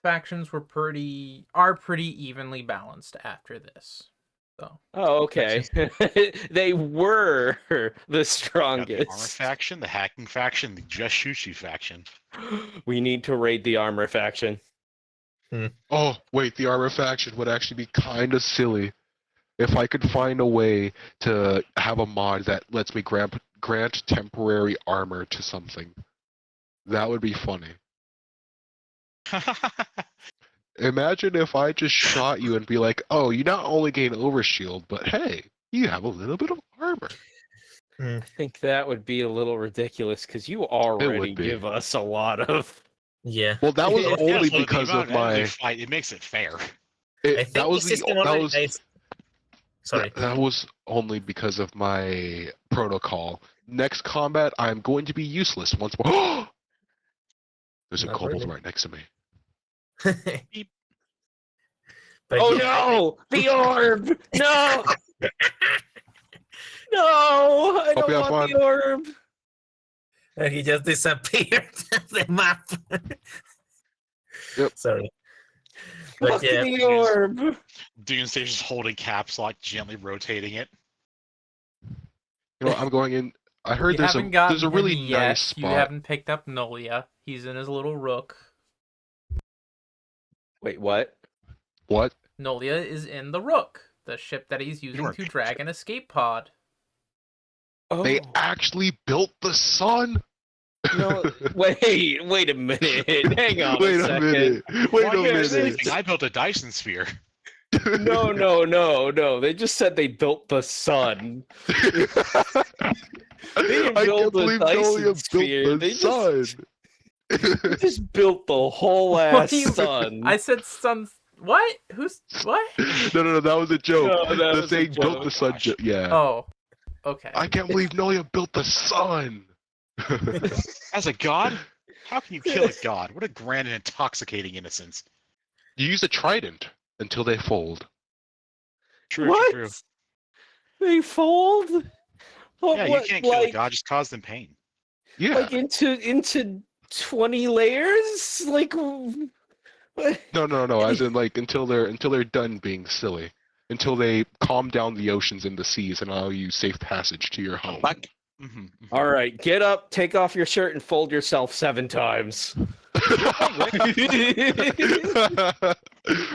Factions are pretty evenly balanced after this. So Oh, okay. They were the Got the armor strongest. faction, the hacking faction, the just shoot you faction. We need to raid the armor faction. Oh, wait, the armor faction would actually be kind of silly if I could find a way to have a mod that lets me grant temporary armor to something. That would be funny. Imagine if I just shot you and be like, oh, you not only gain overshield, but hey, you have a little bit of armor. I think that would be a little ridiculous because you already be. give us a lot of. Yeah. Well, that was Yeah, only Also, the because amount of enemies they my. fight, it makes it fair. I think That was the the. system That already. was. Sorry. That was only because of my protocol. Next combat, I'm going to be useless once more. There's a Not kobold really. right next to me. But Oh yeah, no! The orb! No! No! I Hope don't you have want fun. the orb! He just disappeared the map. Yep. Sorry. Fuck But yeah, the orb! Doomsday's just holding caps lock, gently rotating it. You know, I'm going in. I heard you there's haven't gotten a really him yet. nice You spot. haven't picked up Nolia. He's in his little rook. Wait, what? What? Nolia is in the rook, the ship that he's using are to drag an escape pod. Oh, They actually built the sun. no! Wait a minute! Hang on Wait a second. minute. Wait Why a you guys minute. anything? I built a Dyson sphere. No! They just said they built the sun. didn't I build can't the believe Dyson Nolia sphere, built they the just- sun. They just built the whole What ass do you- sun. I said sun. What? Who's what? No, that was a joke. No, that The was a thing built joke. the sun. Gosh. Yeah. Oh, okay. I can't believe Nolia built the sun. As a god? How can you kill a god? What a grand and intoxicating innocence. You use a trident until they fold. True, What? true. They fold? What, Yeah, you what, can't kill a like, god, just cause them pain. Yeah. like into 20 layers? Like what? No. As in, like, until they're done being silly, until they calm down the oceans and the seas and allow you safe passage to your home. Back. Mm-hmm. All right, get up, take off your shirt, and fold yourself 7 times.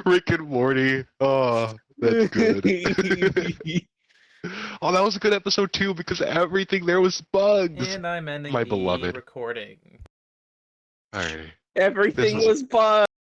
Rick and Morty. Oh, that's good. Oh, that was a good episode too because everything there was bugs. And I'm ending My the beloved. recording. Alrighty. Everything This is- was fun.